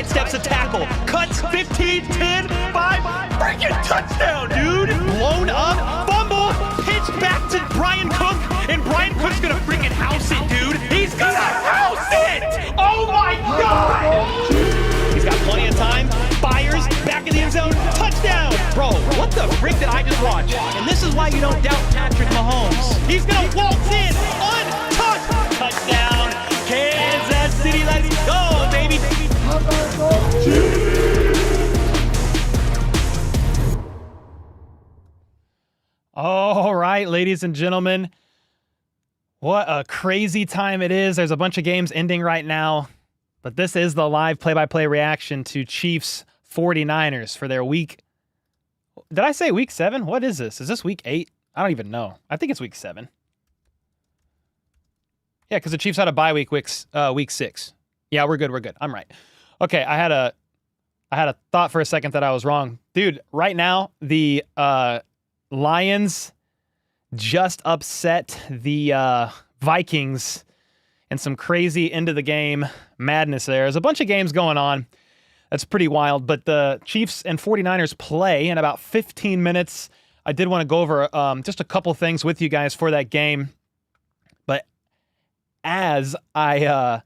sidesteps a tackle, cuts 15, 10, 5, freaking touchdown, dude! Blown up, fumble, pitch back to Brian Cook, and Brian Cook's gonna freaking house it, dude! He's gonna house it! Oh my God! He's got plenty of time, fires, back in the end zone, touchdown! Bro, what the frick did I just watch? And this is why you don't doubt Patrick Mahomes. He's gonna waltz in, untouched, touchdown, Kansas City, let's go, baby! All right, ladies and gentlemen, what a crazy time it is. There's a bunch of games ending right now, but this is the live play-by-play reaction to Chiefs 49ers for their week. Did I say week 7? What is this? Is this week 8? I don't even know. I think it's week 7. Yeah, because the Chiefs had a bye week, week 6. Yeah, we're good. We're good. I'm right. Okay, I had a thought for a second that I was wrong. Dude, right now, the Lions just upset the Vikings in some crazy end of the game madness there. There's a bunch of games going on. That's pretty wild. But the Chiefs and 49ers play in about 15 minutes. I did want to go over just a couple things with you guys for that game. But as I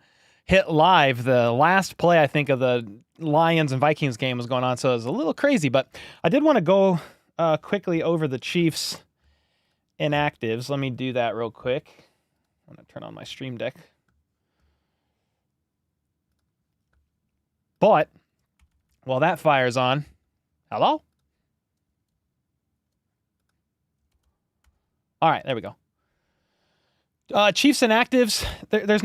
hit live, the last play, I think, of the Lions and Vikings game was going on. So it was a little crazy. But I did want to go quickly over the Chiefs inactives. Let me do that real quick. I'm going to turn on my stream deck. But while that fires on, hello? All right, there we go. Chiefs inactives. There's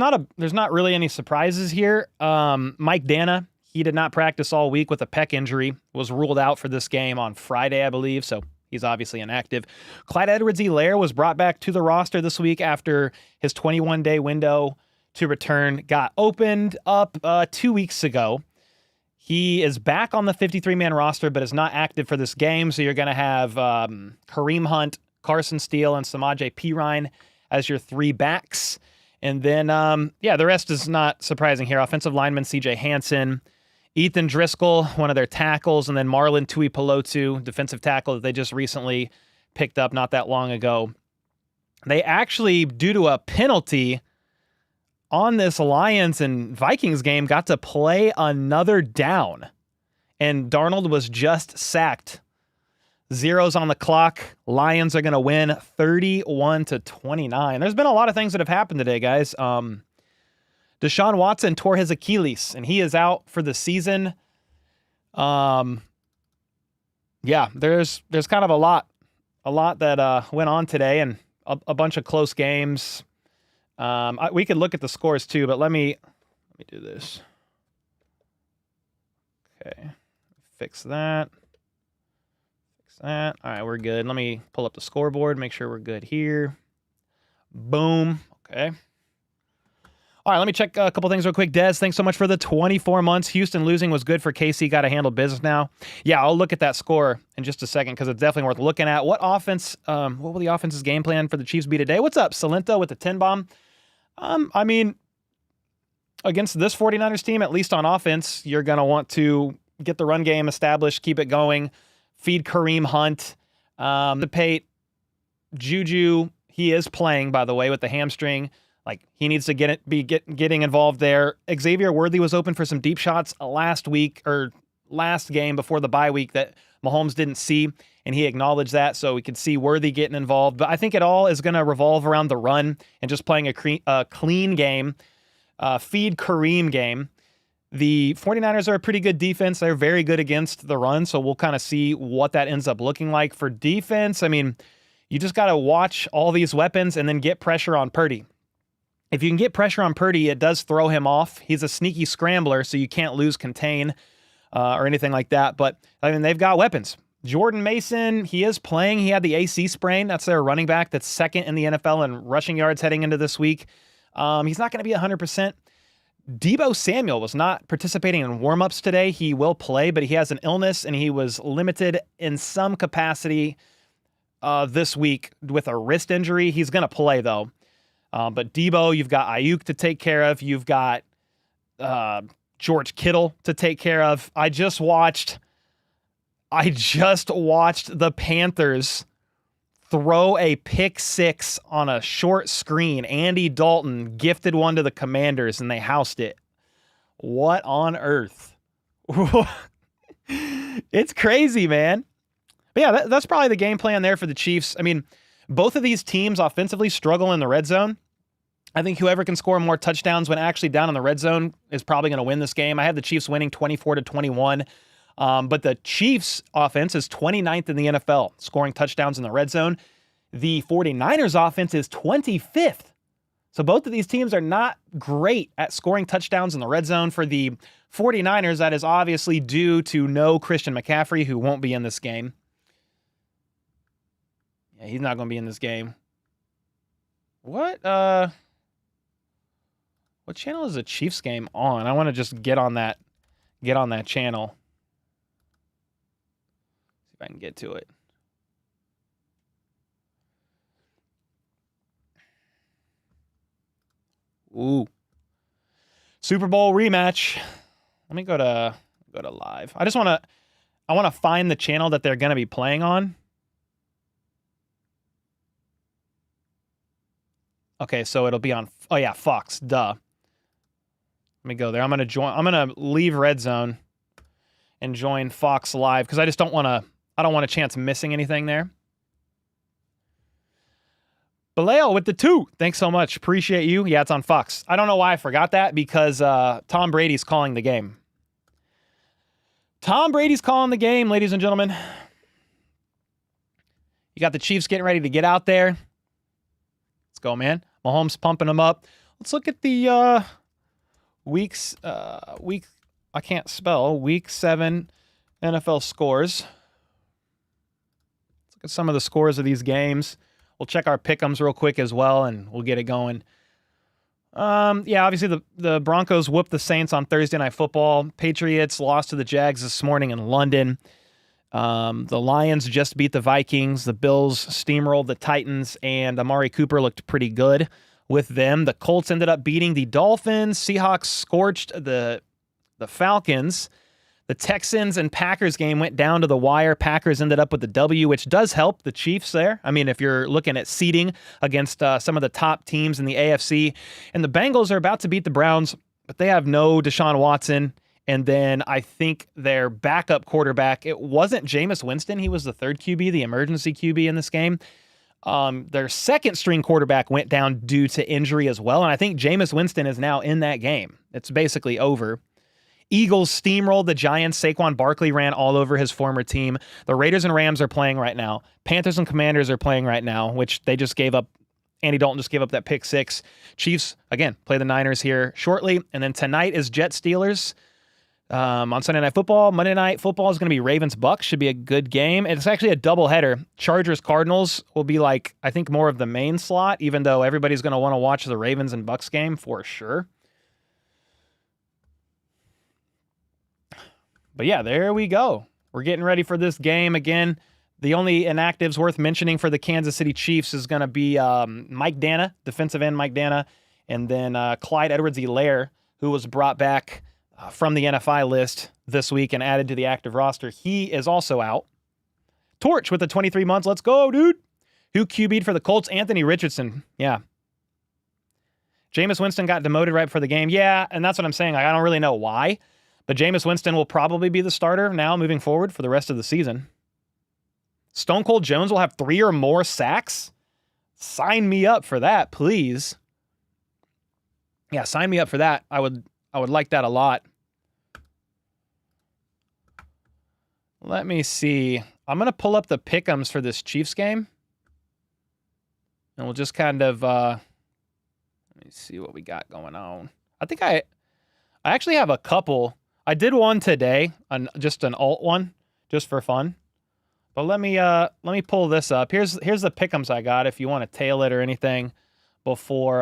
not really any surprises here. Mike Dana, he did not practice all week with a pec injury. Was ruled out for this game on Friday, I believe. So he's obviously inactive. Clyde Edwards-Helaire was brought back to the roster this week after his 21-day window to return got opened up 2 weeks ago. He is back on the 53-man roster, but is not active for this game. So you're going to have Kareem Hunt, Carson Steele, and Samaje Perine as your 3 backs. And then, the rest is not surprising here. Offensive lineman C.J. Hansen, Ethan Driscoll, one of their tackles, and then Marlon Tuipulotu, defensive tackle that they just recently picked up not that long ago. They actually, due to a penalty on this Lions and Vikings game, got to play another down. And Darnold was just sacked. Zeros on the clock. Lions are going to win 31-29. There's been a lot of things that have happened today, guys. Deshaun Watson tore his Achilles, and he is out for the season. There's kind of a lot that went on today, and a bunch of close games. We could look at the scores too, but let me do this. Okay, fix that. All right, we're good. Let me pull up the scoreboard, make sure we're good here. Boom. Okay. All right, let me check a couple things real quick. Des, thanks so much for the 24 months. Houston losing was good for KC. Got to handle business now. Yeah, I'll look at that score in just a second because it's definitely worth looking at. What offense, what will the offense's game plan for the Chiefs be today? What's up, Salento with the 10 bomb? I mean, against this 49ers team, at least on offense, you're going to want to get the run game established, keep it going, feed Kareem Hunt, Pate, Juju. He is playing, by the way, with the hamstring. Like, he needs to getting involved there. Xavier Worthy was open for some deep shots last game before the bye week that Mahomes didn't see, and he acknowledged that, so we could see Worthy getting involved. But I think it all is going to revolve around the run and just playing a clean game, feed Kareem game. The 49ers are a pretty good defense. They're very good against the run, so we'll kind of see what that ends up looking like. For defense, I mean, you just got to watch all these weapons and then get pressure on Purdy. If you can get pressure on Purdy, it does throw him off. He's a sneaky scrambler, so you can't lose contain or anything like that. But, I mean, they've got weapons. Jordan Mason, he is playing. He had the AC sprain. That's their running back that's second in the NFL in rushing yards heading into this week. He's not going to be 100%. Deebo Samuel was not participating in warm-ups today. He will play, but he has an illness, and he was limited in some capacity this week with a wrist injury. He's going to play, though. But Deebo, you've got Ayuk to take care of. You've got George Kittle to take care of. I just watched the Panthers throw a pick six on a short screen. Andy Dalton gifted one to the Commanders, and they housed it. What on earth? It's crazy, man. But yeah, that's probably the game plan there for the Chiefs. I mean, both of these teams offensively struggle in the red zone. I think whoever can score more touchdowns when actually down in the red zone is probably going to win this game. I have the Chiefs winning 24-21. But the Chiefs offense is 29th in the NFL, scoring touchdowns in the red zone. The 49ers offense is 25th. So both of these teams are not great at scoring touchdowns in the red zone. For the 49ers, that is obviously due to no Christian McCaffrey, who won't be in this game. Yeah, he's not going to be in this game. What channel is the Chiefs game on? I want to just get on that channel. See if I can get to it. Ooh. Super Bowl rematch. Let me go to live. I want to find the channel that they're going to be playing on. Okay, so it'll be on, oh yeah, Fox, duh. Let me go there. I'm going to leave Red Zone and join Fox Live because I don't want a chance missing anything there. Baleo with the 2. Thanks so much. Appreciate you. Yeah, it's on Fox. I don't know why I forgot that because Tom Brady's calling the game. Tom Brady's calling the game, ladies and gentlemen. You got the Chiefs getting ready to get out there. Let's go, man. Mahomes pumping them up. Let's look at the week 7 NFL scores. Let's look at some of the scores of these games. We'll check our pick'ems real quick as well, and we'll get it going. Yeah, obviously the Broncos whooped the Saints on Thursday Night Football. Patriots lost to the Jags this morning in London. The Lions just beat the Vikings. The Bills steamrolled the Titans, and Amari Cooper looked pretty good with them. The Colts ended up beating the Dolphins. Seahawks scorched the Falcons. The Texans and Packers game went down to the wire. Packers ended up with the W, which does help the Chiefs there. I mean, if you're looking at seeding against some of the top teams in the AFC. And the Bengals are about to beat the Browns, but they have no Deshaun Watson. And then I think their backup quarterback, it wasn't Jameis Winston. He was the third QB, the emergency QB in this game. Their second string quarterback went down due to injury as well. And I think Jameis Winston is now in that game. It's basically over. Eagles steamrolled the Giants. Saquon Barkley ran all over his former team. The Raiders and Rams are playing right now. Panthers and Commanders are playing right now, which they just gave up. Andy Dalton just gave up that pick 6. Chiefs, again, play the Niners here shortly. And then tonight is Jets Steelers. On Sunday Night Football. Monday Night Football is going to be Ravens-Bucks. Should be a good game. It's actually a doubleheader. Chargers-Cardinals will be like, I think, more of the main slot, even though everybody's going to want to watch the Ravens and Bucks game for sure. But yeah, there we go. We're getting ready for this game. Again, the only inactives worth mentioning for the Kansas City Chiefs is going to be Mike Dana, defensive end Mike Dana, and then Clyde Edwards-Helaire, who was brought back from the NFI list this week and added to the active roster. He is also out. Torch with the 23 months. Let's go, dude. Who QB'd for the Colts? Anthony Richardson. Yeah. Jameis Winston got demoted right before the game. Yeah, and that's what I'm saying. Like, I don't really know why. But Jameis Winston will probably be the starter now moving forward for the rest of the season. Stone Cold Jones will have 3 or more sacks? Sign me up for that, please. Yeah, sign me up for that. I would like that a lot. Let me see. I'm going to pull up the pick'ems for this Chiefs game. And we'll just kind of, let me see what we got going on. I think I actually have a couple. I did one today, just an alt one, just for fun. But let me pull this up. Here's the pick'ems I got if you want to tail it or anything before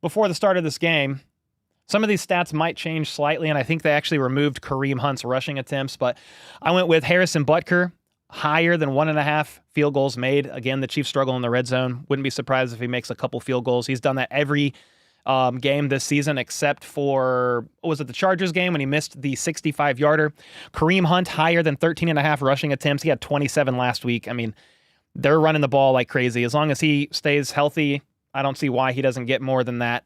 the start of this game. Some of these stats might change slightly, and I think they actually removed Kareem Hunt's rushing attempts, but I went with Harrison Butker, higher than 1.5 field goals made. Again, the Chiefs struggle in the red zone. Wouldn't be surprised if he makes a couple field goals. He's done that every game this season, except for, was it the Chargers game when he missed the 65-yarder? Kareem Hunt higher than 13.5 rushing attempts. He had 27 last week. I mean, they're running the ball like crazy. As long as he stays healthy, I don't see why he doesn't get more than that.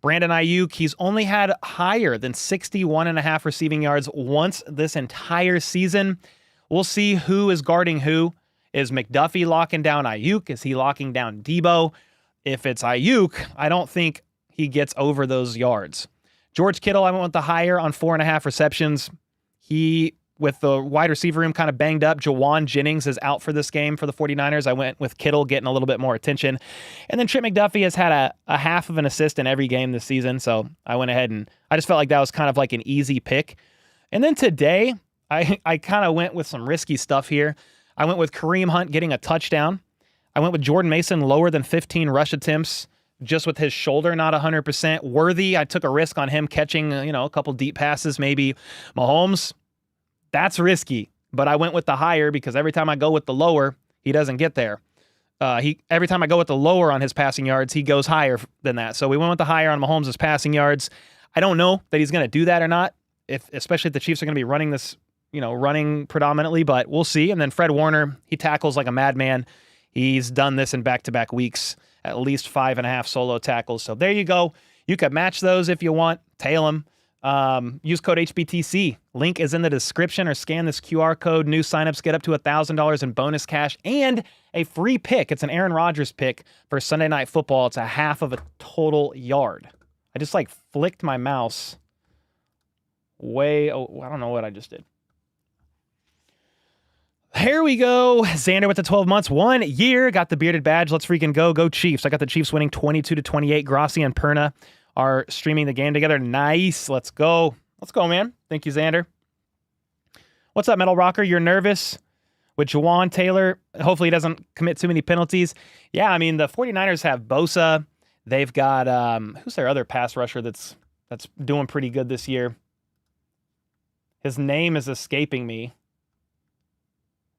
Brandon Ayuk, he's only had higher than 61.5 receiving yards once this entire season. We'll see who is guarding who. Is McDuffie locking down Ayuk? Is he locking down Debo? If it's Ayuk, I don't think he gets over those yards. George Kittle, I went with the higher on 4.5 receptions. He, with the wide receiver room kind of banged up, Jawan Jennings is out for this game for the 49ers. I went with Kittle getting a little bit more attention. And then Trent McDuffie has had a half of an assist in every game this season, so I went ahead and I just felt like that was kind of like an easy pick. And then today, I kind of went with some risky stuff here. I went with Kareem Hunt getting a touchdown. I went with Jordan Mason lower than 15 rush attempts, just with his shoulder not 100%. Worthy, I took a risk on him catching, a couple deep passes maybe. Mahomes, that's risky, but I went with the higher because every time I go with the lower, he doesn't get there. Every time I go with the lower on his passing yards, he goes higher than that. So we went with the higher on Mahomes' passing yards. I don't know that he's going to do that or not, especially if the Chiefs are going to be running this, running predominantly, but we'll see. And then Fred Warner, he tackles like a madman. He's done this in back-to-back weeks, at least 5.5 solo tackles. So there you go. You could match those if you want. Tail them. Use code HBTC. Link is in the description, or scan this QR code. New signups get up to $1,000 in bonus cash and a free pick. It's an Aaron Rodgers pick for Sunday Night Football. It's a half of a total yard. I just flicked my mouse I don't know what I just did. Here we go. Xander with the 12 months, 1 year. Got the bearded badge. Let's freaking go. Go Chiefs. I got the Chiefs winning 22-28. Grossi and Perna are streaming the game together. Nice. Let's go. Let's go, man. Thank you, Xander. What's up, Metal Rocker? You're nervous with Jawan Taylor. Hopefully he doesn't commit too many penalties. Yeah, I mean, the 49ers have Bosa. They've got, who's their other pass rusher that's doing pretty good this year? His name is escaping me.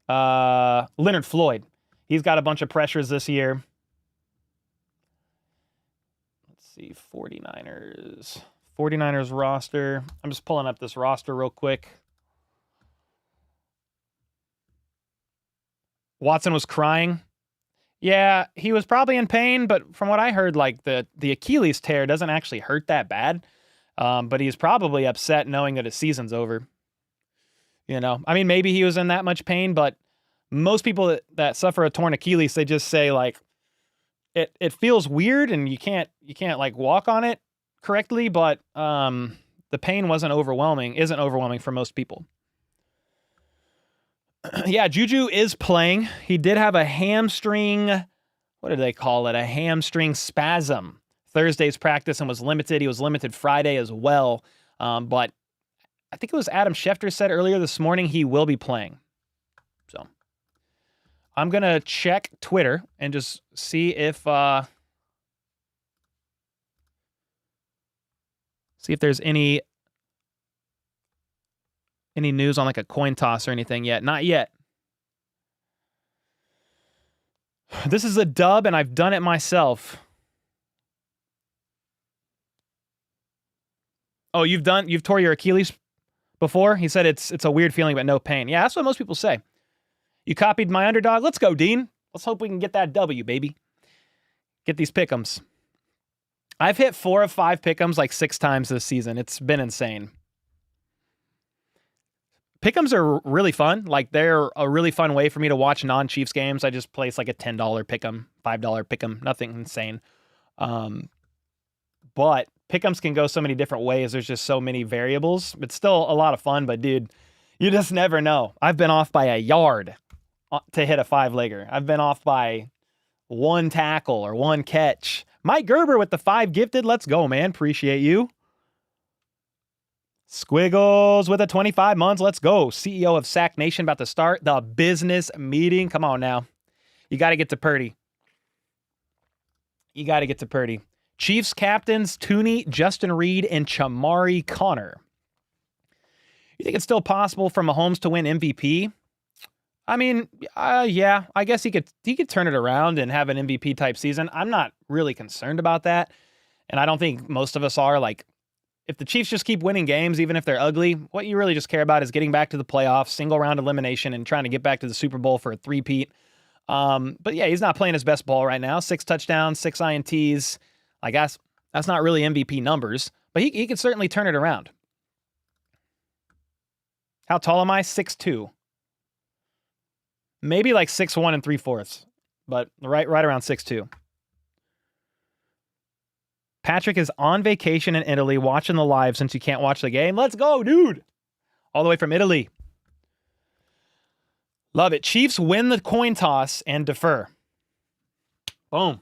Leonard Floyd. He's got a bunch of pressures this year. Let's see, 49ers roster. I'm just pulling up this roster real quick. Watson was crying. Yeah, he was probably in pain, but from what I heard, the Achilles tear doesn't actually hurt that bad. But he's probably upset knowing that his season's over. I mean, maybe he was in that much pain, but most people that suffer a torn Achilles, they just say it feels weird and you can't walk on it correctly, but the pain isn't overwhelming for most people. Yeah, Juju is playing. He did have a hamstring, what did they call it? A hamstring spasm Thursday's practice and was limited. He was limited Friday as well. But I think it was Adam Schefter said earlier this morning he will be playing. So I'm going to check Twitter and just see if there's any news on a coin toss or anything yet. Not yet. This is a dub and I've done it myself. Oh, you've tore your Achilles before? He said it's a weird feeling but no pain. Yeah, that's what most people say. You copied my underdog? Let's go, Dean. Let's hope we can get that W, baby. Get these pick'ems. I've hit 4 of 5 pick'ems 6 times this season. It's been insane. Pick'ems are really fun. They're a really fun way for me to watch non-Chiefs games. I just place a $10 pick'em, $5 pick'em, nothing insane. But pick'ems can go so many different ways. There's just so many variables. It's still a lot of fun, but dude, you just never know. I've been off by a yard to hit a 5-legger. I've been off by 1 tackle or 1 catch. Mike Gerber with the 5 gifted. Let's go, man. Appreciate you. Squiggles with the 25 months. Let's go. CEO of Sack Nation about to start the business meeting. Come on now. You got to get to Purdy. Chiefs captains Tooney, Justin Reed, and Chamari Connor. You think it's still possible for Mahomes to win MVP? I mean, yeah, I guess he could turn it around and have an MVP type season. I'm not really concerned about that. And I don't think most of us are. Like, if the Chiefs just keep winning games, even if they're ugly, what you really just care about is getting back to the playoffs, single round elimination, and trying to get back to the Super Bowl for a three-peat. But yeah, he's not playing his best ball right now. 6 touchdowns, 6 INTs. I guess that's not really MVP numbers, but he could certainly turn it around. How tall am I? 6'2". Maybe like 6'1 3/4, but right around 6'2". Patrick is on vacation in Italy watching the live since you can't watch the game. Let's go, dude. All the way from Italy. Love it. Chiefs win the coin toss and defer. Boom.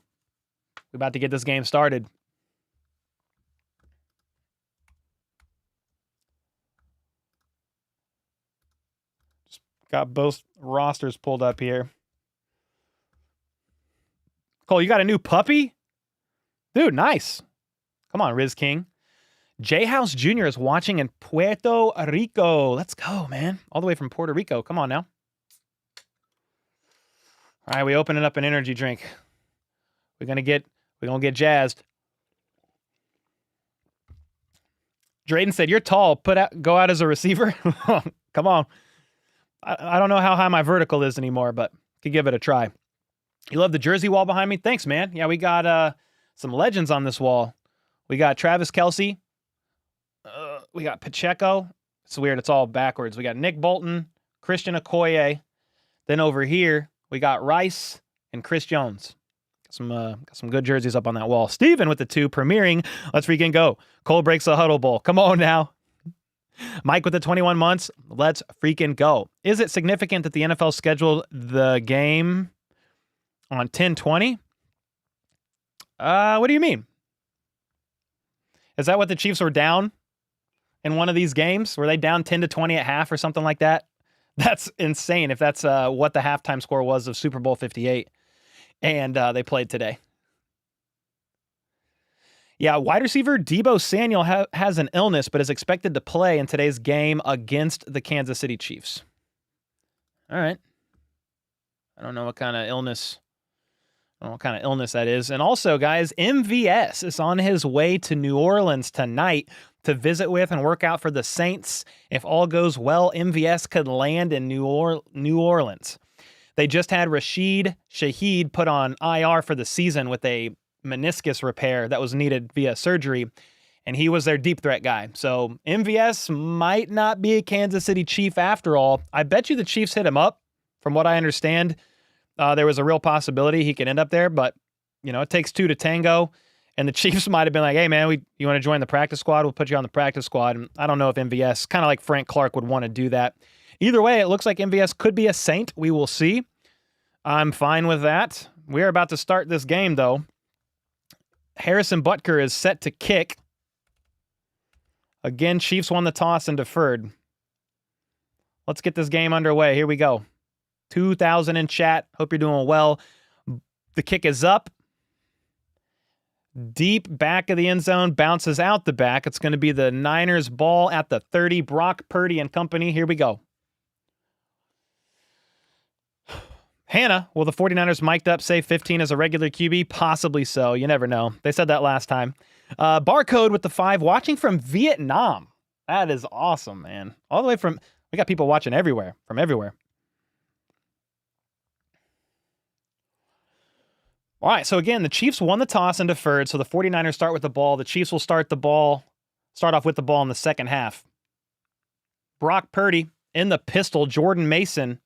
We're about to get this game started. Just got both rosters pulled up here. Cole, you got a new puppy? Dude, nice. Come on, Riz King. J House Jr. is watching in Puerto Rico. Let's go, man. All the way from Puerto Rico. Come on now. All right, we opening up an energy drink. We're gonna get jazzed. Drayden said, "You're tall. Go out as a receiver." Come on. I don't know how high my vertical is anymore, but could give it a try. You love the jersey wall behind me? Thanks, man. Yeah, we got some legends on this wall. We got Travis Kelce. We got Pacheco. It's weird. It's all backwards. We got Nick Bolton, Christian Okoye. Then over here, we got Rice and Chris Jones. Got some good jerseys up on that wall. Steven with the 2 premiering. Let's freaking go. Cole breaks the huddle bowl. Come on now. Mike with the 21 months. Let's freaking go. Is it significant that the NFL scheduled the game on 10/20? What do you mean? Is that what the Chiefs were down in one of these games? Were they down 10-20 at half or something like that? That's insane if that's what the halftime score was of Super Bowl 58. And they played today. Yeah, wide receiver Deebo Samuel has an illness, but is expected to play in today's game against the Kansas City Chiefs. All right. I don't know what kind of illness that is. And also, guys, MVS is on his way to New Orleans tonight to visit with and work out for the Saints. If all goes well, MVS could land in New Orleans. They just had Rashid Shaheed put on IR for the season with a meniscus repair that was needed via surgery, and he was their deep threat guy. So MVS might not be a Kansas City Chief after all. I bet you the Chiefs hit him up. From what I understand, there was a real possibility he could end up there, but it takes 2 to tango, and the Chiefs might have been like, "Hey man, you want to join the practice squad? We'll put you on the practice squad." And I don't know if MVS, kind of like Frank Clark, would want to do that. Either way, it looks like MVS could be a Saint. We will see. I'm fine with that. We're about to start this game, though. Harrison Butker is set to kick. Again, Chiefs won the toss and deferred. Let's get this game underway. Here we go. 2,000 in chat. Hope you're doing well. The kick is up. Deep back of the end zone. Bounces out the back. It's going to be the Niners ball at the 30. Brock Purdy and company. Here we go. Hannah, will the 49ers mic'd up say 15 as a regular QB? Possibly so. You never know. They said that last time. Barcode with the 5, watching from Vietnam. That is awesome, man. All the way from, we got people watching everywhere, from everywhere. All right, so again, the Chiefs won the toss and deferred, so the 49ers start with the ball. The Chiefs will start off with the ball in the second half. Brock Purdy in the pistol. Jordan Mason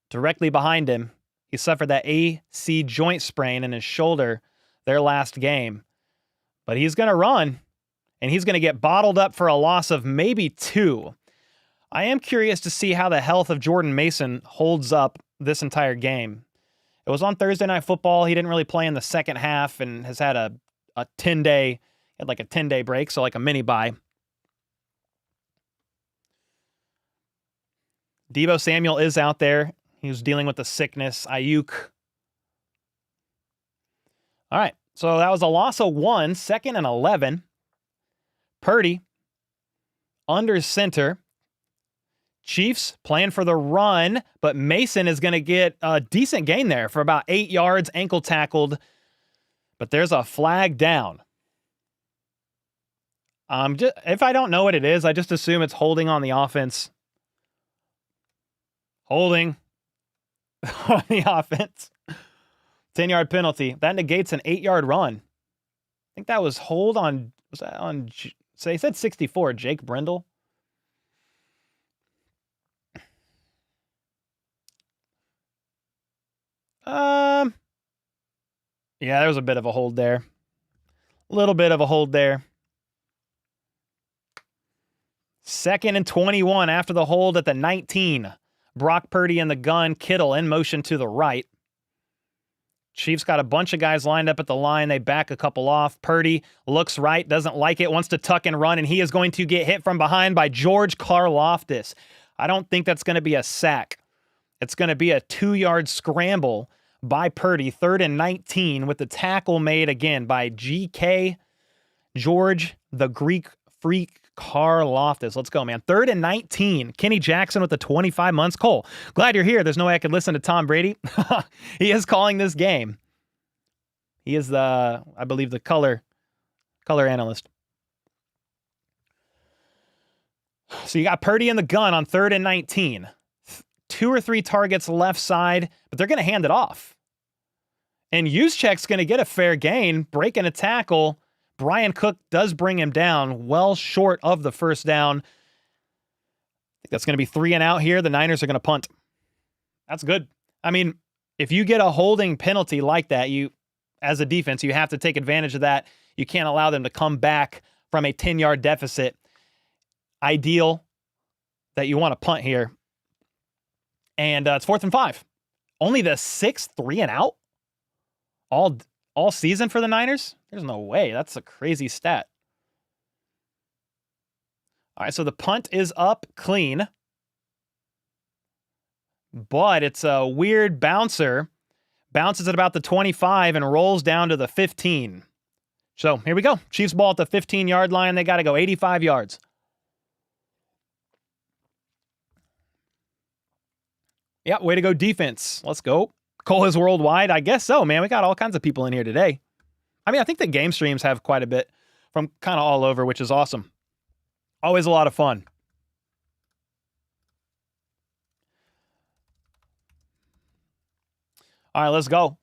directly behind him. He suffered that AC joint sprain in his shoulder their last game. But he's going to run, and he's going to get bottled up for a loss of maybe 2. I am curious to see how the health of Jordan Mason holds up this entire game. It was on Thursday Night Football. He didn't really play in the second half and has had a 10-day break, so like a mini bye. Deebo Samuel is out there. He was dealing with the sickness. Ayuk. All right, so that was a loss of 1, 2nd and 11. Purdy under center. Chiefs playing for the run, but Mason is going to get a decent gain there for about 8 yards, ankle tackled But there's a flag down. If I don't know what it is, I just assume it's holding on the offense. Holding on the offense. 10-yard penalty. That negates an 8-yard run. I think that was hold on. Was that on? So they said 64. Jake Brindle. Yeah, there was a bit of a hold there. A little bit of a hold there. 2nd and 21 after the hold at the 19. Brock Purdy in the gun. Kittle in motion to the right. Chiefs got a bunch of guys lined up at the line. They back a couple off. Purdy looks right, doesn't like it, wants to tuck and run, and he is going to get hit from behind by George Karlaftis. I don't think that's going to be a sack. It's going to be a 2-yard scramble by Purdy. 3rd and 19 with the tackle made again by GK George, the Greek freak Karlaftis. Let's go, man. 3rd and 19. Kenny Jackson with the 25 months. Cole, glad you're here. There's no way I could listen to Tom Brady. He is calling this game. He is the, I believe, the color analyst. So you got Purdy in the gun on 3rd and 19. 2 or 3 targets left side, but they're going to hand it off. And Juszczyk's going to get a fair gain, breaking a tackle. Brian Cook does bring him down, well short of the first down. I think that's going to be 3 and out here. The Niners are going to punt. That's good. I mean, if you get a holding penalty like that, you, as a defense, you have to take advantage of that. You can't allow them to come back from a 10-yard deficit. Ideal that you want to punt here. And it's 4th and 5. Only the 6th 3 and out all season for the Niners? There's no way. That's a crazy stat. All right, so the punt is up clean. But it's a weird bouncer. Bounces at about the 25 and rolls down to the 15. So here we go. Chiefs ball at the 15-yard line. They got to go 85 yards. Yeah, way to go defense. Let's go. Cole is worldwide. I guess so, man. We got all kinds of people in here today. I mean, I think the game streams have quite a bit from kind of all over, which is awesome. Always a lot of fun. All right, let's go.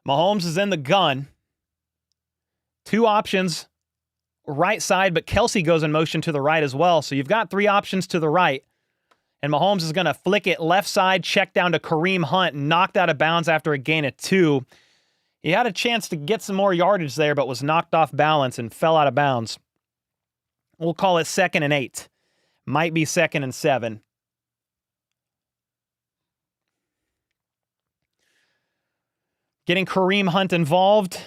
Mahomes is in the gun. 2 options, right side, but Kelsey goes in motion to the right as well. So you've got 3 options to the right. And Mahomes is going to flick it left side, check down to Kareem Hunt, knocked out of bounds after a gain of 2. He had a chance to get some more yardage there, but was knocked off balance and fell out of bounds. We'll call it 2nd and 8. Might be 2nd and 7. Getting Kareem Hunt involved.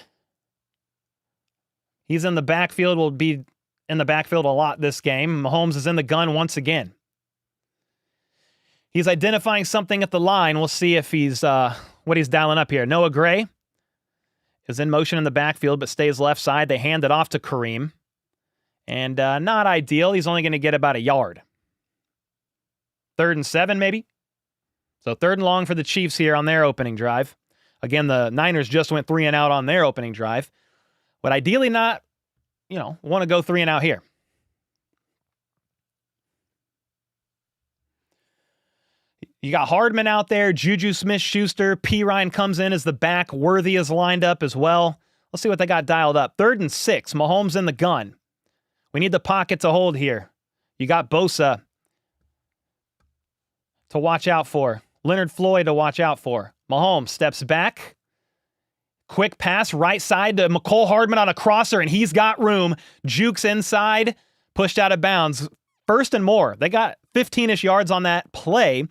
He's in the backfield, will be in the backfield a lot this game. Mahomes is in the gun once again. He's identifying something at the line. We'll see if he's what he's dialing up here. Noah Gray is in motion in the backfield, but stays left side. They hand it off to Kareem. And not ideal. He's only going to get about a yard. 3rd and 7, maybe. So 3rd and long for the Chiefs here on their opening drive. Again, the Niners just went 3 and out on their opening drive. But ideally not, want to go 3 and out here. You got Hardman out there, Juju Smith-Schuster, P. Ryan comes in as the back. Worthy is lined up as well. Let's see what they got dialed up. 3rd and 6, Mahomes in the gun. We need the pocket to hold here. You got Bosa to watch out for. Leonard Floyd to watch out for. Mahomes steps back. Quick pass right side to McCole Hardman on a crosser, and he's got room. Jukes inside, pushed out of bounds. 1st and more. They got 15-ish yards on that play.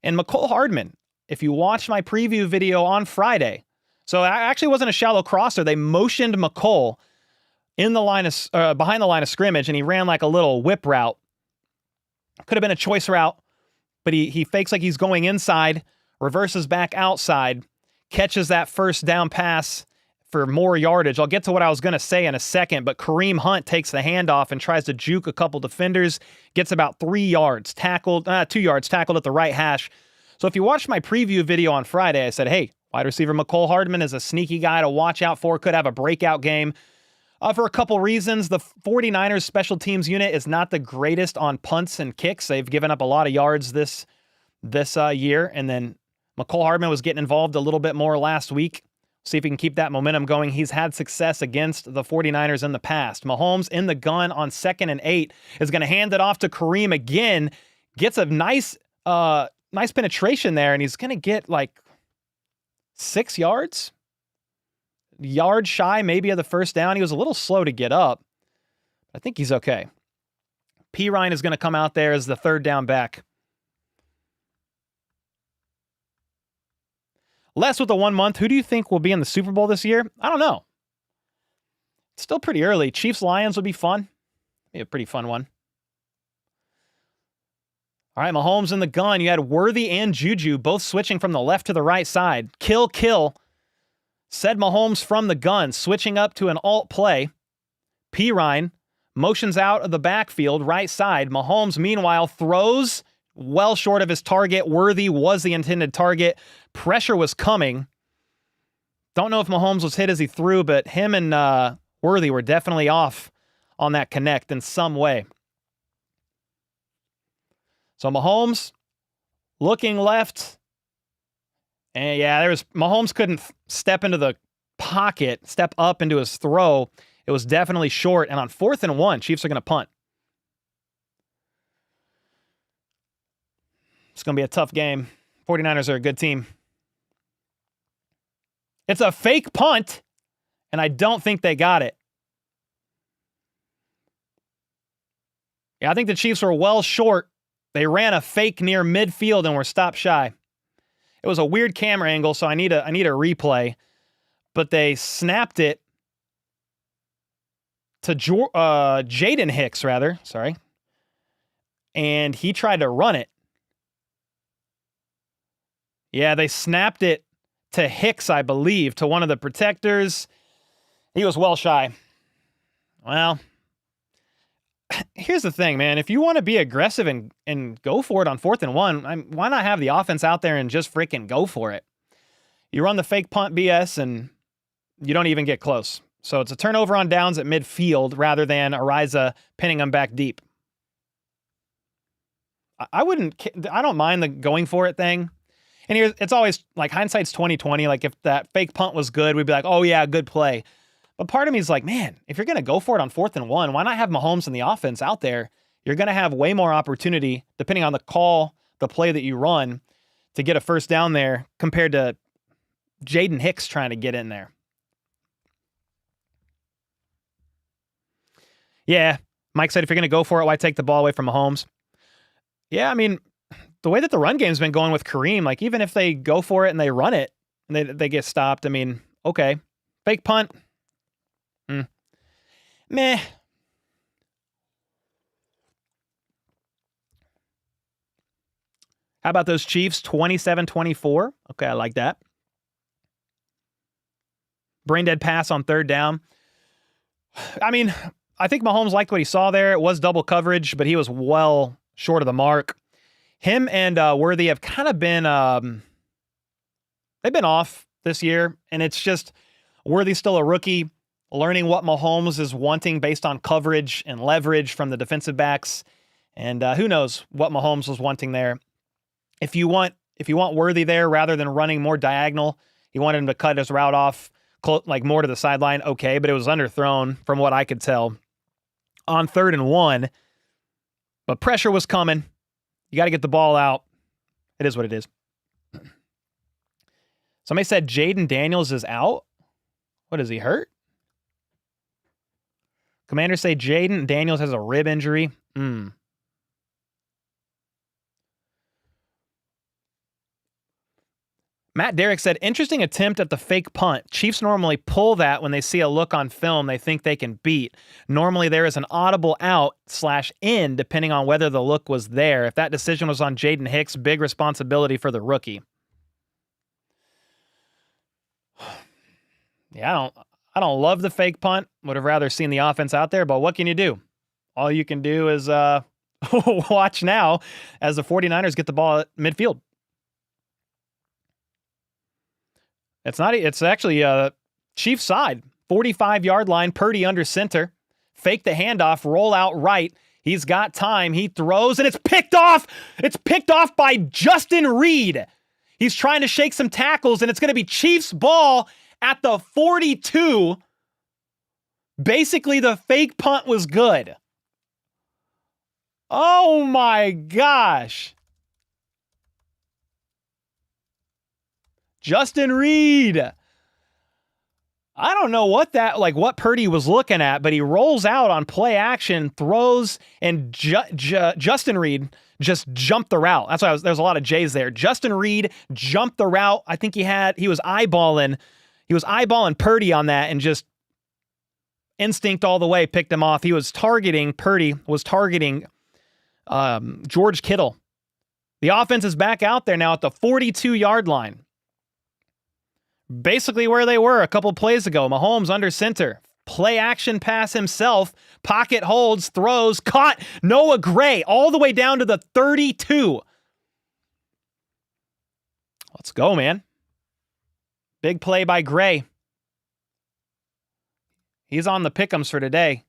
And McCole Hardman, if you watched my preview video on Friday, so it actually wasn't a shallow crosser. They motioned McCole in the line of behind the line of scrimmage, and he ran like a little whip route. Could have been a choice route, but he fakes like he's going inside, reverses back outside, catches that first down pass for more yardage. I'll get to what I was going to say in a second, but Kareem Hunt takes the handoff and tries to juke a couple defenders, gets about 3 yards, 2 yards, tackled at the right hash. So if you watched my preview video on Friday, I said, hey, Wide receiver McCole Hardman is a sneaky guy to watch out for. Could have a breakout game for a couple reasons. The 49ers special teams unit is not the greatest on punts and kicks. They've given up a lot of yards this year. And then McCole Hardman was getting involved a little bit more last week. See if he can keep that momentum going. He's had success against the 49ers in the past. Mahomes in the gun on 2nd and 8 is going to hand it off to Kareem again. Gets a nice penetration there, and he's going to get like 6 yards. Yard shy maybe of the first down. He was a little slow to get up. I think he's okay. P. Ryan is going to come out there as the 3rd down back. Les with the 1 month. Who do you think will be in the Super Bowl this year? I don't know. It's still pretty early. Chiefs-Lions would be fun. Be a pretty fun one. All right, Mahomes in the gun. You had Worthy and Juju both switching from the left to the right side. Kill. Said Mahomes from the gun, switching up to an alt play. P. Ryan motions out of the backfield, right side. Mahomes, meanwhile, throws well short of his target. Worthy was the intended target. Pressure was coming. Don't know if Mahomes was hit as he threw, but him and Worthy were definitely off on that connect in some way. So Mahomes looking left. And yeah, Mahomes couldn't step into the pocket, step up into his throw. It was definitely short. And on 4th and 1, Chiefs are going to punt. It's going to be a tough game. 49ers are a good team. It's a fake punt, and I don't think they got it. Yeah, I think the Chiefs were well short. They ran a fake near midfield and were stopped shy. It was a weird camera angle, so I need a replay. But they snapped it to Jaden Hicks, rather. Sorry. And he tried to run it. Yeah, they snapped it to Hicks, I believe, to one of the protectors. He was well shy. Well, here's the thing, man. If you want to be aggressive and go for it on 4th and 1, why not have the offense out there and just freaking go for it? You run the fake punt BS and you don't even get close. So it's a turnover on downs at midfield rather than Ariza pinning them back deep. I don't mind the going for it thing. And here, it's always like hindsight's 20/20. Like if that fake punt was good, we'd be like, oh yeah, good play. But part of me is like, man, if you're going to go for it on 4th and 1, why not have Mahomes and the offense out there? You're going to have way more opportunity, depending on the call, the play that you run, to get a first down there compared to Jaden Hicks trying to get in there. Yeah, Mike said if you're going to go for it, why take the ball away from Mahomes? Yeah, I mean, the way that the run game's been going with Kareem, like even if they go for it and they run it and they get stopped, I mean, okay. Fake punt. Meh. How about those Chiefs? 27-24. Okay, I like that. Brain dead pass on 3rd down. I mean, I think Mahomes liked what he saw there. It was double coverage, but he was well short of the mark. Him and Worthy have kind of been, they've been off this year, and it's just Worthy's still a rookie, learning what Mahomes is wanting based on coverage and leverage from the defensive backs. And who knows what Mahomes was wanting there. If you want Worthy there rather than running more diagonal, he wanted him to cut his route off like more to the sideline. Okay, but it was underthrown from what I could tell on 3rd and 1. But pressure was coming. You got to get the ball out. It is what it is. Somebody said Jaden Daniels is out. What, is he hurt? Commanders say Jaden Daniels has a rib injury. Matt Derrick said, interesting attempt at the fake punt. Chiefs normally pull that when they see a look on film they think they can beat. Normally there is an audible out/in depending on whether the look was there. If that decision was on Jaden Hicks, big responsibility for the rookie. Yeah, I don't love the fake punt. Would have rather seen the offense out there, but what can you do? All you can do is watch now as the 49ers get the ball at midfield. It's not. It's actually Chiefs side. 45-yard line. Purdy under center. Fake the handoff. Roll out right. He's got time. He throws, and it's picked off. It's picked off by Justin Reed. He's trying to shake some tackles, and it's going to be Chiefs ball at the 42. Basically, the fake punt was good. Oh, my gosh. Justin Reed. I don't know what Purdy was looking at, but he rolls out on play action, throws, and Justin Reed just jumped the route. That's why there's a lot of J's there. Justin Reed jumped the route. I think he was eyeballing Purdy on that and just instinct all the way picked him off. Purdy was targeting George Kittle. The offense is back out there now at the 42-yard line. Basically where they were a couple plays ago. Mahomes under center. Play action pass himself. Pocket holds, throws, caught. Noah Gray all the way down to the 32. Let's go, man. Big play by Gray. He's on the pick'ems for today.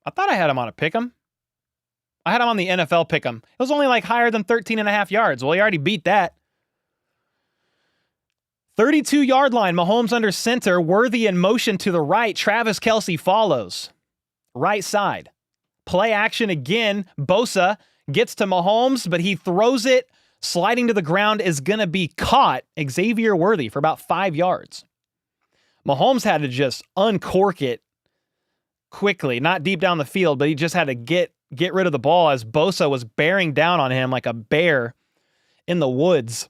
I thought I had him on a pick'em. I had him on the NFL pick'em. It was only higher than 13.5 yards. Well, he already beat that. 32-yard line. Mahomes under center. Worthy in motion to the right. Travis Kelce follows. Right side. Play action again. Bosa gets to Mahomes, but he throws it. Sliding to the ground is going to be caught. Xavier Worthy for about 5 yards. Mahomes had to just uncork it quickly. Not deep down the field, but he just had to get rid of the ball as Bosa was bearing down on him like a bear in the woods.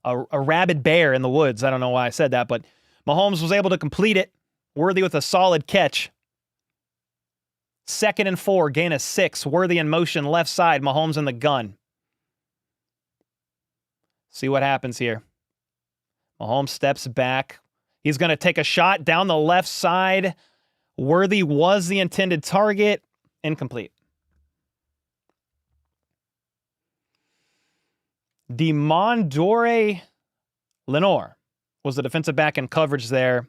A rabid bear in the woods. I don't know why I said that, but Mahomes was able to complete it. Worthy with a solid catch. 2nd and 4, gain of 6. Worthy in motion, left side. Mahomes in the gun. See what happens here. Mahomes steps back. He's going to take a shot down the left side. Worthy was the intended target. Incomplete. Demondore Lenore was the defensive back in coverage there.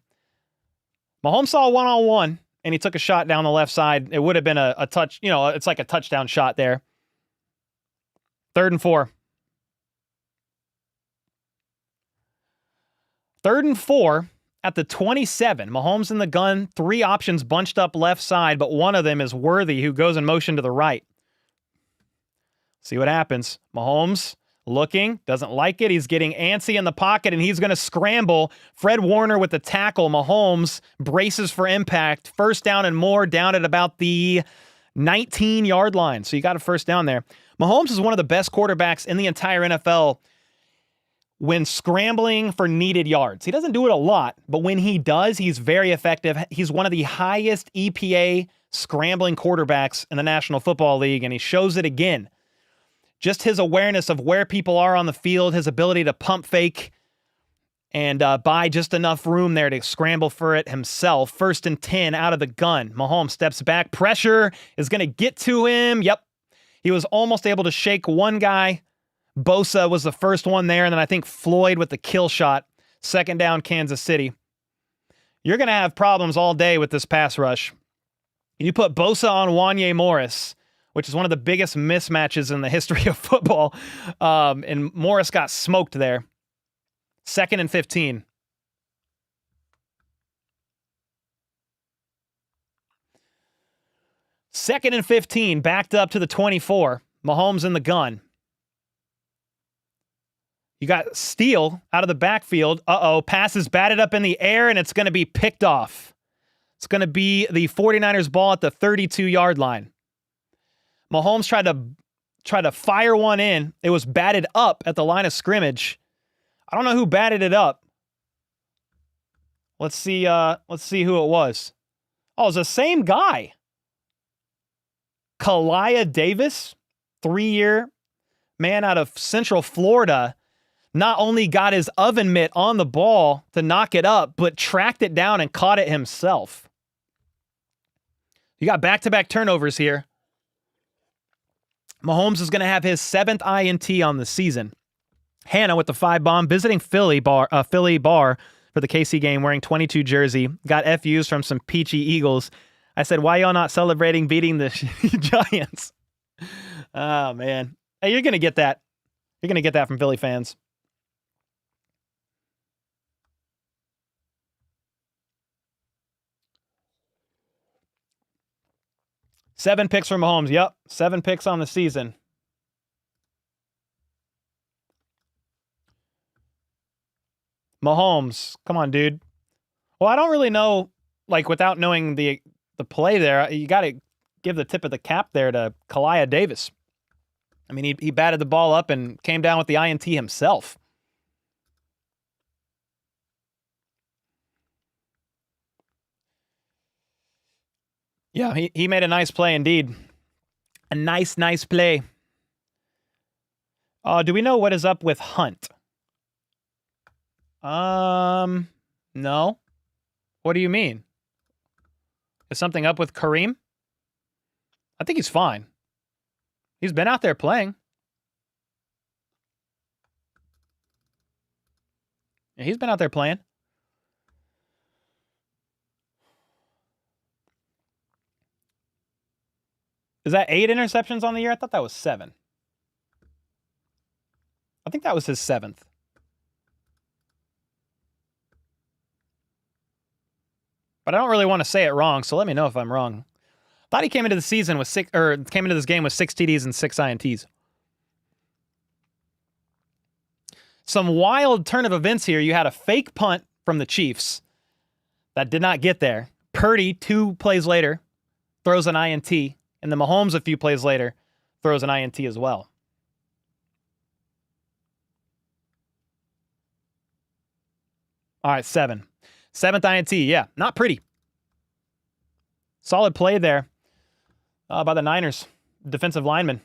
Mahomes saw a one-on-one, and he took a shot down the left side. It would have been a touch. It's like a touchdown shot there. 3rd and 4. 3rd and 4. At the 27, Mahomes in the gun, 3 options bunched up left side, but one of them is Worthy, who goes in motion to the right. See what happens. Mahomes looking, doesn't like it. He's getting antsy in the pocket, and he's going to scramble. Fred Warner with the tackle. Mahomes braces for impact. 1st down and more, down at about the 19-yard line. So you got a 1st down there. Mahomes is one of the best quarterbacks in the entire NFL when scrambling for needed yards. He doesn't do it a lot, but when he does, he's very effective. He's one of the highest EPA scrambling quarterbacks in the National Football League, and he shows it again. Just his awareness of where people are on the field, his ability to pump fake and buy just enough room there to scramble for it himself. 1st and 10 out of the gun. Mahomes steps back. Pressure is going to get to him. Yep. He was almost able to shake one guy. Bosa was the first one there, and then I think Floyd with the kill shot. 2nd down, Kansas City. You're going to have problems all day with this pass rush. You put Bosa on Wanye Morris, which is one of the biggest mismatches in the history of football, and Morris got smoked there. 2nd and 15. Second and 15, backed up to the 24. Mahomes in the gun. You got Steele out of the backfield. Pass is batted up in the air, and it's going to be picked off. It's going to be the 49ers ball at the 32-yard line. Mahomes tried to fire one in. It was batted up at the line of scrimmage. I don't know who batted it up. Let's see who it was. Oh, it's the same guy. Kalia Davis, 3-year man out of Central Florida, not only got his oven mitt on the ball to knock it up, but tracked it down and caught it himself. You got back-to-back turnovers here. Mahomes is going to have his 7th INT on the season. Hannah with the 5-bomb, visiting Philly bar for the KC game, wearing 22 jersey. Got FUs from some peachy Eagles. I said, why y'all not celebrating beating the Giants? Oh, man. Hey, you're going to get that. You're going to get that from Philly fans. Seven picks from Mahomes. Yep, 7 picks on the season. Mahomes, come on, dude. Well, I don't really know, like, without knowing the play there, you got to give the tip of the cap there to Kalia Davis. I mean, he batted the ball up and came down with the INT himself. Yeah, he made a nice play indeed. A nice play. Do we know what is up with Hunt? No. What do you mean? Is something up with Kareem? I think he's fine. He's been out there playing. Yeah, he's been out there playing. Is that 8 interceptions on the year? I thought that was 7. I think that was his 7th. But I don't really want to say it wrong, so let me know if I'm wrong. Thought he came into the season with came into this game with 6 TDs and 6 INTs. Some wild turn of events here. You had a fake punt from the Chiefs that did not get there. Purdy, 2 plays later, throws an INT. And then Mahomes, a few plays later, throws an INT as well. All right, 7. 7th INT, yeah, not pretty. Solid play there by the Niners, defensive lineman.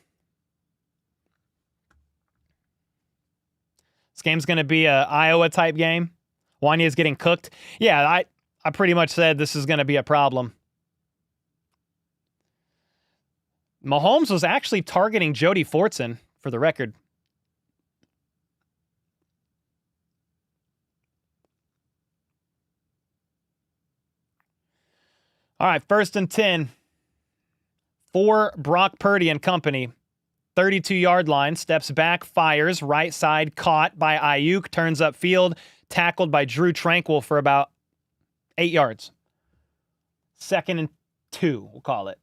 This game's going to be a Iowa-type game. Wanya's getting cooked. Yeah, I pretty much said this is going to be a problem. Mahomes was actually targeting Jody Fortson, for the record. All right, 1st and 10 for Brock Purdy and company. 32-yard line, steps back, fires, right side, caught by Ayuk, turns upfield, tackled by Drew Tranquil for about 8 yards. 2nd and 2, we'll call it.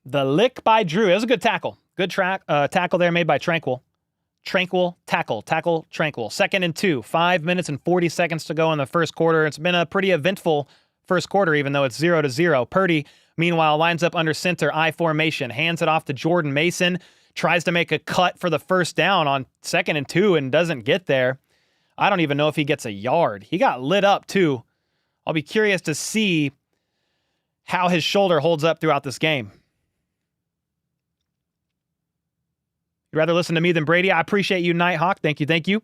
The lick by Drew. It was a good tackle. Good tackle there made by Tranquil. Tranquil tackle. Tackle Tranquil. 2nd and 2. 5 minutes and 40 seconds to go in the first quarter. It's been a pretty eventful first quarter, even though it's 0-0. Purdy, meanwhile, lines up under center, I formation, hands it off to Jordan Mason, tries to make a cut for the first down on 2nd and 2 and doesn't get there. I don't even know if he gets a yard. He got lit up, too. I'll be curious to see how his shoulder holds up throughout this game. You'd rather listen to me than Brady? I appreciate you, Nighthawk. Thank you.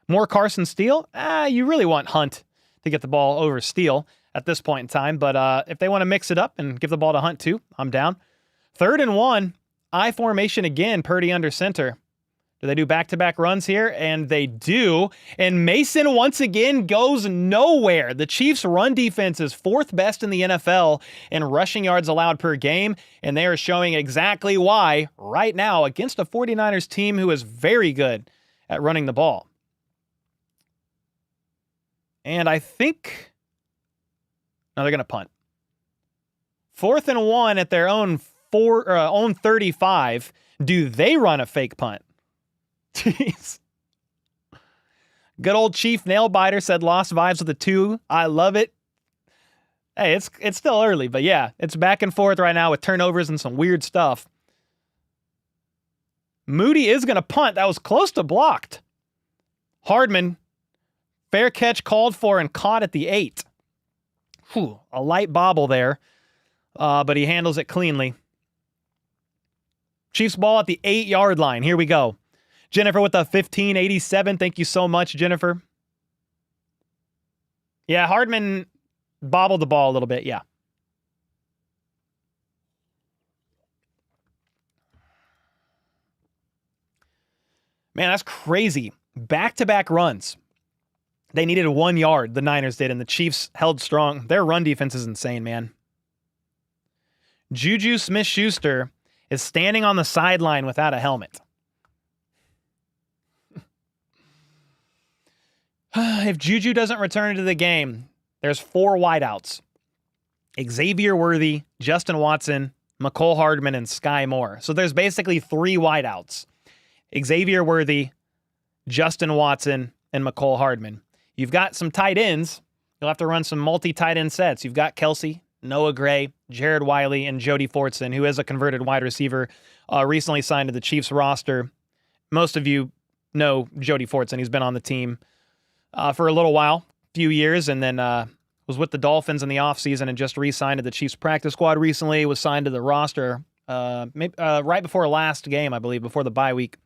More Carson Steele? You really want Hunt to get the ball over Steele at this point in time. But if they want to mix it up and give the ball to Hunt too, I'm down. 3rd and 1. I formation again. Purdy under center. Do they do back-to-back runs here? And they do. And Mason once again goes nowhere. The Chiefs' run defense is 4th best in the NFL in rushing yards allowed per game, and they are showing exactly why right now against a 49ers team who is very good at running the ball. And I think... No, they're going to punt. 4th and 1 at their own 35. Do they run a fake punt? Jeez. Good old Chief Nailbiter said lost vibes with a 2. I love it. Hey, it's still early, but yeah, it's back and forth right now with turnovers and some weird stuff. Moody is going to punt. That was close to blocked. Hardman, fair catch called for and caught at the 8. Whew, a light bobble there, but he handles it cleanly. Chiefs ball at the 8-yard line. Here we go. Jennifer with the 1587. Thank you so much, Jennifer. Yeah, Hardman bobbled the ball a little bit, yeah. Man, that's crazy. Back-to-back runs. They needed 1 yard, the Niners did, and the Chiefs held strong. Their run defense is insane, man. Juju Smith-Schuster is standing on the sideline without a helmet. If Juju doesn't return to the game, there's 4 wideouts. Xavier Worthy, Justin Watson, McCole Hardman, and Sky Moore. So there's basically 3 wideouts. Xavier Worthy, Justin Watson, and McCole Hardman. You've got some tight ends. You'll have to run some multi-tight end sets. You've got Kelsey, Noah Gray, Jared Wiley, and Jody Fortson, who is a converted wide receiver, recently signed to the Chiefs roster. Most of you know Jody Fortson. He's been on the team for a little while, few years, and then was with the Dolphins in the offseason and just re-signed to the Chiefs practice squad recently, was signed to the roster right before last game, I believe, before the bye week.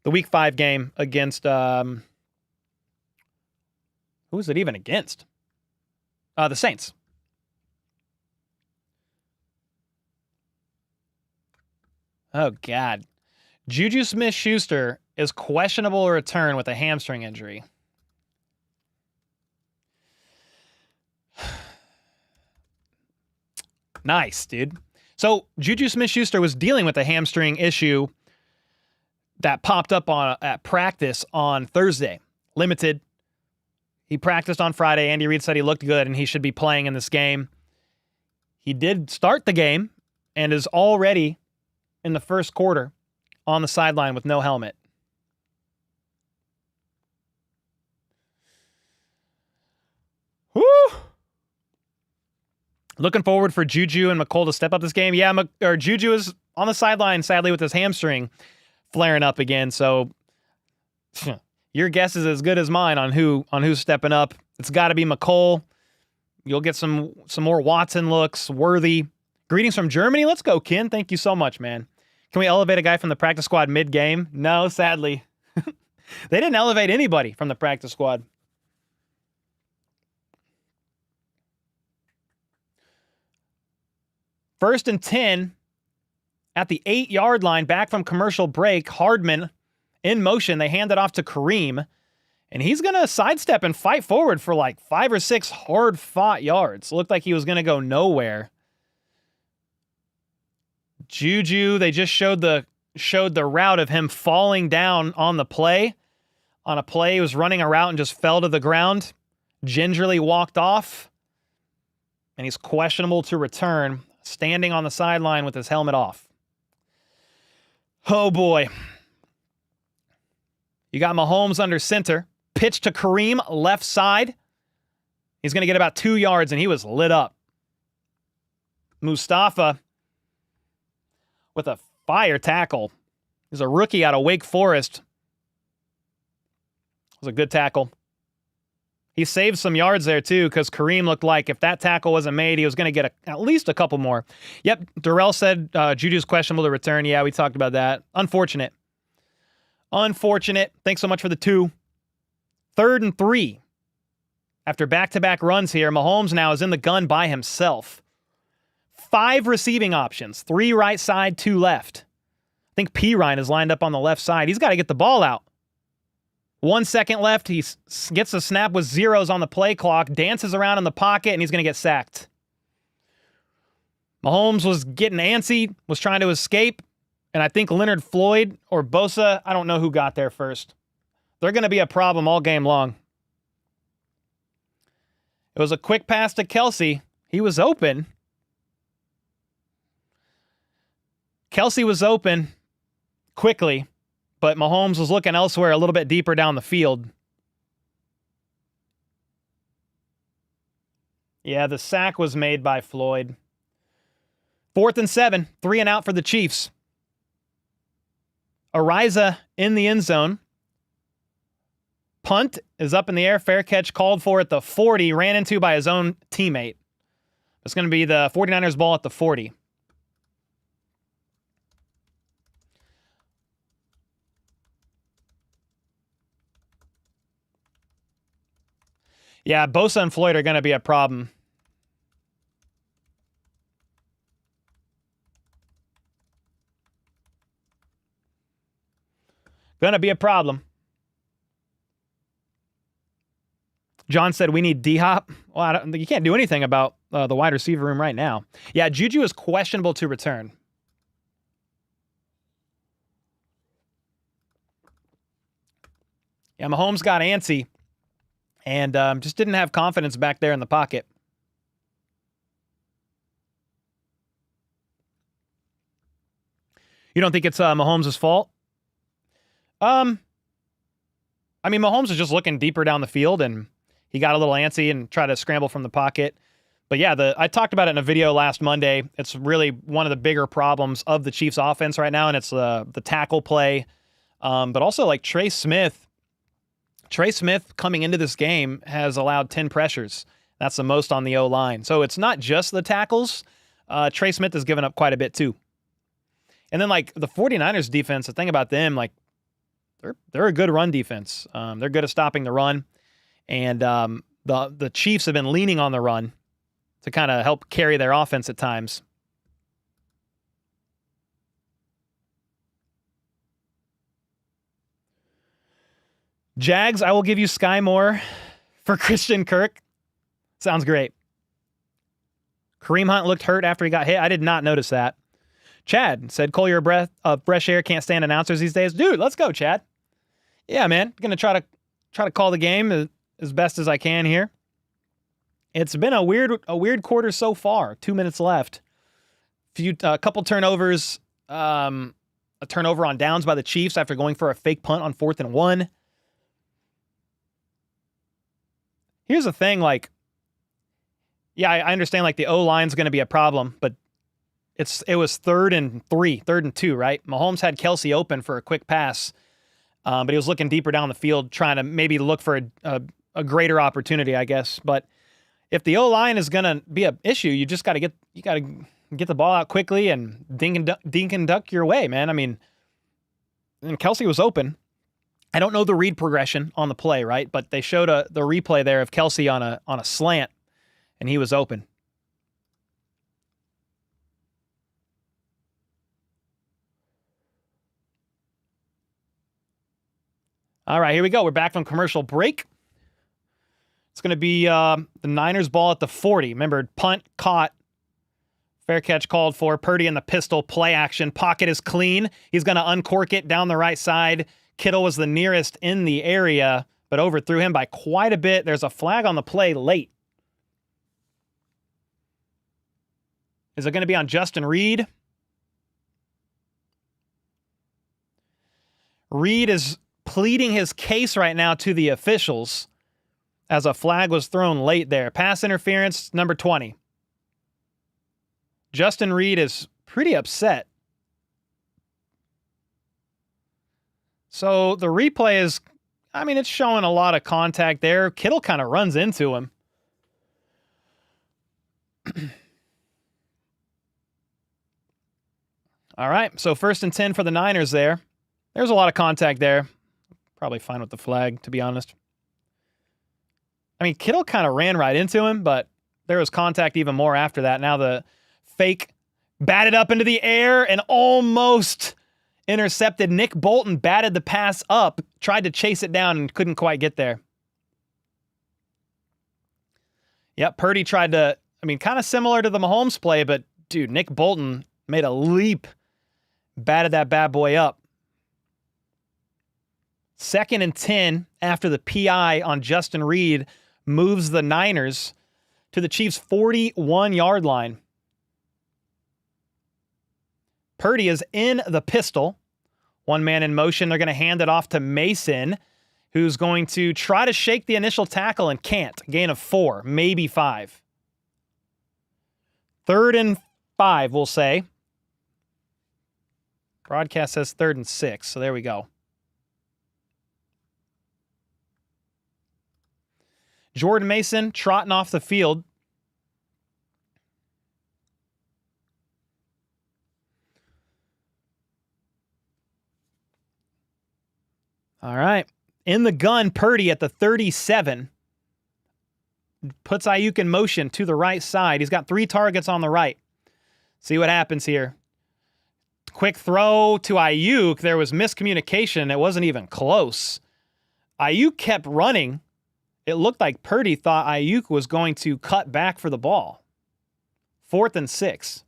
The Week 5 game against, who was it even against? The Saints. Oh, God. Juju Smith-Schuster is questionable to return with a hamstring injury. Nice, dude. So Juju Smith-Schuster was dealing with a hamstring issue that popped up at practice on Thursday. Limited. He practiced on Friday. Andy Reid said he looked good and he should be playing in this game. He did start the game and is already in the first quarter on the sideline with no helmet. Woo! Looking forward for Juju and McCole to step up this game. Yeah, Juju is on the sideline, sadly, with his hamstring flaring up again. So your guess is as good as mine on who's stepping up. It's got to be McCole. You'll get some more Watson looks. Worthy. Greetings from Germany. Let's go, Ken. Thank you so much, man. Can we elevate a guy from the practice squad mid-game? No, sadly. They didn't elevate anybody from the practice squad. First and 10 at the 8-yard line, back from commercial break. Hardman in motion. They hand it off to Kareem, and he's going to sidestep and fight forward for like 5 or 6 hard-fought yards. Looked like he was going to go nowhere. Juju, they just showed the route of him falling down on the play. On a play, he was running a route and just fell to the ground. Gingerly walked off, and he's questionable to return, standing on the sideline with his helmet off. Oh, boy. You got Mahomes under center. Pitch to Kareem, left side. He's going to get about 2 yards, and he was lit up. Mustafa with a fire tackle. He's a rookie out of Wake Forest. It was a good tackle. He saved some yards there, too, because Kareem looked like if that tackle wasn't made, he was going to get at least a couple more. Yep, Darrell said Juju's questionable to return. Yeah, we talked about that. Unfortunate. Thanks so much for the 2. 3rd and 3. After back-to-back runs here, Mahomes now is in the gun by himself. 5 receiving options. 3 right side, 2 left. I think Pirine is lined up on the left side. He's got to get the ball out. 1 second left. He gets a snap with zeros on the play clock, dances around in the pocket, and he's going to get sacked. Mahomes was getting antsy, was trying to escape, and I think Leonard Floyd or Bosa, I don't know who got there first. They're going to be a problem all game long. It was a quick pass to Kelsey. He was open. Kelsey was open quickly, but Mahomes was looking elsewhere a little bit deeper down the field. Yeah, the sack was made by Floyd. 4th and 7, 3 and out for the Chiefs. Ariza in the end zone. Punt is up in the air. Fair catch called for at the 40. Ran into by his own teammate. It's going to be the 49ers ball at the 40. Yeah, Bosa and Floyd are going to be a problem. Going to be a problem. John said we need D-Hop. Well, you can't do anything about the wide receiver room right now. Yeah, Juju is questionable to return. Yeah, Mahomes got antsy and just didn't have confidence back there in the pocket. You don't think it's Mahomes' fault? I mean, Mahomes is just looking deeper down the field, and he got a little antsy and tried to scramble from the pocket. But yeah, I talked about it in a video last Monday. It's really one of the bigger problems of the Chiefs' offense right now, and it's the tackle play. But also, like Trey Smith coming into this game has allowed 10 pressures. That's the most on the O-line. So it's not just the tackles. Trey Smith has given up quite a bit too. And then like the 49ers defense, the thing about them, like they're a good run defense. They're good at stopping the run. And the Chiefs have been leaning on the run to kind of help carry their offense at times. Jags, I will give you Sky Moore for Christian Kirk. Sounds great. Kareem Hunt looked hurt after he got hit. I did not notice that. Chad said, Cole, you're a breath of fresh air. Can't stand announcers these days. Dude, let's go, Chad. Yeah, man. Going to try to call the game as best as I can here. It's been a weird quarter so far. 2 minutes left. A couple turnovers. A turnover on downs by the Chiefs after going for a fake punt on 4th and 1. Here's the thing, like, yeah, I understand like the O-line's going to be a problem, but it was 3rd and 2, right? Mahomes had Kelsey open for a quick pass, but he was looking deeper down the field, trying to maybe look for a greater opportunity, I guess. But if the O-line is going to be an issue, you just got to get the ball out quickly and dink and duck your way, man. I mean, and Kelsey was open. I don't know the read progression on the play, right? But they showed the replay there of Kelsey on a slant, and he was open. All right, here we go. We're back from commercial break. It's going to be the Niners ball at the 40. Remember, punt caught. Fair catch called for. Purdy in the pistol, play action. Pocket is clean. He's going to uncork it down the right side. Kittle was the nearest in the area, but overthrew him by quite a bit. There's a flag on the play late. Is it going to be on Justin Reed? Reed is pleading his case right now to the officials as a flag was thrown late there. Pass interference, number 20. Justin Reed is pretty upset. So the replay is, I mean, it's showing a lot of contact there. Kittle kind of runs into him. All right, so 1st and 10 for the Niners there. There's a lot of contact there. Probably fine with the flag, to be honest. I mean, Kittle kind of ran right into him, but there was contact even more after that. Now the fake batted up into the air and almost intercepted. Nick Bolton batted the pass up, tried to chase it down and couldn't quite get there. Yep, Purdy tried to, I mean, kind of similar to the Mahomes play, but dude, Nick Bolton made a leap, batted that bad boy up. 2nd and 10 after the PI on Justin Reed moves the Niners to the Chiefs' 41-yard line. Purdy is in the pistol. One man in motion. They're going to hand it off to Mason, who's going to try to shake the initial tackle and can't. Gain of 4, maybe 5. 3rd and 5, we'll say. Broadcast says 3rd and 6, so there we go. Jordan Mason trotting off the field. All right. In the gun, Purdy at the 37. puts Ayuk in motion to the right side. He's got 3 targets on the right. See what happens here. Quick throw to Ayuk. There was miscommunication. It wasn't even close. Ayuk kept running. It looked like Purdy thought Ayuk was going to cut back for the ball. 4th and 6.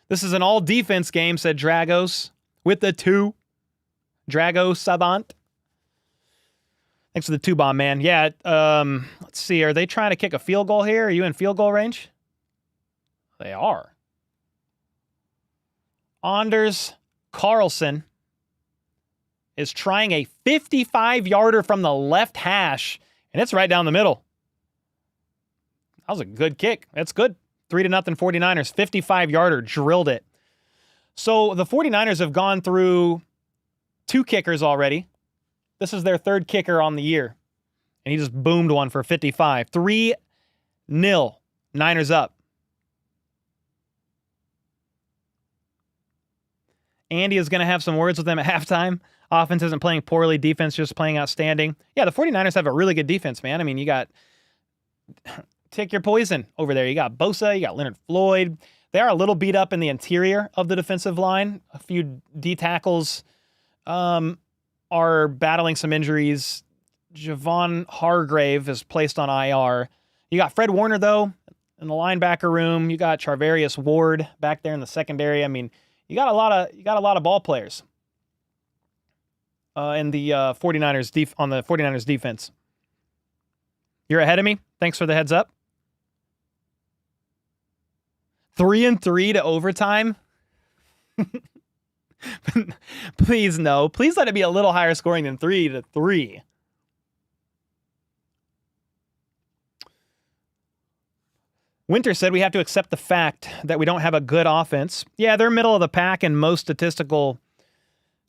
This is an all-defense game, said Dragos, with the 2. Drago Savant. Thanks for the 2-bomb, man. Yeah, let's see. Are they trying to kick a field goal here? Are you in field goal range? They are. Anders Carlson is trying a 55-yarder from the left hash, and it's right down the middle. That was a good kick. That's good. 3-0 49ers. 55-yarder. Drilled it. So the 49ers have gone through 2 kickers already. This is their 3rd kicker on the year. And he just boomed one for 55. 3-0. Niners up. Andy is going to have some words with them at halftime. Offense isn't playing poorly. Defense just playing outstanding. Yeah, the 49ers have a really good defense, man. I mean, you got... Take your poison over there. You got Bosa. You got Leonard Floyd. They are a little beat up in the interior of the defensive line. A few D tackles are battling some injuries. Javon Hargrave is placed on IR. You got Fred Warner, though, in the linebacker room. You got Charvarius Ward back there in the secondary. I mean, you got a lot of ball players in the 49ers on the 49ers defense. You're ahead of me. Thanks for the heads up. 3-3 to overtime. Please no. Please let it be a little higher scoring than 3-3. Winter said we have to accept the fact that we don't have a good offense. Yeah, they're middle of the pack in most statistical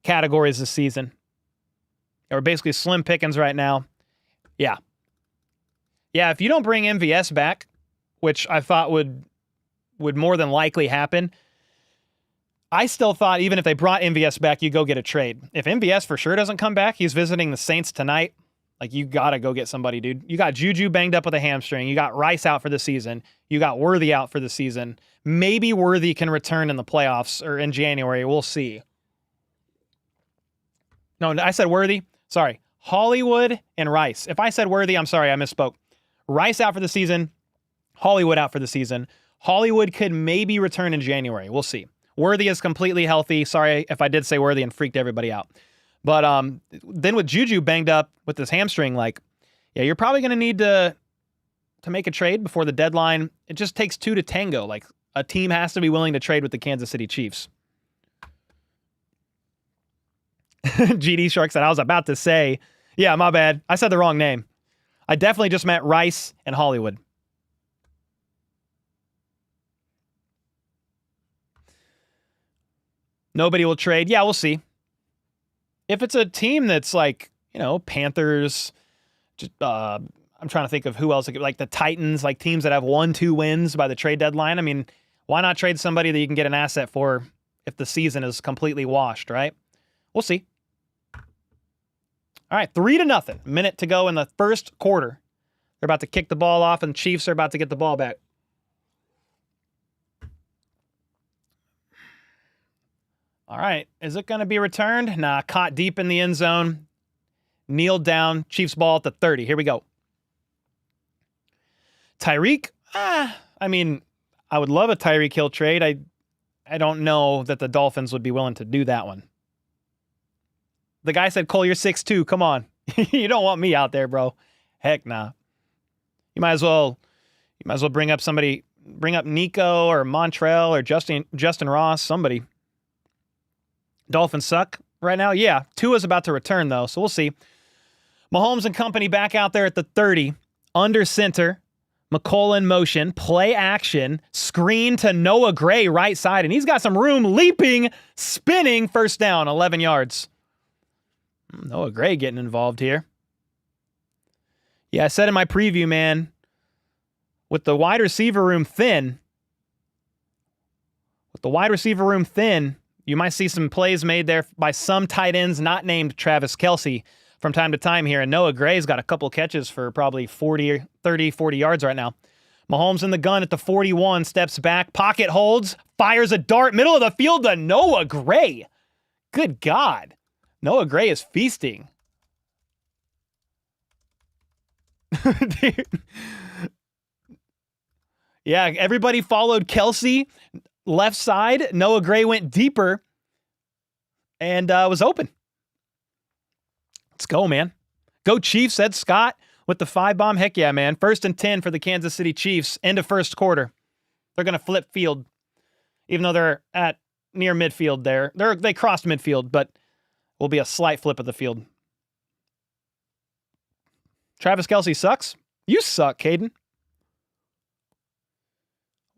categories this season. They're basically slim pickings right now. Yeah. Yeah, if you don't bring MVS back, which I thought would more than likely happen, I still thought even if they brought MVS back, you go get a trade. If MVS for sure doesn't come back, he's visiting the Saints tonight. Like, you got to go get somebody, dude. You got Juju banged up with a hamstring. You got Rice out for the season. You got Worthy out for the season. Maybe Worthy can return in the playoffs or in January. We'll see. No, I said Worthy. Sorry. Hollywood and Rice. If I said Worthy, I'm sorry, I misspoke. Rice out for the season. Hollywood out for the season. Hollywood could maybe return in January. We'll see. Worthy is completely healthy. Sorry if I did say Worthy and freaked everybody out. But then with Juju banged up with this hamstring, like, yeah, you're probably going to need to make a trade before the deadline. It just takes 2 to tango. Like, a team has to be willing to trade with the Kansas City Chiefs. GD Shark said, I was about to say, yeah, my bad. I said the wrong name. I definitely just meant Rice and Hollywood. Nobody will trade. Yeah, we'll see. If it's a team that's like, you know, Panthers, just, I'm trying to think of who else, like the Titans, like teams that have 1-2 wins by the trade deadline. I mean, why not trade somebody that you can get an asset for if the season is completely washed, right? We'll see. All right, 3-0. Minute to go in the first quarter. They're about to kick the ball off, and the Chiefs are about to get the ball back. All right, is it going to be returned? Nah, caught deep in the end zone. Kneeled down. Chiefs ball at the 30. Here we go. Tyreek? I mean, I would love a Tyreek Hill trade. I don't know that the Dolphins would be willing to do that one. The guy said, Cole, you're 6'2". Come on. You don't want me out there, bro. Heck nah. You might as well bring up somebody, bring up Nico or Montrell or Justin Ross, somebody. Dolphins suck right now. Yeah, Tua's about to return, though, so we'll see. Mahomes and company back out there at the 30. Under center. McColl in motion. Play action. Screen to Noah Gray right side. And he's got some room. Leaping. Spinning. First down. 11 yards. Noah Gray getting involved here. Yeah, I said in my preview, man, with the wide receiver room thin, you might see some plays made there by some tight ends not named Travis Kelce. from time to time here, and Noah Gray's got a couple catches for probably 40 yards right now. Mahomes in the gun at the 41, steps back, pocket holds, fires a dart, middle of the field to Noah Gray. Good God. Noah Gray is feasting. Dude. Yeah, everybody followed Kelsey. Left side, Noah Gray went deeper and was open. Let's go, man. Go Chiefs, said Scott with the 5-bomb. Heck yeah, man. 1st and 10 for the Kansas City Chiefs. End of first quarter. They're going to flip field, even though they're at near midfield there. They crossed midfield, but will be a slight flip of the field. Travis Kelce sucks. You suck, Caden.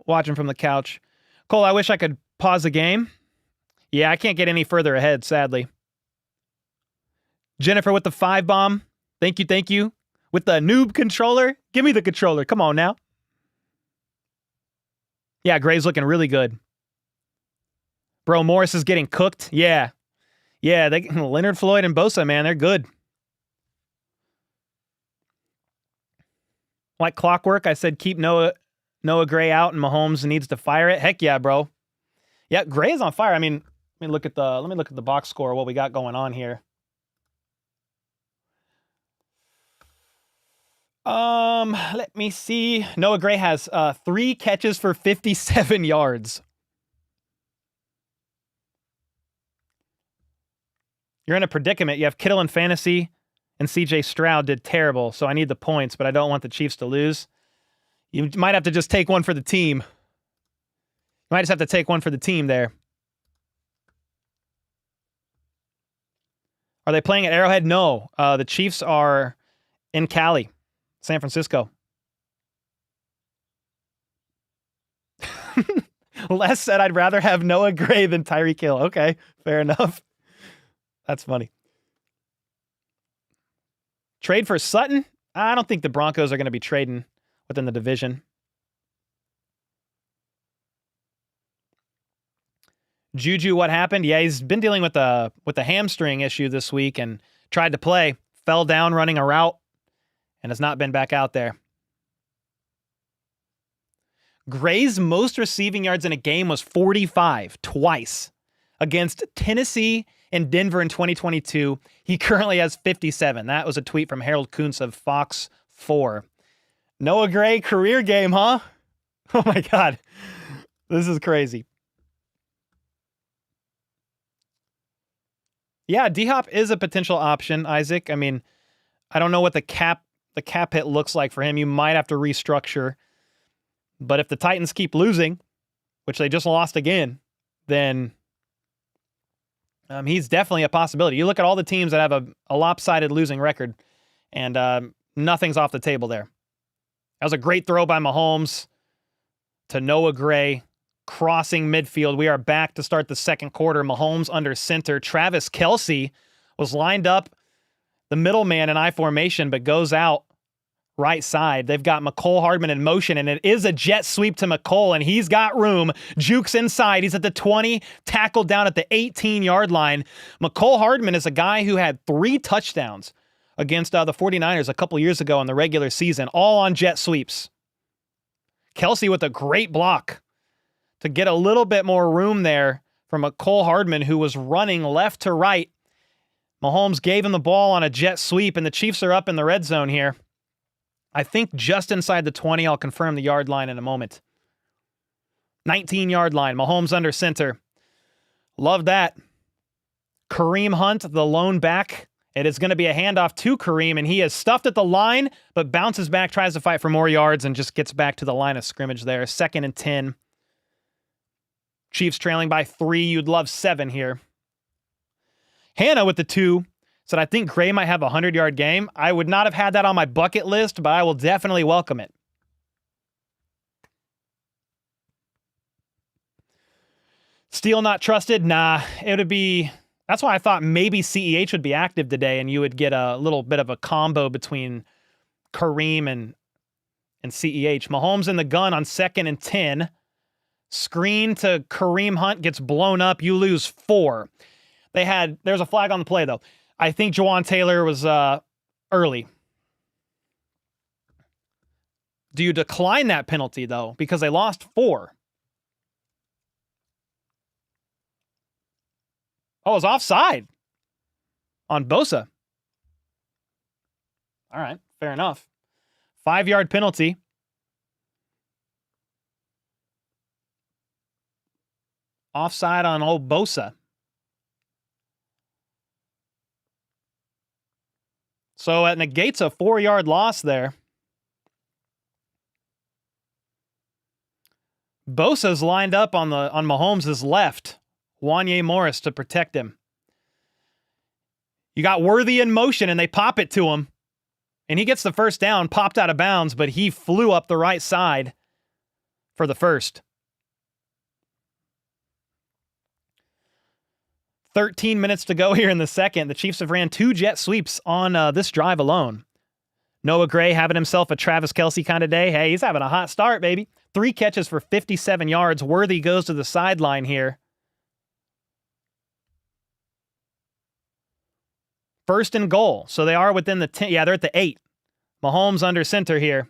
Watching from the couch. Cole, I wish I could pause the game. Yeah, I can't get any further ahead, sadly. Jennifer with the 5-bomb. Thank you. With the noob controller. Give me the controller. Come on now. Yeah, Gray's looking really good. Bro, Morris is getting cooked. Yeah, Leonard Floyd and Bosa, man, they're good. Like clockwork, I said keep Noah Gray out and Mahomes needs to fire it. Heck yeah, bro. Yeah, Gray is on fire. I mean, let me look at the box score, what we got going on here. Let me see. Noah Gray has 3 catches for 57 yards. You're in a predicament. You have Kittle in fantasy, and CJ Stroud did terrible, so I need the points, but I don't want the Chiefs to lose. You might have to just take one for the team. You might just have to take one for the team there. Are they playing at Arrowhead? No. The Chiefs are in Cali, San Francisco. Les said I'd rather have Noah Gray than Tyreek Hill. Okay, fair enough. That's funny. Trade for Sutton? I don't think the Broncos are going to be trading within the division. Juju, what happened? Yeah, he's been dealing with a hamstring issue this week and tried to play, fell down running a route, and has not been back out there. Gray's most receiving yards in a game was 45 twice against Tennessee and Denver in 2022. He currently has 57. That was a tweet from Harold Kuntz of Fox 4. Noah Gray career game, huh? Oh my God. This is crazy. Yeah, D-Hop is a potential option, Isaac. I mean, I don't know what the cap hit looks like for him. You might have to restructure. But if the Titans keep losing, which they just lost again, then he's definitely a possibility. You look at all the teams that have a lopsided losing record, and nothing's off the table there. That was a great throw by Mahomes to Noah Gray, crossing midfield. We are back to start the second quarter. Mahomes under center. Travis Kelce was lined up, the middleman in I formation, but goes out right side. They've got McCole Hardman in motion, and it is a jet sweep to McCole, and he's got room. Jukes inside. He's at the 20, tackled down at the 18-yard line. McCole Hardman is a guy who had 3 touchdowns against the 49ers a couple years ago in the regular season, all on jet sweeps. Kelce with a great block to get a little bit more room there from McCole Hardman, who was running left to right. Mahomes gave him the ball on a jet sweep, and the Chiefs are up in the red zone here. I think just inside the 20. I'll confirm the yard line in a moment. 19-yard line. Mahomes under center. Love that. Kareem Hunt, the lone back. It is going to be a handoff to Kareem, and he is stuffed at the line, but bounces back, tries to fight for more yards, and just gets back to the line of scrimmage there. 2nd and 10. Chiefs trailing by 3. You'd love 7 here. Hannah with the 2. Said, I think Gray might have a 100-yard game. I would not have had that on my bucket list, but I will definitely welcome it. Steele not trusted? Nah, it would be... That's why I thought maybe CEH would be active today, and you would get a little bit of a combo between Kareem and CEH. Mahomes in the gun on 2nd and 10. Screen to Kareem Hunt gets blown up. You lose 4. There's a flag on the play, though. I think Jawan Taylor was early. Do you decline that penalty, though? Because they lost 4. Oh, it was offside on Bosa. All right, fair enough. 5-yard penalty. Offside on old Bosa. So it negates a 4-yard loss there. Bosa's lined up on Mahomes' left. Wanye Morris to protect him. You got Worthy in motion, and they pop it to him. And he gets the first down, popped out of bounds, but he flew up the right side for the first. 13 minutes to go here in the second. The Chiefs have ran 2 jet sweeps on this drive alone. Noah Gray having himself a Travis Kelce kind of day. Hey, he's having a hot start, baby. 3 catches for 57 yards. Worthy goes to the sideline here. First and goal. So they are within the 10. Yeah, they're at the 8. Mahomes under center here.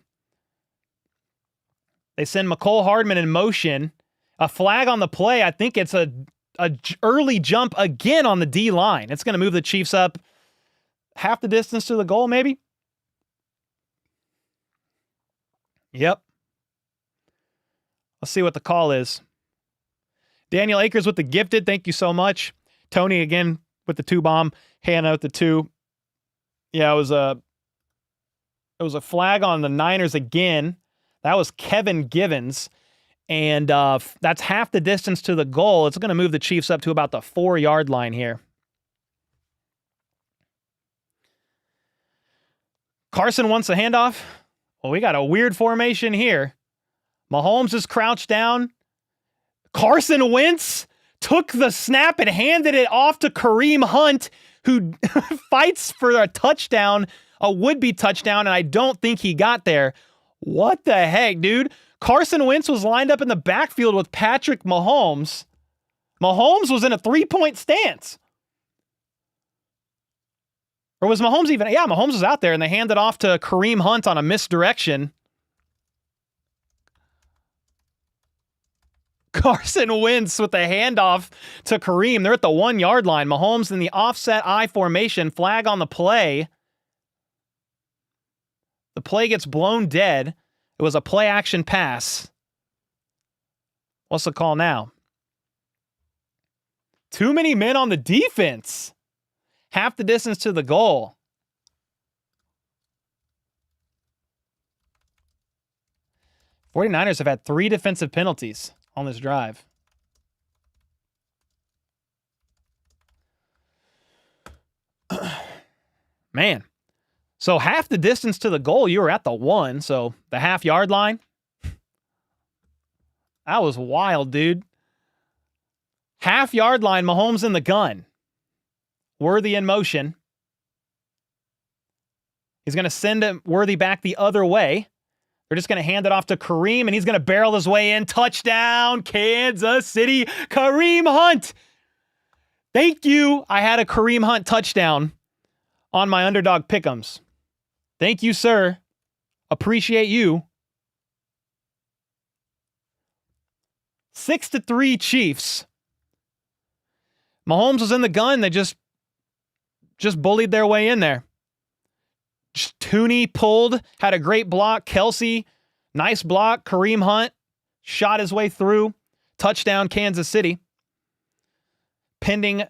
They send McCole Hardman in motion. A flag on the play. I think it's a early jump again on the D line. It's going to move the Chiefs up half the distance to the goal, maybe. Yep. Let's see what the call is. Daniel Akers with the gifted. Thank you so much. Tony again with the 2-bomb. Hannah with the 2. Yeah, it was a flag on the Niners again. That was Kevin Givens. And that's half the distance to the goal. It's going to move the Chiefs up to about the 4-yard line here. Carson wants a handoff. Well, we got a weird formation here. Mahomes is crouched down. Carson Wentz took the snap and handed it off to Kareem Hunt, who fights for a touchdown, a would-be touchdown, and I don't think he got there. What the heck, dude? Carson Wentz was lined up in the backfield with Patrick Mahomes. Mahomes was in a 3-point stance. Or was Mahomes even? Yeah, Mahomes was out there, and they handed off to Kareem Hunt on a misdirection. Carson Wentz with the handoff to Kareem. They're at the 1-yard line. Mahomes in the offset I formation. Flag on the play. The play gets blown dead. It was a play-action pass. What's the call now? Too many men on the defense. Half the distance to the goal. '49ers have had 3 defensive penalties on this drive. Man. So half the distance to the goal, you were at the 1, so the half-yard line. That was wild, dude. Half-yard line, Mahomes in the gun. Worthy in motion. He's going to send Worthy back the other way. They're just going to hand it off to Kareem, and he's going to barrel his way in. Touchdown, Kansas City. Kareem Hunt. Thank you. I had a Kareem Hunt touchdown on my underdog pick'ems. Thank you, sir. Appreciate you. 6-3 Chiefs. Mahomes was in the gun. They just bullied their way in there. Tooney pulled, had a great block. Kelce, nice block. Kareem Hunt shot his way through. Touchdown, Kansas City. Pending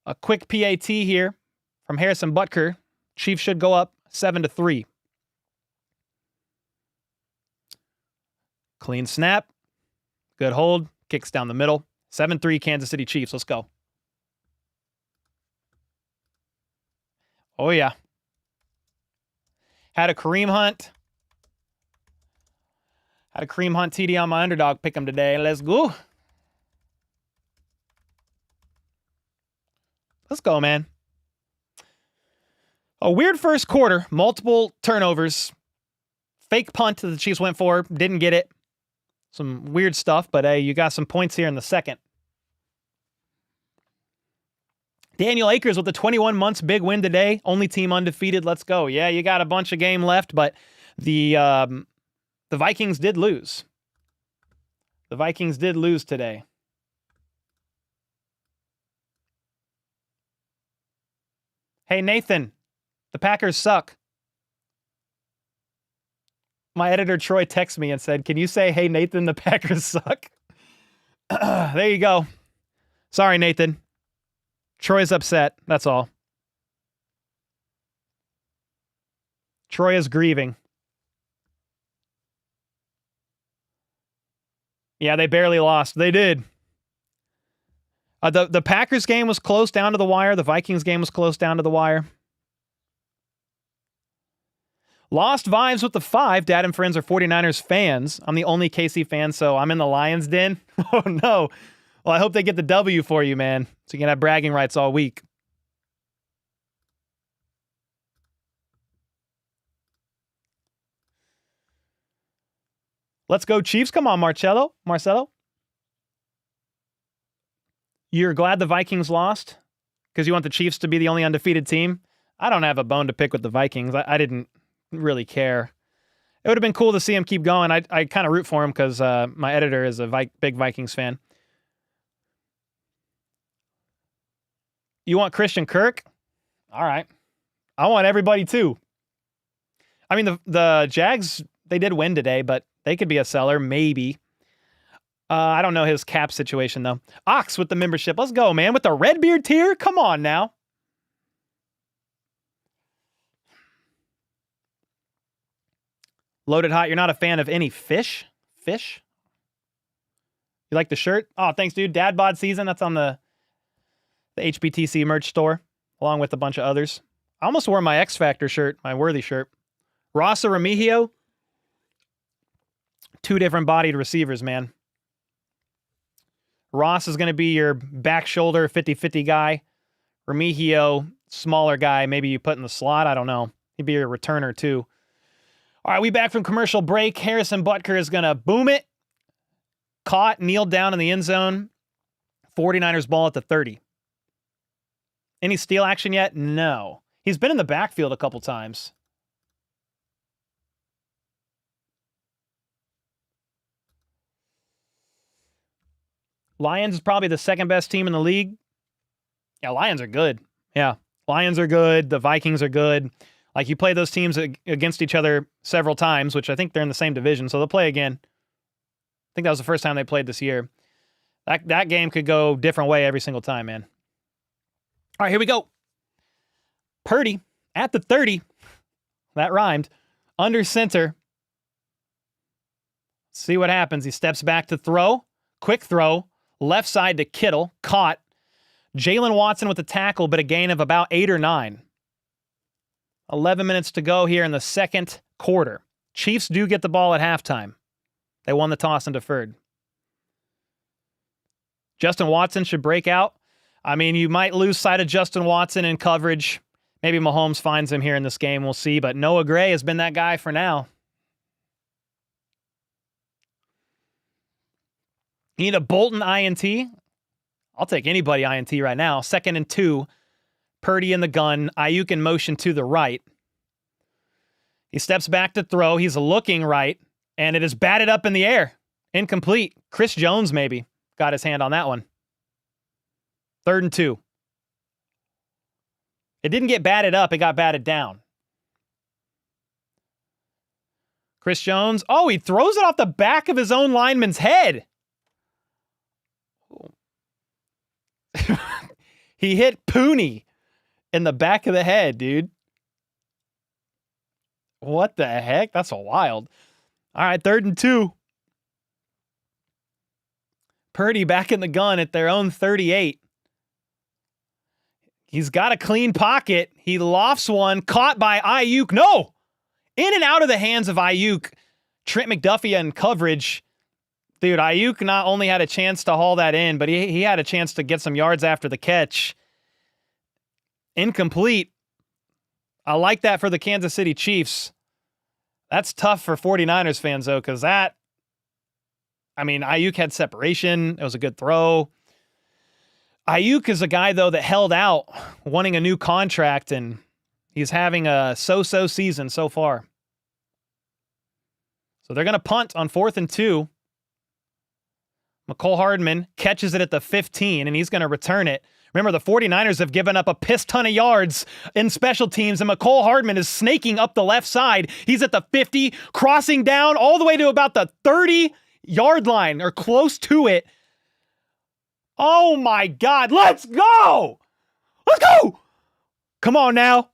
a quick PAT here from Harrison Butker. Chiefs should go up 7-3. Clean snap. Good hold. Kicks down the middle. 7-3 Kansas City Chiefs. Let's go. Oh, yeah. Had a Kareem Hunt TD on my underdog pick 'em today. Let's go. Let's go, man. A weird first quarter. Multiple turnovers. Fake punt that the Chiefs went for. Didn't get it. Some weird stuff, but hey, you got some points here in the second. Daniel Akers with the 21 months big win today. Only team undefeated. Let's go. Yeah, you got a bunch of game left, but the Vikings did lose. The Vikings did lose today. Hey, Nathan, the Packers suck. My editor, Troy, texted me and said, can you say, hey, Nathan, the Packers suck? There you go. Sorry, Nathan. Troy's upset. That's all. Troy is grieving. Yeah, they barely lost. They did. The Packers game was close down to the wire. The Vikings game was close down to the wire. Lost vibes with the 5. Dad and friends are 49ers fans. I'm the only KC fan, so I'm in the Lions den. Oh, no. Well, I hope they get the W for you, man, so you can have bragging rights all week. Let's go, Chiefs. Come on, Marcelo. You're glad the Vikings lost because you want the Chiefs to be the only undefeated team? I don't have a bone to pick with the Vikings. I didn't really care. It would have been cool to see him keep going. I kind of root for him because my editor is a big Vikings fan. You want Christian Kirk? All right. I want everybody too. I mean, the Jags, they did win today, but they could be a seller, maybe. I don't know his cap situation, though. Ox with the membership. Let's go, man. With the Redbeard tier? Come on now. Loaded Hot, you're not a fan of any fish? Fish? You like the shirt? Oh, thanks, dude. Dad bod season. That's on the HBTC merch store, along with a bunch of others. I almost wore my X Factor shirt, my Worthy shirt. Rossa Remigio. 2 different bodied receivers, man. Ross is going to be your back shoulder 50-50 guy. Remigio, smaller guy, maybe you put in the slot. I don't know. He'd be your returner, too. All right, we back from commercial break. Harrison Butker is going to boom it. Caught, kneeled down in the end zone. 49ers ball at the 30. Any steal action yet? No. He's been in the backfield a couple times. Lions is probably the second best team in the league. Yeah, Lions are good. Yeah, Lions are good. The Vikings are good. Like, you play those teams against each other several times, which I think they're in the same division, so they'll play again. I think that was the first time they played this year. That game could go different way every single time, man. All right, here we go. Purdy at the 30. That rhymed. Under center. See what happens. He steps back to throw. Quick throw. Left side to Kittle. Caught. Jalen Watson with the tackle, but a gain of about 8 or 9. 11 minutes to go here in the second quarter. Chiefs do get the ball at halftime. They won the toss and deferred. Justin Watson should break out. I mean, you might lose sight of Justin Watson in coverage. Maybe Mahomes finds him here in this game. We'll see. But Noah Gray has been that guy for now. You need a Bolton INT? I'll take anybody INT right now. 2nd and 2. Purdy in the gun. Ayuk in motion to the right. He steps back to throw. He's looking right. And it is batted up in the air. Incomplete. Chris Jones maybe got his hand on that one. 3rd and 2. It didn't get batted up. It got batted down. Chris Jones. Oh, he throws it off the back of his own lineman's head. He hit Pooney in the back of the head, dude. What the heck? That's wild. All right, 3rd and 2. Purdy back in the gun at their own 38. He's got a clean pocket. He lofts one, caught by Ayuk. No! In and out of the hands of Ayuk. Trent McDuffie in coverage. Dude, Ayuk not only had a chance to haul that in, but he had a chance to get some yards after the catch. Incomplete. I like that for the Kansas City Chiefs. That's tough for 49ers fans, though, because Ayuk had separation. It was a good throw. Ayuk is a guy, though, that held out wanting a new contract, and he's having a so-so season so far. So they're going to punt on 4th and 2. McCole Hardman catches it at the 15, and he's going to return it. Remember, the 49ers have given up a piss ton of yards in special teams, and McCole Hardman is snaking up the left side. He's at the 50, crossing down all the way to about the 30-yard line, or close to it. Oh, my God. Let's go! Let's go! Come on now.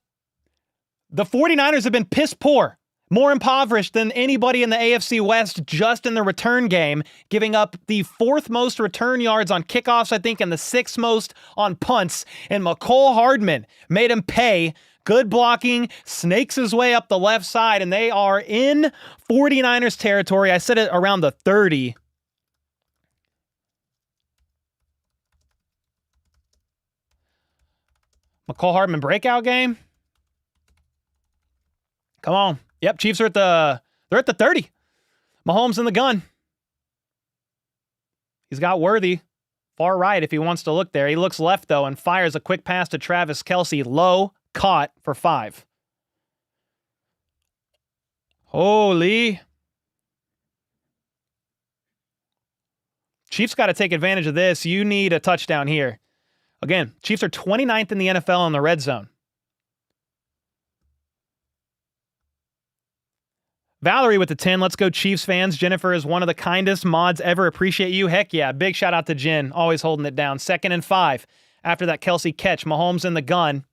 The 49ers have been piss poor. More impoverished than anybody in the AFC West just in the return game, giving up the 4th most return yards on kickoffs, I think, and the 6th most on punts. And McCole Hardman made him pay. Good blocking, snakes his way up the left side, and they are in 49ers territory. I said it around the 30. McCole Hardman breakout game. Come on. Yep, Chiefs are they're at the 30. Mahomes in the gun. He's got Worthy far right if he wants to look there. He looks left, though, and fires a quick pass to Travis Kelce. Low, caught for 5. Holy. Chiefs got to take advantage of this. You need a touchdown here. Again, Chiefs are 29th in the NFL in the red zone. Valerie with the 10. Let's go Chiefs fans. Jennifer is one of the kindest mods ever. Appreciate you. Heck yeah. Big shout out to Jen. Always holding it down. 2nd and 5. After that Kelce catch, Mahomes in the gun.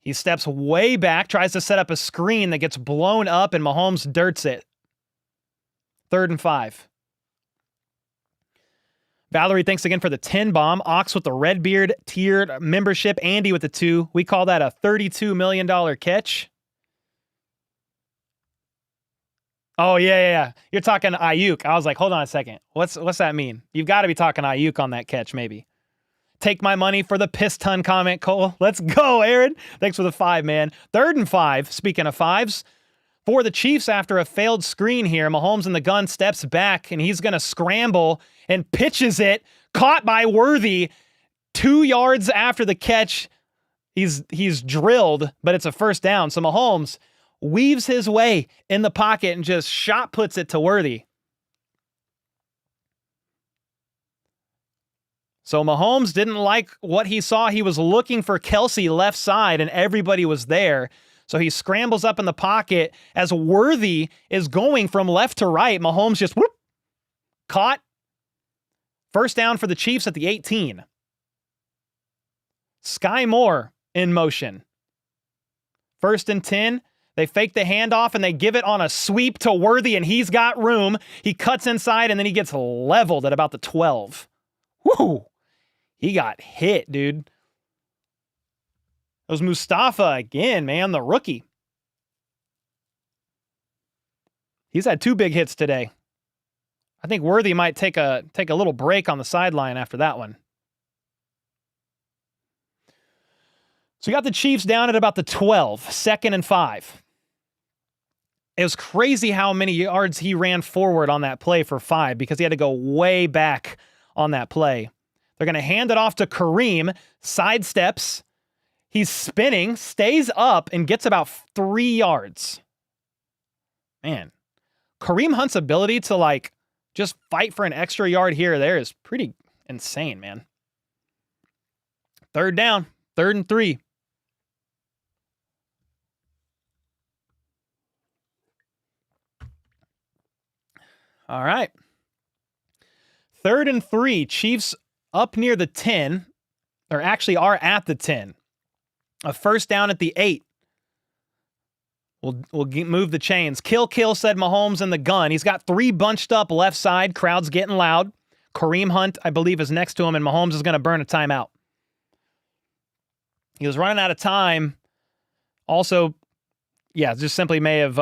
He steps way back, tries to set up a screen that gets blown up, and Mahomes dirts it. 3rd and 5. Valerie, thanks again for the 10 bomb. Ox with the Redbeard tiered membership. Andy with the 2. We call that a $32 million catch. Oh, yeah. You're talking Ayuk. I was like, hold on a second. What's that mean? You've got to be talking Ayuk on that catch, maybe. Take my money for the piss ton comment, Cole. Let's go, Aaron. Thanks for the 5, man. 3rd and 5, speaking of 5s, for the Chiefs after a failed screen here. Mahomes in the gun steps back, and he's going to scramble and pitches it. Caught by Worthy 2 yards after the catch. He's drilled, but it's a 1st down. So Mahomes weaves his way in the pocket and just shot puts it to Worthy. So Mahomes didn't like what he saw. He was looking for Kelce left side, and everybody was there. So he scrambles up in the pocket as Worthy is going from left to right. Mahomes just whoop, caught. 1st down for the Chiefs at the 18. Sky Moore in motion. 1st and 10. They fake the handoff, and they give it on a sweep to Worthy, and he's got room. He cuts inside, and then he gets leveled at about the 12. Woo! He got hit, dude. It was Mustafa again, man, the rookie. He's had 2 big hits today. I think Worthy might take a little break on the sideline after that one. So we got the Chiefs down at about the 12, 2nd and 5. It was crazy how many yards he ran forward on that play for 5 because he had to go way back on that play. They're going to hand it off to Kareem, sidesteps. He's spinning, stays up, and gets about 3 yards. Man, Kareem Hunt's ability to, just fight for an extra yard here or there is pretty insane, man. 3rd down, 3rd and 3. All right. 3rd and 3. Chiefs up near the 10, or actually are at the 10. A 1st down at the 8. We'll move the chains. Kill, said Mahomes in the gun. He's got 3 bunched up left side. Crowd's getting loud. Kareem Hunt, I believe, is next to him, and Mahomes is going to burn a timeout. He was running out of time. Also, just simply may have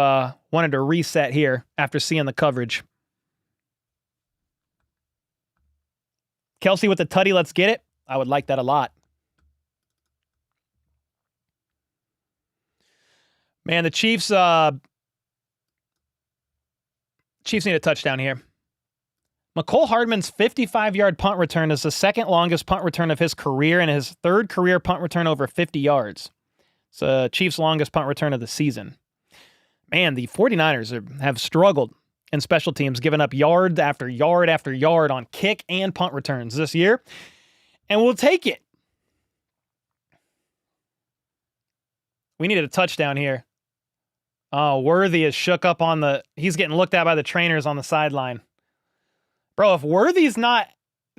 wanted to reset here after seeing the coverage. Kelce with the tutty, let's get it. I would like that a lot. Man, the Chiefs need a touchdown here. McCole Hardman's 55-yard punt return is the second longest punt return of his career and his third career punt return over 50 yards. It's Chiefs' longest punt return of the season. Man, the 49ers have struggled in special teams, giving up yard after yard after yard on kick and punt returns this year. And we'll take it. We needed a touchdown here. Oh, Worthy is shook up on the... He's getting looked at by the trainers on the sideline. Bro, if Worthy's not...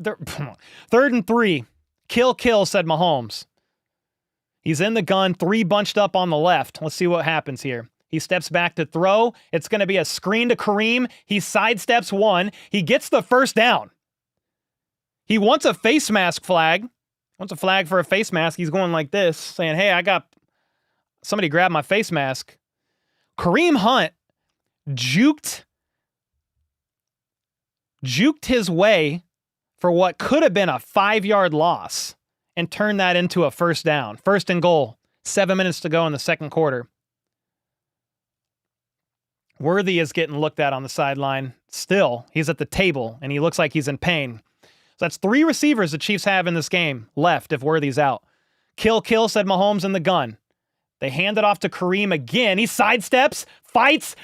3rd and 3. Kill, said Mahomes. He's in the gun, 3 bunched up on the left. Let's see what happens here. He steps back to throw. It's going to be a screen to Kareem. He sidesteps 1. He gets the first down. He wants a face mask flag. Wants a flag for a face mask. He's going like this, saying, hey, I got... Somebody grab my face mask. Kareem Hunt juked his way for what could have been a 5-yard loss and turned that into a first down. 1st and goal. 7 minutes to go in the second quarter. Worthy is getting looked at on the sideline. Still, he's at the table, and he looks like he's in pain. So that's 3 receivers the Chiefs have in this game left if Worthy's out. Kill, said Mahomes in the gun. They hand it off to Kareem again. He sidesteps, fights,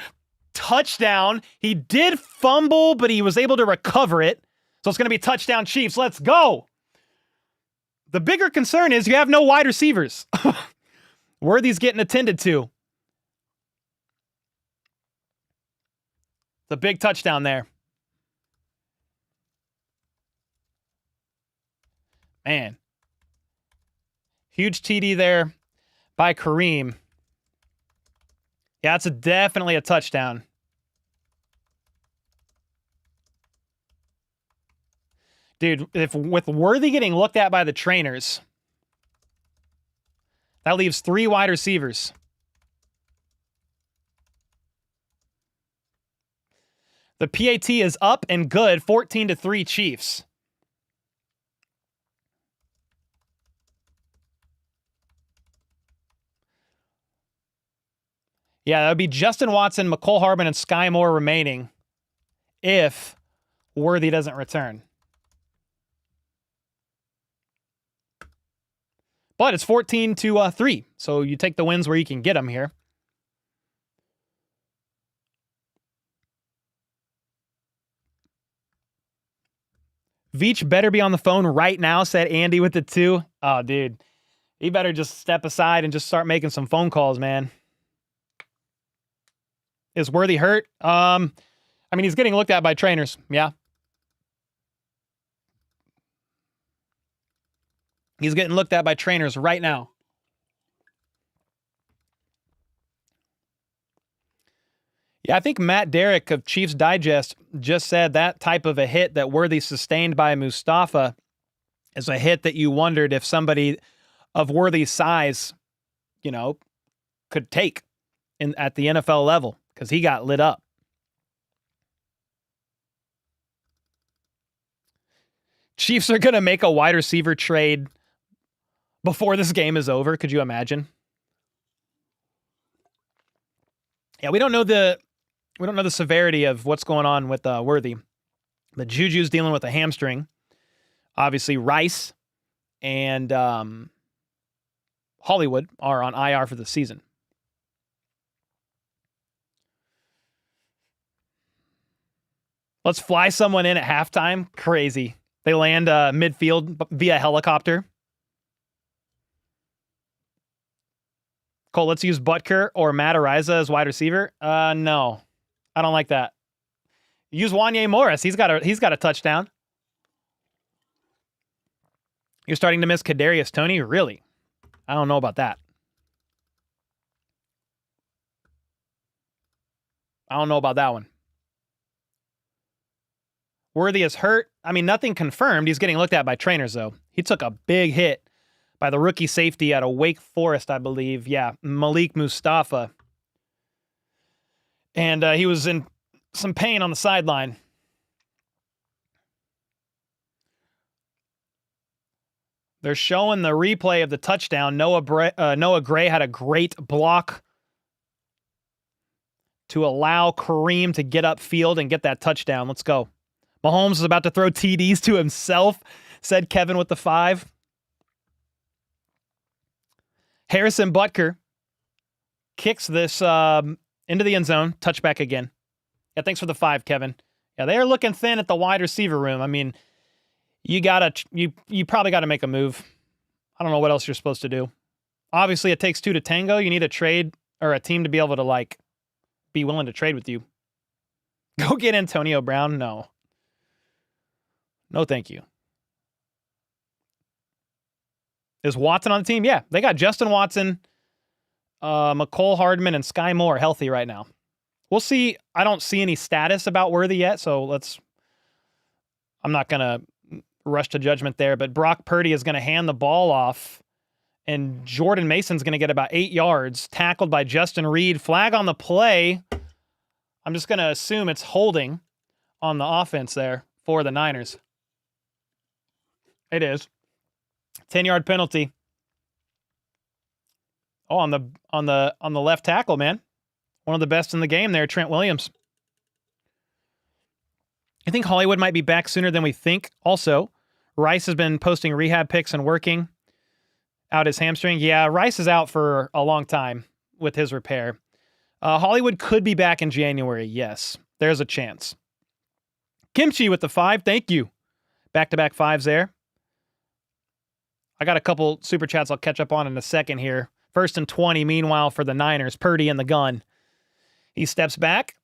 touchdown. He did fumble, but he was able to recover it. So it's going to be touchdown Chiefs. Let's go. The bigger concern is you have no wide receivers. Worthy's getting attended to. The big touchdown there. Man. Huge TD there by Kareem. Yeah, it's definitely a touchdown. Dude, with Worthy getting looked at by the trainers, that leaves 3 wide receivers. The PAT is up and good, 14-3 Chiefs. Yeah, that would be Justin Watson, McCole Hardman, and Sky Moore remaining if Worthy doesn't return. But it's 14-3, so you take the wins where you can get them here. Veach better be on the phone right now, said Andy with the 2. Oh, dude. He better just step aside and just start making some phone calls, man. Is Worthy hurt? I mean, he's getting looked at by trainers. Yeah. He's getting looked at by trainers right now. Yeah, I think Matt Derrick of Chiefs Digest just said that type of a hit that Worthy sustained by Mustafa is a hit that you wondered if somebody of Worthy's size, you know, could take at the NFL level, because he got lit up. Chiefs are going to make a wide receiver trade before this game is over. Could you imagine? Yeah, we don't know the severity of what's going on with Worthy. But Juju's dealing with a hamstring. Obviously, Rice and Hollywood are on IR for the season. Let's fly someone in at halftime. Crazy. They land midfield via helicopter. Cole, let's use Butker or Matt Ariza as wide receiver. No, I don't like that. Use Wanye Morris. He's got a touchdown. You're starting to miss Kadarius Toney? Really? I don't know about that. I don't know about that one. Worthy is hurt. I mean, nothing confirmed. He's getting looked at by trainers, though. He took a big hit by the rookie safety out of Wake Forest, I believe. Yeah, Malik Mustafa. And he was in some pain on the sideline. They're showing the replay of the touchdown. Noah Gray had a great block to allow Kareem to get upfield and get that touchdown. Let's go. Mahomes is about to throw TDs to himself, said Kevin with the 5. Harrison Butker kicks this into the end zone. Touchback again. Yeah, thanks for the 5, Kevin. Yeah, they are looking thin at the wide receiver room. I mean, you probably got to make a move. I don't know what else you're supposed to do. Obviously, it takes 2 to tango. You need a trade or a team to be able to, like, be willing to trade with you. Go get Antonio Brown? No. No, thank you. Is Watson on the team? Yeah, they got Justin Watson, McCole Hardman, and Sky Moore healthy right now. We'll see. I don't see any status about Worthy yet, so I'm not going to rush to judgment there, but Brock Purdy is going to hand the ball off, and Jordan Mason's going to get about 8 yards, tackled by Justin Reed. Flag on the play. I'm just going to assume it's holding on the offense there for the Niners. It is. 10-yard penalty. Oh, on the left tackle, man. One of the best in the game there, Trent Williams. I think Hollywood might be back sooner than we think. Also, Rice has been posting rehab pics and working out his hamstring. Yeah, Rice is out for a long time with his repair. Hollywood could be back in January. Yes, there's a chance. Kimchi with the 5. Thank you. Back-to-back 5s there. I got a couple super chats I'll catch up on in a second here. 1st and 20, meanwhile, for the Niners. Purdy in the gun. He steps back,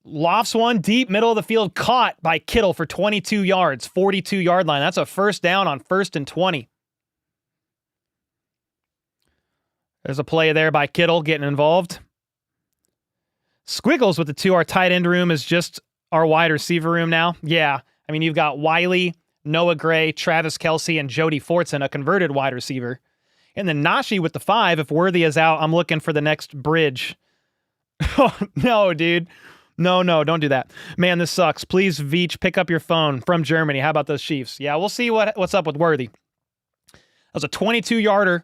lofts one deep, middle of the field, caught by Kittle for 22 yards, 42-yard line. That's a first down on 1st and 20. There's a play there by Kittle getting involved. Squiggles with the 2. Our tight end room is just our wide receiver room now. Yeah, I mean, you've got Wiley, Noah Gray, Travis Kelce, and Jody Fortson, a converted wide receiver. And then Nashi with the 5. If Worthy is out, I'm looking for the next bridge. Oh, no, dude. No, don't do that. Man, this sucks. Please, Veach, pick up your phone from Germany. How about those Chiefs? Yeah, we'll see what's up with Worthy. That was a 22-yarder.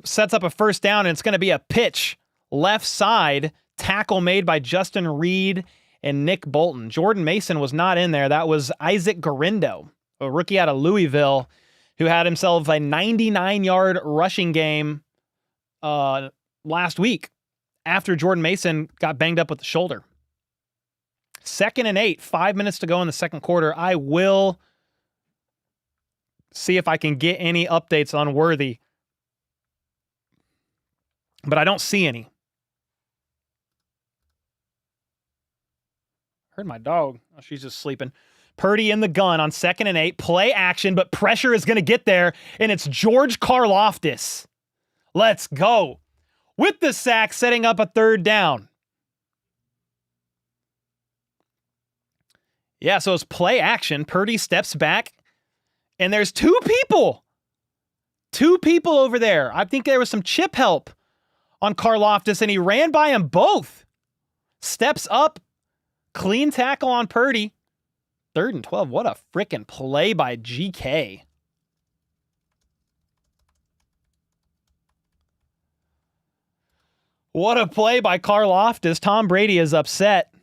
Sets up a first down, and it's going to be a pitch. Left side, tackle made by Justin Reed and Nick Bolton. Jordan Mason was not in there. That was Isaac Garindo, a rookie out of Louisville, who had himself a 99-yard rushing game last week after Jordan Mason got banged up with the shoulder. 2nd and 8, 5 minutes to go in the second quarter. I will see if I can get any updates on Worthy, but I don't see any. Heard my dog. Oh, she's just sleeping. Purdy in the gun on 2nd and 8. Play action, but pressure is going to get there, and it's George Karlaftis. Let's go. With the sack, setting up a 3rd down. Yeah, so it's play action. Purdy steps back, and there's 2 people. 2 people over there. I think there was some chip help on Karlaftis, and he ran by them both. Steps up, clean tackle on Purdy. 3rd and 12. What a freaking play by GK. What a play by Karlaftis. Tom Brady is upset.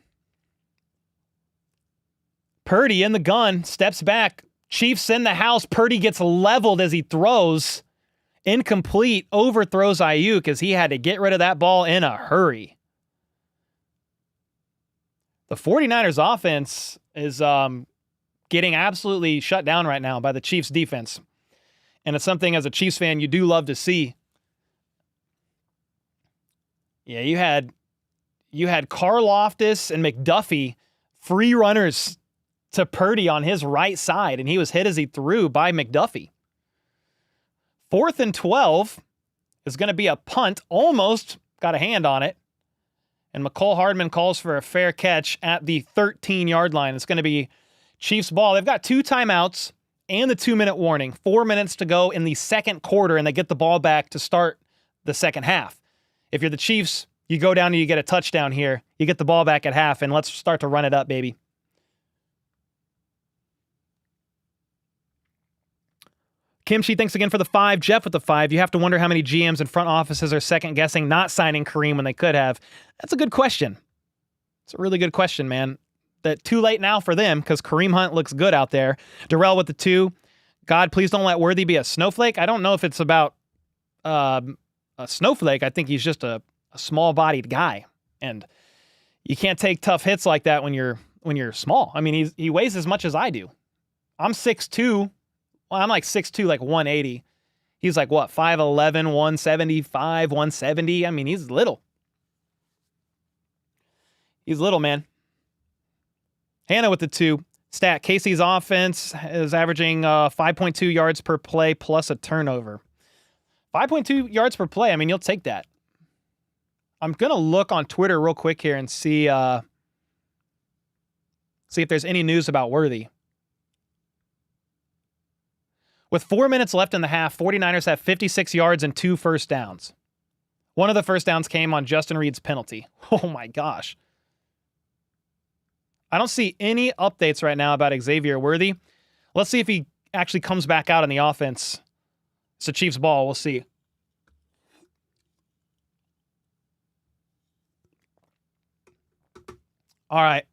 Purdy in the gun, steps back. Chiefs in the house. Purdy gets leveled as he throws. Incomplete, overthrows Ayuk as he had to get rid of that ball in a hurry. The 49ers offense is getting absolutely shut down right now by the Chiefs defense. And it's something as a Chiefs fan you do love to see. Yeah, you had Karlaftis and McDuffie free runners to Purdy on his right side, and he was hit as he threw by McDuffie. 4th and 12 is going to be a punt. Almost got a hand on it. And McCole Hardman calls for a fair catch at the 13-yard line. It's going to be Chiefs ball. They've got 2 timeouts and the 2-minute warning. 4 minutes to go in the second quarter, and they get the ball back to start the second half. If you're the Chiefs, you go down and you get a touchdown here. You get the ball back at half, and let's start to run it up, baby. Kimchi, thanks again for the 5. Jeff with the 5. You have to wonder how many GMs and front offices are second-guessing not signing Kareem when they could have. That's a good question. It's a really good question, man. that too late now for them because Kareem Hunt looks good out there. Darrell with the 2. God, please don't let Worthy be a snowflake. I don't know if it's about a snowflake. I think he's just a small-bodied guy, and you can't take tough hits like that when you're small. I mean, he weighs as much as I do. I'm 6'2". Well, I'm like 6'2", like 180. He's like, what, 5'11", 175, 170? I mean, he's little. He's little, man. Hannah with the 2. Stat, KC's offense is averaging 5.2 yards per play plus a turnover. 5.2 yards per play, I mean, you'll take that. I'm going to look on Twitter real quick here and see if there's any news about Worthy. With 4 minutes left in the half, 49ers have 56 yards and 2 first downs. One of the first downs came on Justin Reed's penalty. Oh my gosh. I don't see any updates right now about Xavier Worthy. Let's see if he actually comes back out in the offense. It's the Chiefs' ball. We'll see. All right.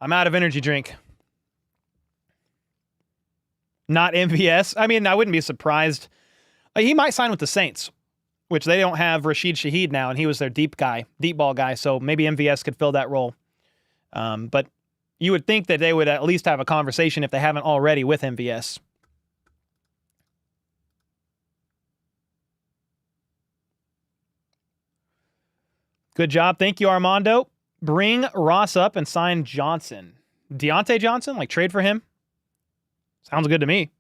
I'm out of energy drink. Not MVS. I mean, I wouldn't be surprised. He might sign with the Saints, which they don't have Rashid Shaheed now, and he was their deep ball guy, so maybe MVS could fill that role. But you would think that they would at least have a conversation if they haven't already with MVS. Good job. Thank you, Armando. Bring Ross up and sign Johnson. Deontay Johnson? Like trade for him? Sounds good to me.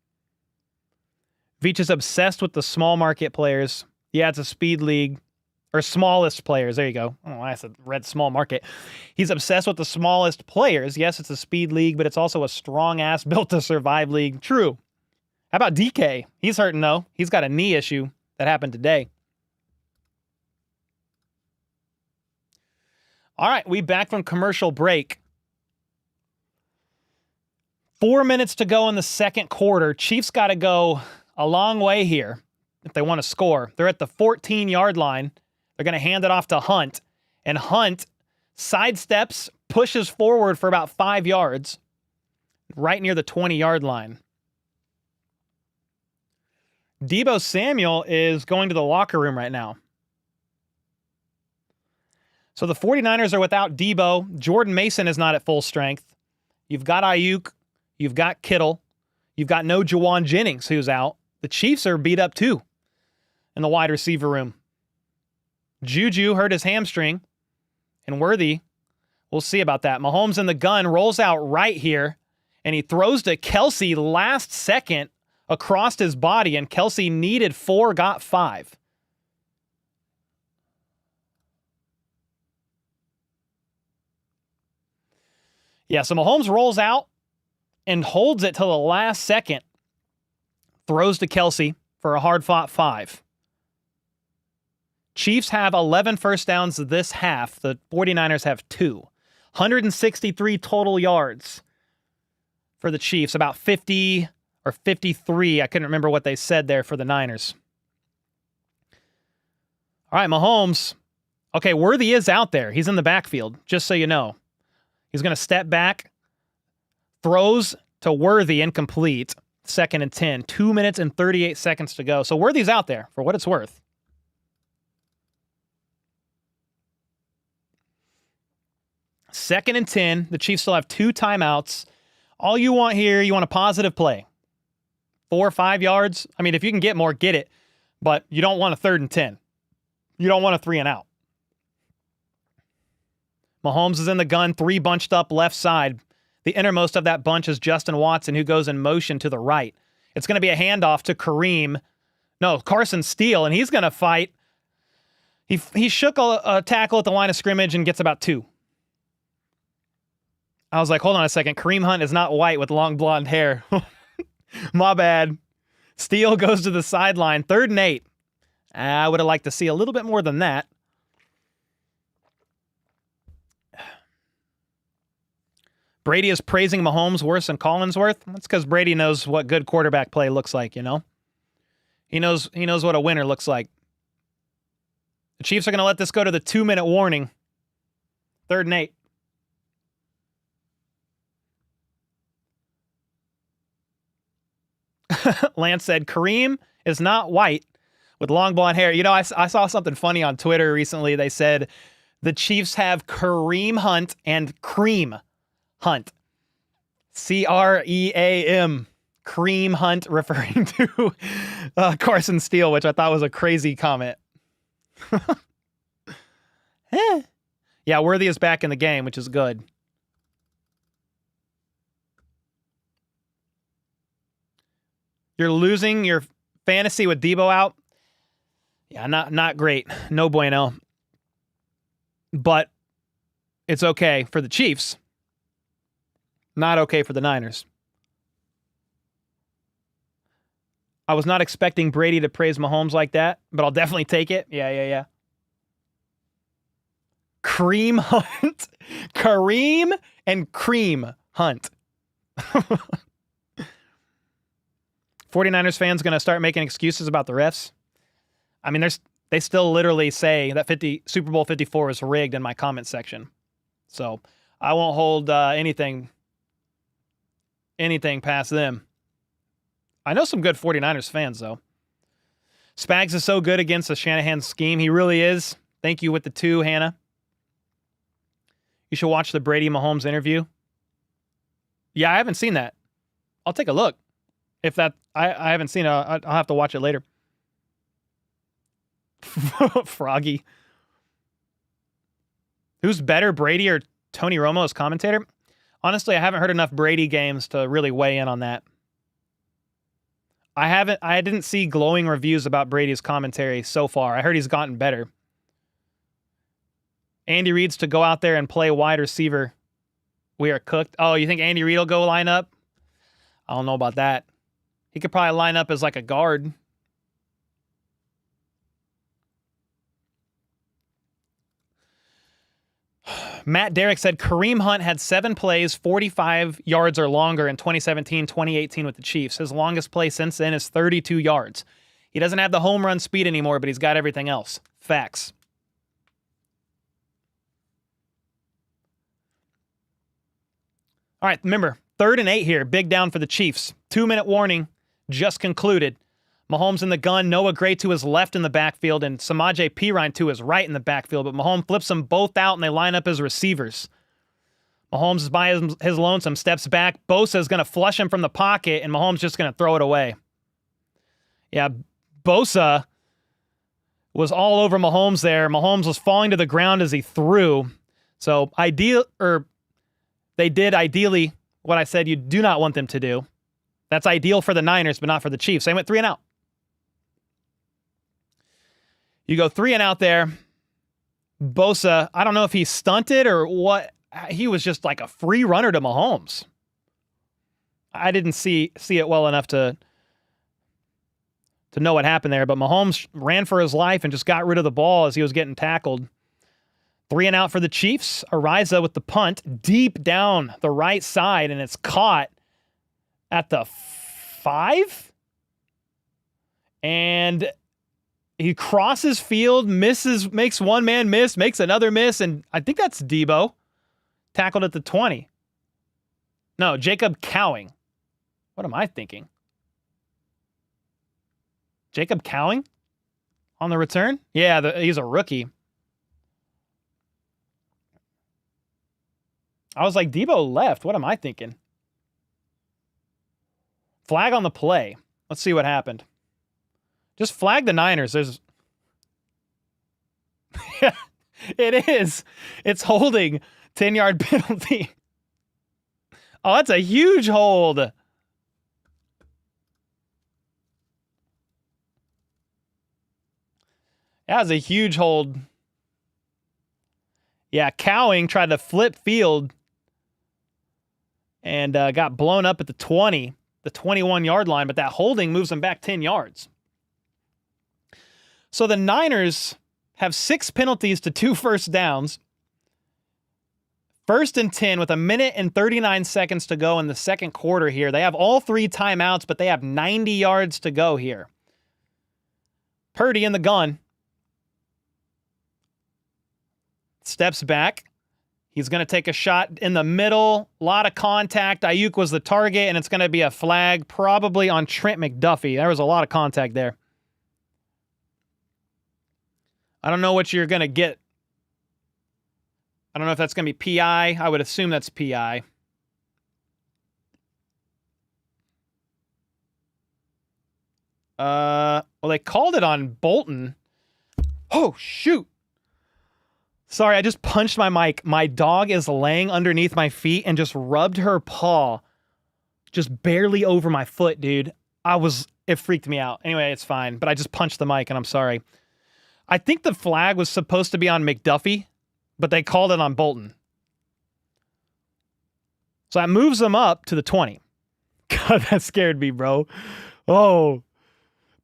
Veach is obsessed with the small market players. Yeah, it's a speed league. Or smallest players. There you go. Oh, I said read small market. He's obsessed with the smallest players. Yes, it's a speed league, but it's also a strong-ass built-to-survive league. True. How about DK? He's hurting, though. He's got a knee issue that happened today. All right, we back from commercial break. 4 minutes to go in the second quarter. Chiefs got to go a long way here if they want to score. They're at the 14-yard line. They're going to hand it off to Hunt. And Hunt sidesteps, pushes forward for about 5 yards, right near the 20-yard line. Deebo Samuel is going to the locker room right now. So the 49ers are without Deebo. Jordan Mason is not at full strength. You've got Ayuk. You've got Kittle. You've got no Jawan Jennings, who's out. The Chiefs are beat up, too, in the wide receiver room. Juju hurt his hamstring, and Worthy, we'll see about that. Mahomes in the gun, rolls out right here, and he throws to Kelsey last second across his body, and Kelsey needed 4, got 5. Yeah, so Mahomes rolls out and holds it till the last second. Throws to Kelsey for a hard-fought 5. Chiefs have 11 first downs this half. The 49ers have 2. 163 total yards for the Chiefs. About 50 or 53. I couldn't remember what they said there for the Niners. All right, Mahomes. Okay, Worthy is out there. He's in the backfield, just so you know. He's going to step back. Throws to Worthy, incomplete. 2nd and 10. 2 minutes and 38 seconds to go. So Worthy's out there, for what it's worth. Second and 10. The Chiefs still have 2 timeouts. All you want here, you want a positive play. 4 or 5 yards. I mean, if you can get more, get it. But you don't want a 3rd and 10. You don't want a 3 and out. Mahomes is in the gun, 3 bunched up left side. The innermost of that bunch is Justin Watson, who goes in motion to the right. It's going to be a handoff to Carson Steele, and he's going to fight. He shook a tackle at the line of scrimmage and gets about 2. I was like, hold on a second. Kareem Hunt is not white with long blonde hair. My bad. Steele goes to the sideline. 3rd and 8. I would have liked to see a little bit more than that. Brady is praising Mahomes worse than Collinsworth. That's because Brady knows what good quarterback play looks like, you know? He knows what a winner looks like. The Chiefs are going to let this go to the 2-minute warning. 3rd and 8. Lance said, Kareem is not white with long blonde hair. You know, I saw something funny on Twitter recently. They said the Chiefs have Kareem Hunt and Cream Hunt. C-R-E-A-M. Cream Hunt, referring to Carson Steele, which I thought was a crazy comment. Yeah, Worthy is back in the game, which is good. You're losing your fantasy with Debo out. Yeah, not great. No bueno. But it's okay for the Chiefs. Not okay for the Niners. I was not expecting Brady to praise Mahomes like that, but I'll definitely take it. Yeah. Cream Hunt. Kareem and Cream Hunt. 49ers fans going to start making excuses about the refs. I mean, they still literally say that Super Bowl 54 is rigged in my comment section. So I won't hold anything past them. I know some good 49ers fans, though. Spags is so good against the Shanahan scheme. He really is. Thank you with the 2, Hannah. You should watch the Brady Mahomes interview. Yeah, I haven't seen that. I'll take a look. If that, I haven't seen it, I'll have to watch it later. Froggy. Who's better, Brady or Tony Romo as commentator? Honestly, I haven't heard enough Brady games to really weigh in on that. I didn't see glowing reviews about Brady's commentary so far. I heard he's gotten better. Andy Reid's to go out there and play wide receiver. We are cooked. Oh, you think Andy Reid will go line up? I don't know about that. He could probably line up as like a guard. Matt Derrick said Kareem Hunt had 7 plays, 45 yards or longer in 2017, 2018 with the Chiefs. His longest play since then is 32 yards. He doesn't have the home run speed anymore, but he's got everything else. Facts. All right, remember, 3rd and 8 here. Big down for the Chiefs. 2-minute warning just concluded. Mahomes in the gun, Noah Gray to his left in the backfield, and Samaje Perine to his right in the backfield. But Mahomes flips them both out, and they line up as receivers. Mahomes is by his lonesome, steps back. Bosa is going to flush him from the pocket, and Mahomes just going to throw it away. Yeah, Bosa was all over Mahomes there. Mahomes was falling to the ground as he threw. So they did ideally what I said you do not want them to do. That's ideal for the Niners, but not for the Chiefs. They went 3 and out. You go 3 and out there. Bosa, I don't know if he stunted or what. He was just like a free runner to Mahomes. I didn't see it well enough to know what happened there, but Mahomes ran for his life and just got rid of the ball as he was getting tackled. 3 and out for the Chiefs. Ariza with the punt deep down the right side, and it's caught at the 5. And he crosses field, misses, makes one man miss, makes another miss, and I think that's Debo. Tackled at the 20. No, Jacob Cowing. What am I thinking? Jacob Cowing on the return? Yeah, he's a rookie. I was like, Debo left. What am I thinking? Flag on the play. Let's see what happened. Just flag the Niners. There's... Yeah, it is. It's holding. 10-yard penalty. Oh, that's a huge hold. That was a huge hold. Yeah, Cowing tried to flip field and got blown up at the 20, the 21-yard line, but that holding moves them back 10 yards. So the Niners have 6 penalties to 2 first downs. 1st and 10 with 1 minute and 39 seconds to go in the second quarter here. They have all 3 timeouts, but they have 90 yards to go here. Purdy in the gun. Steps back. He's going to take a shot in the middle. A lot of contact. Ayuk was the target, and it's going to be a flag probably on Trent McDuffie. There was a lot of contact there. I don't know what you're going to get. I don't know if that's going to be PI. I would assume that's PI. Well, they called it on Bolton. Oh, shoot. Sorry, I just punched my mic. My dog is laying underneath my feet and just rubbed her paw just barely over my foot, dude. It freaked me out. Anyway, it's fine, but I just punched the mic and I'm sorry. I think the flag was supposed to be on McDuffie, but they called it on Bolton. So that moves them up to the 20. God, that scared me, bro. Oh.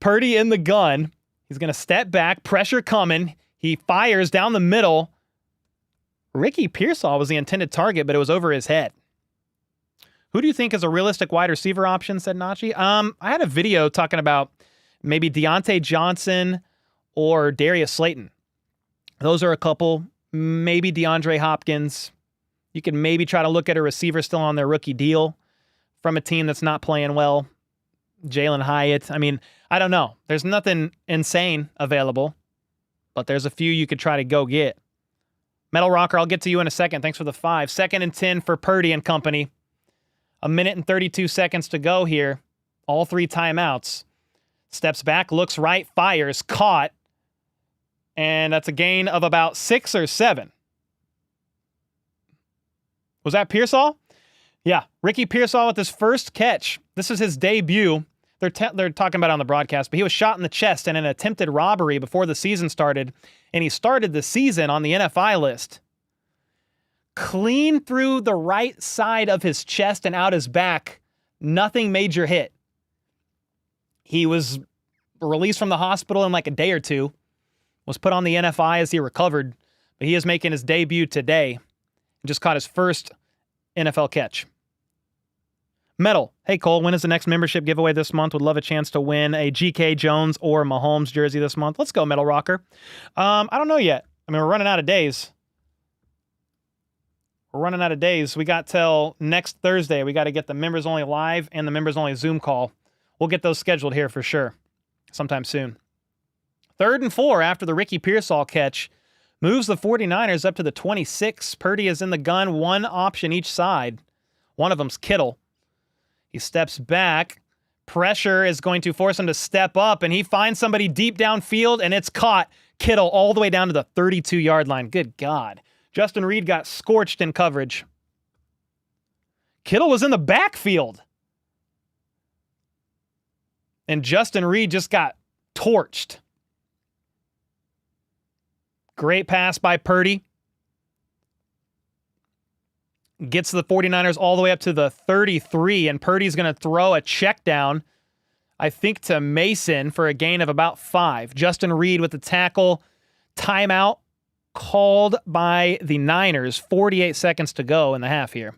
Purdy in the gun. He's going to step back, pressure coming. He fires down the middle. Ricky Pearsall was the intended target, but it was over his head. Who do you think is a realistic wide receiver option, said Nachi? I had a video talking about maybe Deontay Johnson or Darius Slayton. Those are a couple. Maybe DeAndre Hopkins. You can maybe try to look at a receiver still on their rookie deal from a team that's not playing well. Jalen Hyatt. I mean, I don't know. There's nothing insane available, but there's a few you could try to go get. Metal Rocker, I'll get to you in a second. Thanks for the 5. 2nd and 10 for Purdy and company. 1 minute and 32 seconds to go here. All 3 timeouts. Steps back, looks right, fires, caught. And that's a gain of about 6 or 7. Was that Pearsall? Yeah, Ricky Pearsall with his first catch. This is his debut. They're talking about it on the broadcast, but he was shot in the chest in an attempted robbery before the season started, and he started the season on the NFI list. Clean through the right side of his chest and out his back. Nothing major hit. He was released from the hospital in like a day or two, was put on the NFI as he recovered, but he is making his debut today and just caught his first NFL catch. Metal. Hey, Cole, when is the next membership giveaway this month? Would love a chance to win a GK Jones or Mahomes jersey this month. Let's go, Metal Rocker. I don't know yet. I mean, we're running out of days. We got till next Thursday. We got to get the members only live and the members only Zoom call. We'll get those scheduled here for sure sometime soon. 3rd and 4 after the Ricky Pearsall catch. Moves the 49ers up to the 26. Purdy is in the gun. 1 option each side. One of them's Kittle. He steps back. Pressure is going to force him to step up, and he finds somebody deep downfield, and it's caught. Kittle all the way down to the 32-yard line. Good God. Justin Reed got scorched in coverage. Kittle was in the backfield. And Justin Reed just got torched. Great pass by Purdy. Gets the 49ers all the way up to the 33, and Purdy's going to throw a check down, I think, to Mason for a gain of about 5. Justin Reed with the tackle. Timeout called by the Niners. 48 seconds to go in the half here.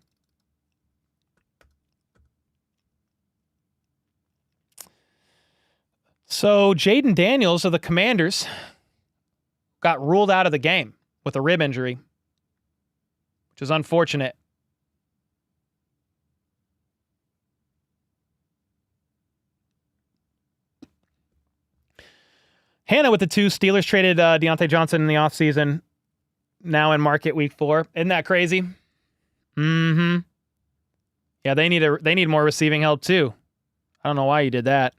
So Jaden Daniels of the Commanders got ruled out of the game with a rib injury, which is unfortunate. Hannah with the 2. Steelers traded Deontay Johnson in the offseason. Now in market week 4. Isn't that crazy? Mm-hmm. Yeah, they need more receiving help too. I don't know why you did that.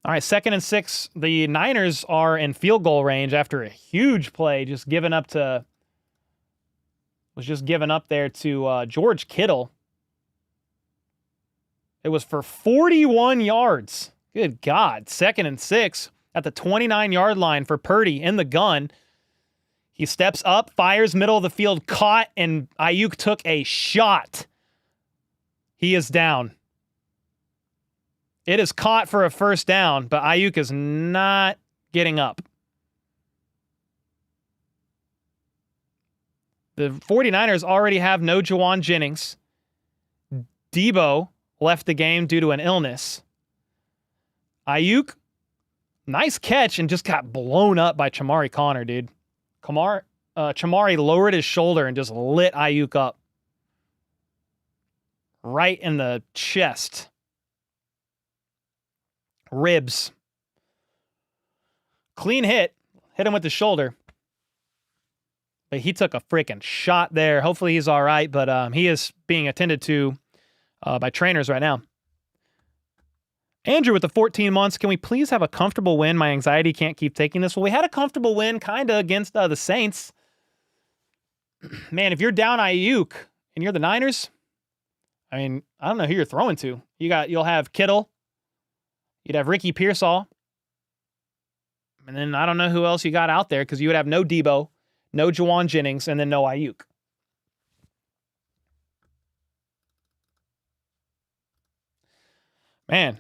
All right, 2nd and 6. The Niners are in field goal range after a huge play, was just given up there to George Kittle. It was for 41 yards. Good God. 2nd and 6 at the 29-yard line for Purdy in the gun. He steps up, fires middle of the field, caught, and Ayuk took a shot. He is down. It is caught for a first down, but Ayuk is not getting up. The 49ers already have no Juwan Jennings. Debo left the game due to an illness. Ayuk, nice catch, and just got blown up by Chamari Connor, dude. Chamari lowered his shoulder and just lit Ayuk up. Right in the chest. Ribs. Clean hit. Hit him with the shoulder. But he took a freaking shot there. Hopefully he's all right, but he is being attended to by trainers right now. Andrew with the 14 months. Can we please have a comfortable win? My anxiety can't keep taking this. Well, we had a comfortable win kind of against the Saints. Man, if you're down Ayuk and you're the Niners, I mean, I don't know who you're throwing to. You'll have Kittle. You'd have Ricky Pearsall. And then I don't know who else you got out there because you would have no Debo, no Juwan Jennings, and then no Ayuk. Man.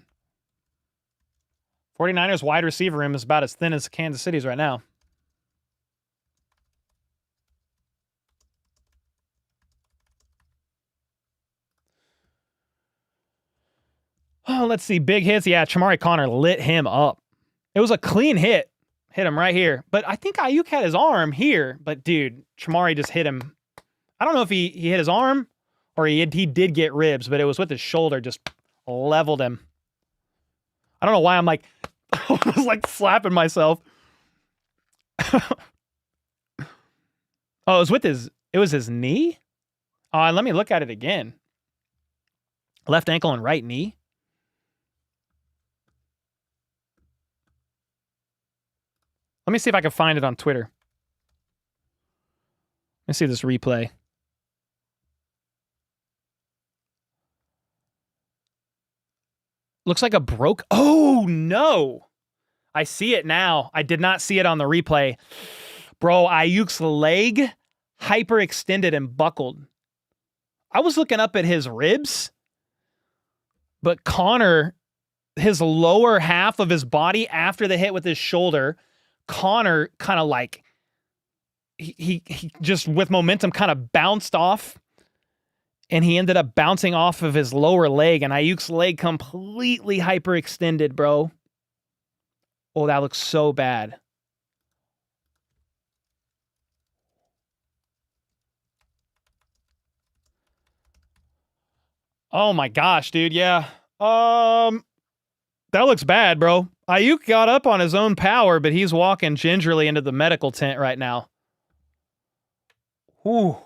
49ers wide receiver room is about as thin as Kansas City's right now. Oh, let's see. Big hits. Yeah, Chamari Connor lit him up. It was a clean hit. Hit him right here. But I think Ayuk had his arm here. But, dude, Chamari just hit him. I don't know if he hit his arm or he did get ribs, but it was with his shoulder. Just leveled him. I don't know why I'm like, I was like slapping myself. Oh, it was his knee? Let me look at it again. Left ankle and right knee. Let me see if I can find it on Twitter. Let me see this replay. Looks like a broke. Oh, no. I see it now. I did not see it on the replay. Bro, Ayuk's leg hyperextended and buckled. I was looking up at his ribs, but Connor, his lower half of his body after the hit with his shoulder, Connor kind of like, he just with momentum kind of bounced off, and he ended up bouncing off of his lower leg, and Ayuk's leg completely hyperextended, bro. Oh, that looks so bad. Oh my gosh, dude. Yeah. That looks bad, bro. Ayuk got up on his own power, but he's walking gingerly into the medical tent right now. Whew.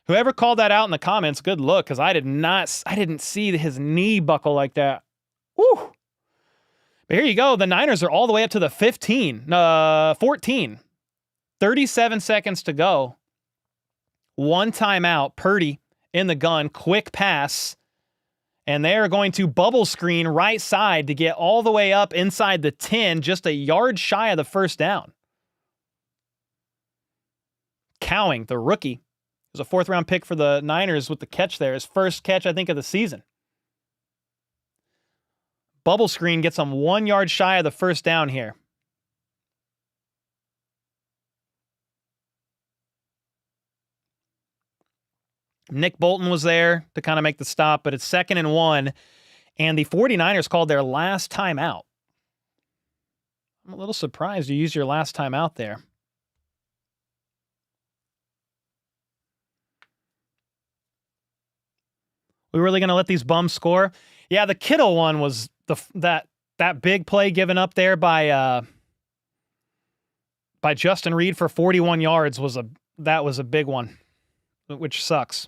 Whoever called that out in the comments, good look, because I didn't see his knee buckle like that. Whew. But here you go. The Niners are all the way up to the 14. 37 seconds to go. One timeout. Purdy in the gun. Quick pass. And they are going to bubble screen right side to get all the way up inside the 10, just a yard shy of the first down. Cowing, the rookie. It was a fourth-round pick for the Niners with the catch there. His first catch, I think, of the season. Bubble screen gets them 1 yard shy of the first down here. Nick Bolton was there to kind of make the stop, but it's 2nd and 1, and the 49ers called their last timeout. I'm a little surprised you used your last timeout there. We really going to let these bums score? Yeah, the Kittle one was that big play given up there by Justin Reed for 41 yards was a big one, which sucks.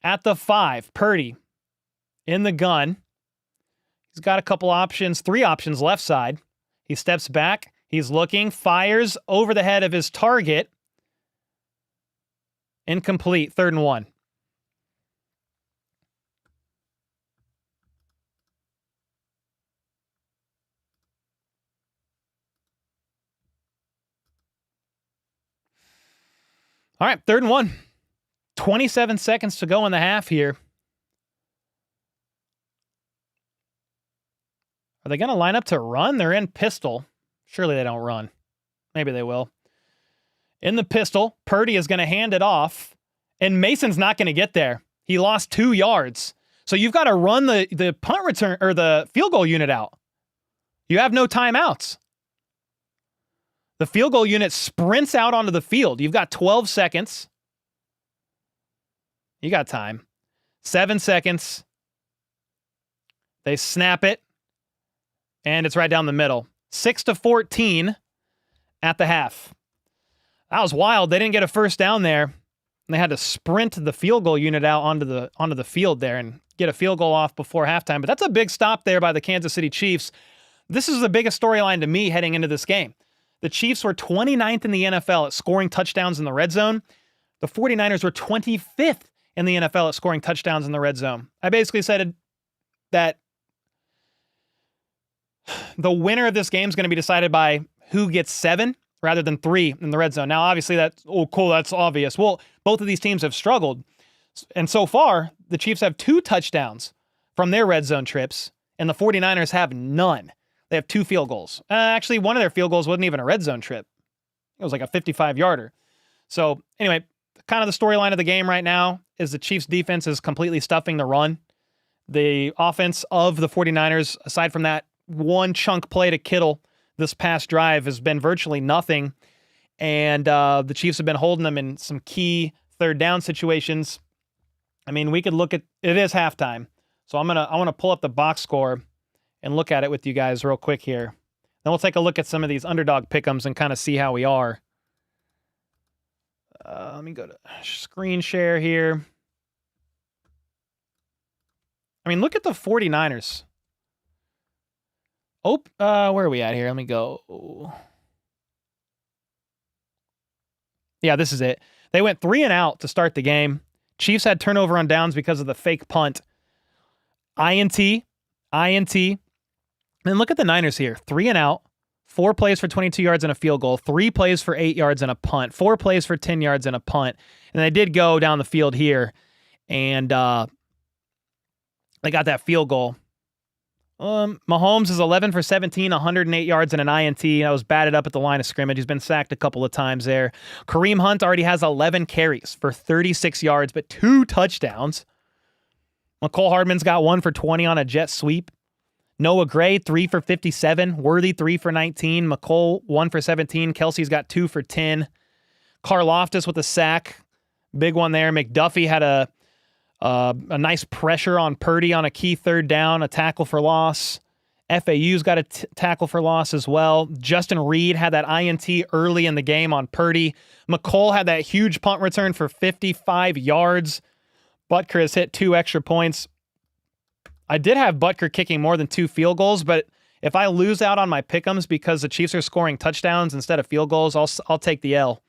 At the 5, Purdy in the gun. He's got a couple options, 3 options left side. He steps back. He's looking, fires over the head of his target. Incomplete, 3rd and 1. All right, 3rd and 1. 27 seconds to go in the half here. Are they going to line up to run? They're in pistol. Surely they don't run. Maybe they will. In the pistol, Purdy is going to hand it off, and Mason's not going to get there. He lost 2 yards. So you've got to run the punt return or the field goal unit out. You have no timeouts. The field goal unit sprints out onto the field. You've got 12 seconds. You got time. 7 seconds. They snap it, and it's right down the middle. 6-14 at the half. That was wild. They didn't get a first down there, and they had to sprint the field goal unit out onto the field there and get a field goal off before halftime. But that's a big stop there by the Kansas City Chiefs. This is the biggest storyline to me heading into this game. The Chiefs were 29th in the NFL at scoring touchdowns in the red zone. The 49ers were 25th in the NFL at scoring touchdowns in the red zone. I basically said that the winner of this game is going to be decided by who gets 7 rather than 3 in the red zone. Now, obviously, that's obvious. Well, both of these teams have struggled. And so far, the Chiefs have 2 touchdowns from their red zone trips, and the 49ers have none. They have 2 field goals. Actually, one of their field goals wasn't even a red zone trip. It was like a 55-yarder. So, anyway, kind of the storyline of the game right now is the Chiefs' defense is completely stuffing the run. The offense of the 49ers, aside from that one chunk play to Kittle this past drive, has been virtually nothing. And the Chiefs have been holding them in some key third down situations. I mean, we could look at it is halftime. So I want to pull up the box score and look at it with you guys real quick here. Then we'll take a look at some of these underdog pick'ems and kind of see how we are. Let me go to screen share here. I mean, look at the 49ers. Oh, where are we at here? Let me go. Yeah, this is it. They went 3 and out to start the game. Chiefs had turnover on downs because of the fake punt. INT. And look at the Niners here. 3 and out, 4 plays for 22 yards and a field goal, 3 plays for 8 yards and a punt, 4 plays for 10 yards and a punt. And they did go down the field here, and they got that field goal. Mahomes is 11 for 17, 108 yards and an INT. That was batted up at the line of scrimmage. He's been sacked a couple of times there. Kareem Hunt already has 11 carries for 36 yards, but 2 touchdowns. McCole Hardman's got 1 for 20 on a jet sweep. Noah Gray, 3 for 57. Worthy, 3 for 19. McCole, 1 for 17. Kelsey's got 2 for 10. Karlaftis with a sack. Big one there. McDuffie had a nice pressure on Purdy on a key third down, a tackle for loss. FAU's got a tackle for loss as well. Justin Reed had that INT early in the game on Purdy. McCole had that huge punt return for 55 yards. Butker has hit 2 extra points. I did have Butker kicking more than 2 field goals, but if I lose out on my pick'ems because the Chiefs are scoring touchdowns instead of field goals, I'll take the L.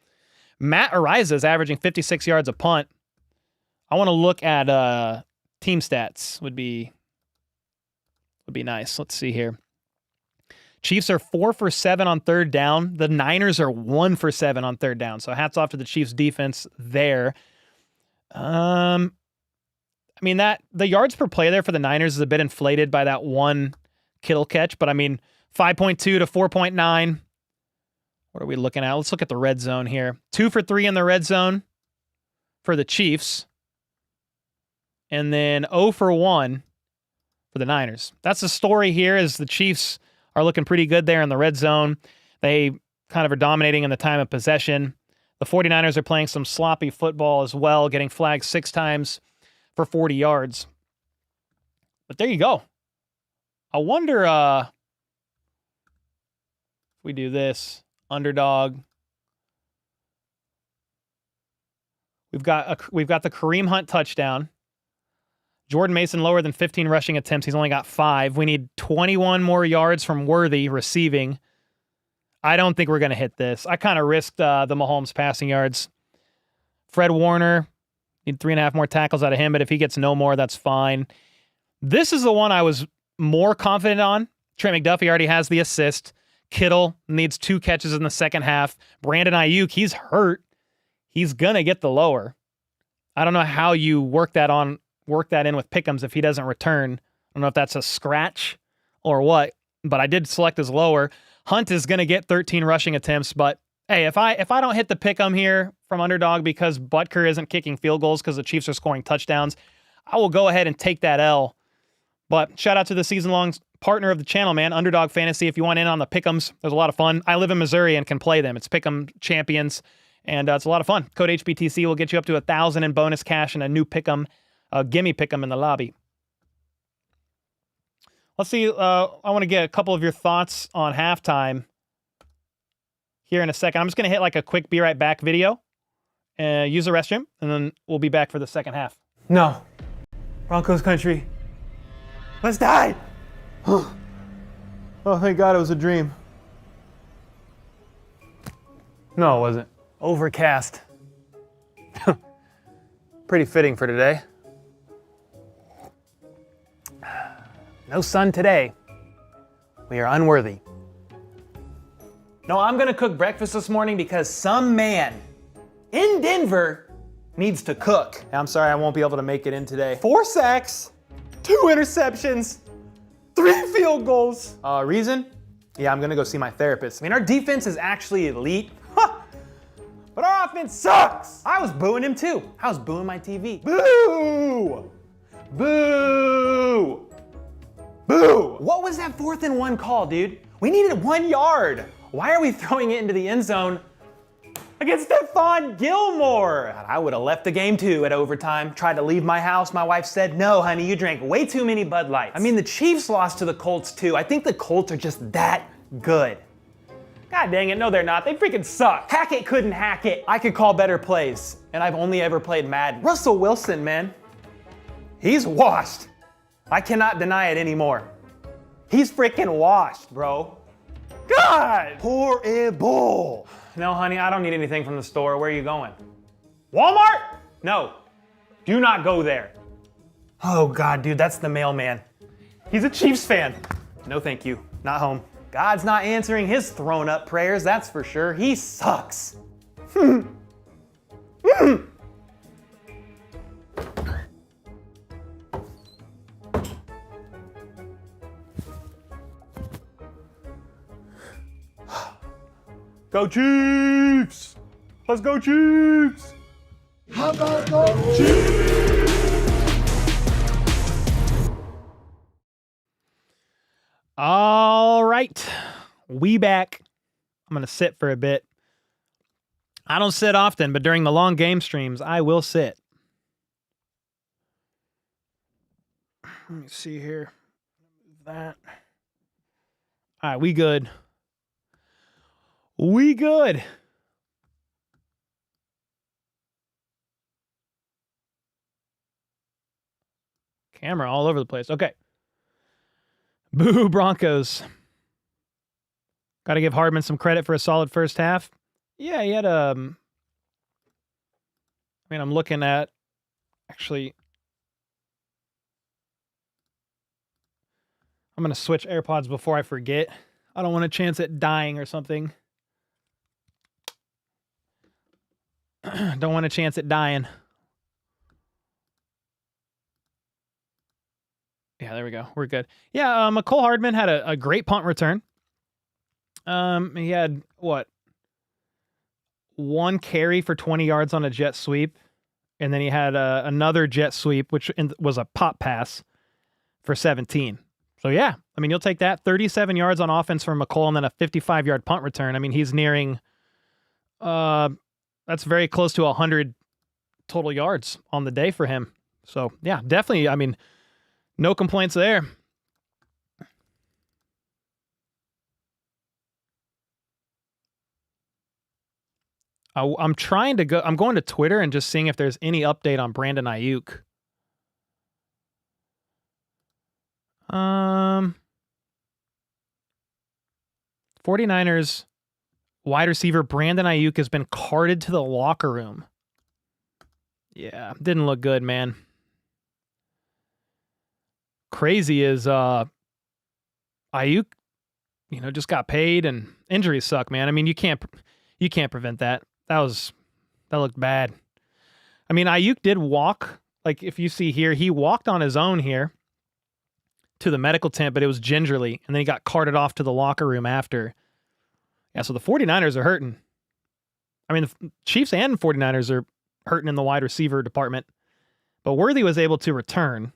Matt Ariza is averaging 56 yards a punt. I want to look at team stats. Would be nice. Let's see here. Chiefs are 4 for 7 on third down. The Niners are 1 for 7 on third down. So hats off to the Chiefs defense there. I mean, the yards per play there for the Niners is a bit inflated by that one Kittle catch, but I mean, 5.2 to 4.9. What are we looking at? Let's look at the red zone here. 2 for 3 in the red zone for the Chiefs. And then 0 for 1 for the Niners. That's the story here, is the Chiefs are looking pretty good there in the red zone. They kind of are dominating in the time of possession. The 49ers are playing some sloppy football as well, getting flagged 6 times for 40 yards. But there you go. I wonder if we do this. Underdog. We've got the Kareem Hunt touchdown. Jordan Mason lower than 15 rushing attempts. He's only got 5. We need 21 more yards from Worthy receiving. I don't think we're going to hit this. I kind of risked the Mahomes passing yards. Fred Warner, need 3.5 more tackles out of him, but if he gets no more, that's fine. This is the one I was more confident on. Trent McDuffie already has the assist. Kittle needs 2 catches in the second half. Brandon Ayuk, he's hurt. He's going to get the lower. I don't know how you work that in with pick'ems if he doesn't return. I don't know if that's a scratch or what, but I did select his lower. Hunt is going to get 13 rushing attempts, but hey, if I don't hit the pick'em here from underdog because Butker isn't kicking field goals because the Chiefs are scoring touchdowns, I will go ahead and take that L. But shout out to the season-long partner of the channel, man. Underdog Fantasy. If you want in on the pick'ems, there's a lot of fun. I live in Missouri and can play them. It's Pick'em Champions, and it's a lot of fun. Code HBTC will get you up to 1,000 in bonus cash and a new pick'em, gimme pick'em in the lobby. Let's see. I want to get a couple of your thoughts on halftime here in a second. I'm just going to hit like a quick be right back video, use the restroom, and then we'll be back for the second half. No. Broncos country. Let's die! Oh, thank God it was a dream. No, it wasn't. Overcast. Pretty fitting for today. No sun today. We are unworthy. No, I'm gonna cook breakfast this morning because some man in Denver needs to cook. I'm sorry I won't be able to make it in today. 4 sacks, 2 interceptions, 3 field goals. Reason? Yeah, I'm gonna go see my therapist. I mean, our defense is actually elite, but our offense sucks. I was booing him too. I was booing my TV. Boo! Boo! Boo! What was that 4th and 1 call, dude? We needed 1 yard. Why are we throwing it into the end zone against Stephon Gilmore? I would have left the game too at overtime. Tried to leave my house. My wife said, no, honey, you drank way too many Bud Lights. I mean, the Chiefs lost to the Colts too. I think the Colts are just that good. God dang it, no they're not. They freaking suck. Hackett couldn't hack it. I could call better plays, and I've only ever played Madden. Russell Wilson, man. He's washed. I cannot deny it anymore. He's freaking washed, bro. God! Horrible. No, honey, I don't need anything from the store. Where are you going? Walmart? No. Do not go there. Oh, God, dude, that's the mailman. He's a Chiefs fan. No, thank you. Not home. God's not answering his thrown-up prayers, that's for sure. He sucks. Go Chiefs! Let's go Chiefs! How about go Chiefs? All right, we back. I'm gonna sit for a bit. I don't sit often, but during the long game streams, I will sit. Let me see here. That. All right, we good. We good. Camera all over the place. Okay. Boo Broncos. Got to give Hardman some credit for a solid first half. Yeah, he had I mean, I'm looking at actually. I'm going to switch AirPods before I forget. I don't want a chance at dying or something. Don't want a chance at dying. Yeah, there we go. We're good. Yeah, McCole Hardman had a great punt return. He had, what? 1 carry for 20 yards on a jet sweep. And then he had another jet sweep, which was a pop pass for 17. So, yeah, I mean, you'll take that. 37 yards on offense from McCole and then a 55-yard punt return. I mean, he's nearing... that's very close to 100 total yards on the day for him. So, yeah, definitely, I mean, no complaints there. I'm trying to go, I'm going to Twitter and just seeing if there's any update on Brandon Ayuk. 49ers wide receiver Brandon Ayuk has been carted to the locker room. Yeah, didn't look good, man. Crazy is Ayuk, just got paid and injuries suck, man. I mean, you can't prevent that. That looked bad. I mean, Ayuk did walk, like if you see here, he walked on his own here to the medical tent, but it was gingerly, and then he got carted off to the locker room after. Yeah, so the 49ers are hurting. I mean, the Chiefs and 49ers are hurting in the wide receiver department, but Worthy was able to return.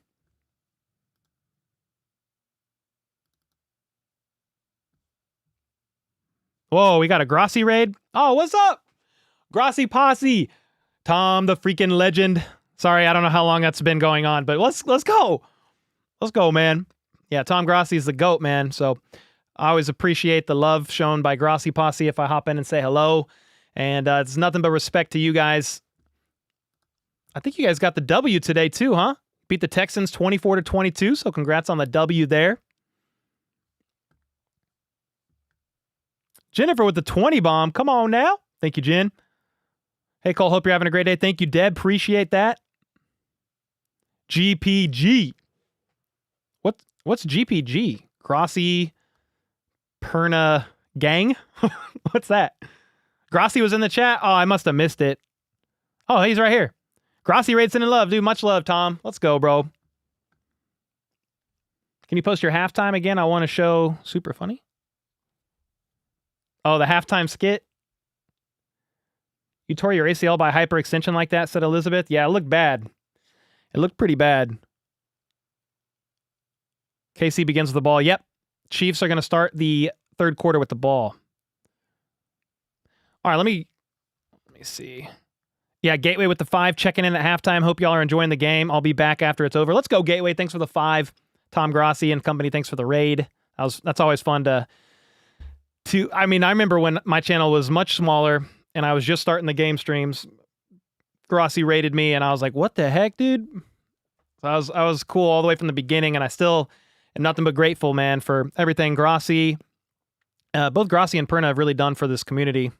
Whoa, we got a Grossi raid. Oh, what's up? Grossi Posse. Tom, the freaking legend. Sorry, I don't know how long that's been going on, but let's go. Let's go, man. Yeah, Tom Grossi is the GOAT, man. So I always appreciate the love shown by Grossi Posse if I hop in and say hello. And it's nothing but respect to you guys. I think you guys got the W today too, huh? Beat the Texans 24-22, so congrats on the W there. Jennifer with the 20 bomb. Come on now. Thank you, Jen. Hey, Cole, hope you're having a great day. Thank you, Deb. Appreciate that. GPG. What's GPG? Grossi Perna Gang? What's that? Grossi was in the chat? Oh, I must have missed it. Oh, he's right here. Grossi raid sending love, dude. Much love, Tom. Let's go, bro. Can you post your halftime again? I want to show super funny. Oh, the halftime skit. You tore your ACL by hyperextension like that, said Elizabeth. Yeah, it looked bad. It looked pretty bad. KC begins with the ball. Yep. Chiefs are going to start the third quarter with the ball. All right, let me see. Yeah, Gateway with the 5, checking in at halftime. Hope y'all are enjoying the game. I'll be back after it's over. Let's go, Gateway. Thanks for the 5. Tom Grossi and company, thanks for the raid. That's always fun to I remember when my channel was much smaller and I was just starting the game streams. Grossi raided me and I was like, what the heck, dude? So I was cool all the way from the beginning, and I still am nothing but grateful, man, for everything Grossi, both Grossi and Perna have really done for this community.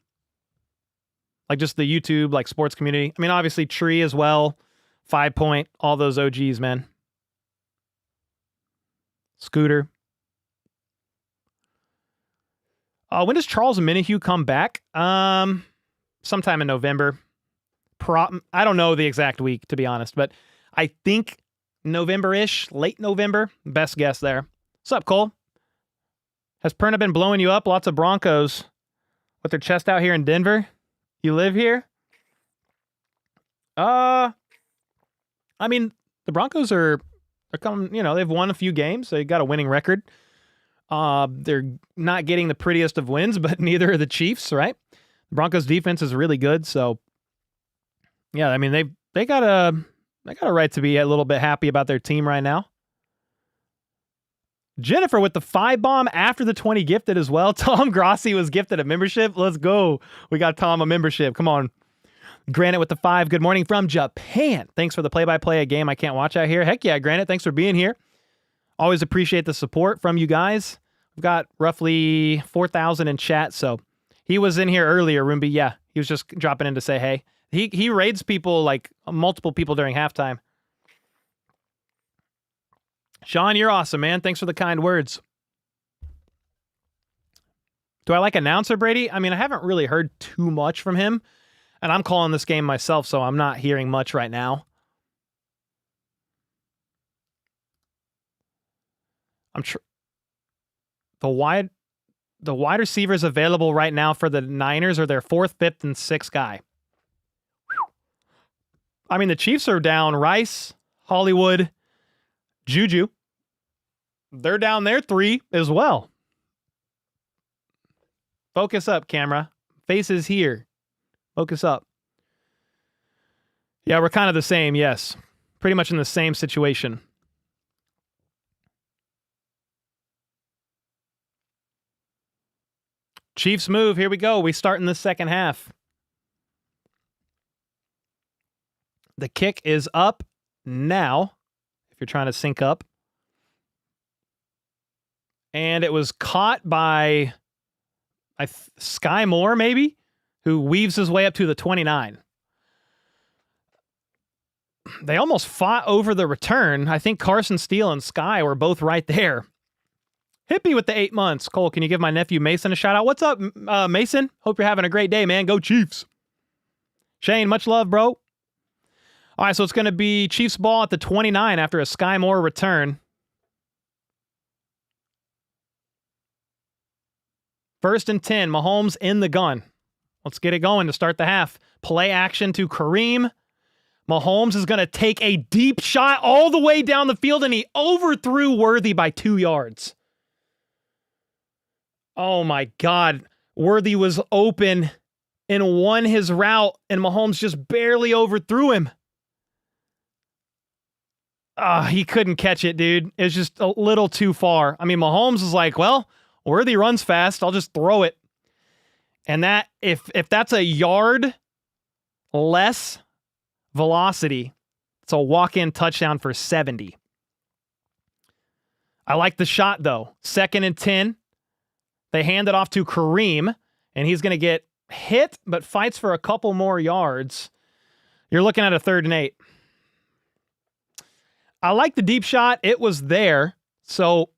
Like just the YouTube, like sports community. I mean, obviously Tree as well, 5 Point, all those OGs, man. Scooter. When does Charles Minihue come back? Sometime in November. I don't know the exact week, to be honest, but I think November-ish, late November. Best guess there. What's up, Cole? Has Perna been blowing you up? Lots of Broncos with their chest out here in Denver. You live here? I mean, the Broncos are coming, they've won a few games. They got a winning record. They're not getting the prettiest of wins, but neither are the Chiefs, right? The Broncos defense is really good, so yeah, I mean they got a right to be a little bit happy about their team right now. Jennifer with the 5 bomb after the 20 gifted as well. Tom Grossi was gifted a membership. Let's go. We got Tom a membership. Come on. Granite with the 5. Good morning from Japan. Thanks for the play-by-play, a game I can't watch out here. Heck yeah, Granite. Thanks for being here. Always appreciate the support from you guys. We've got roughly 4,000 in chat, so he was in here earlier, Roomby. Yeah, he was just dropping in to say hey. He raids people, like multiple people during halftime. Sean, you're awesome, man. Thanks for the kind words. Do I like announcer Brady? I mean, I haven't really heard too much from him, and I'm calling this game myself, so I'm not hearing much right now. The wide receivers available right now for the Niners are their 4th, 5th, and 6th guy. I mean, the Chiefs are down Rice, Hollywood, Juju. They're down there 3 as well. Focus up, camera. Faces here. Focus up. Yeah, we're kind of the same, yes. Pretty much in the same situation. Chiefs move. Here we go. We start in the second half. The kick is up now, if you're trying to sync up. And it was caught by Sky Moore, maybe, who weaves his way up to the 29. They almost fought over the return. I think Carson Steele and Sky were both right there. Hippie with the 8 months. Cole, can you give my nephew Mason a shout out? What's up, Mason? Hope you're having a great day, man. Go Chiefs. Shane, much love, bro. All right, so it's going to be Chiefs ball at the 29 after a Sky Moore return. First and 10, Mahomes in the gun. Let's get it going to start the half. Play action to Kareem. Mahomes is going to take a deep shot all the way down the field, and he overthrew Worthy by 2 yards. Oh, my God. Worthy was open and won his route, and Mahomes just barely overthrew him. He couldn't catch it, dude. It was just a little too far. I mean, Mahomes was like, well, Worthy runs fast. I'll just throw it. And that, if that's a yard less velocity, it's a walk-in touchdown for 70. I like the shot, though. 2nd and 10. They hand it off to Kareem, and he's going to get hit, but fights for a couple more yards. You're looking at a 3rd and 8. I like the deep shot. It was there. So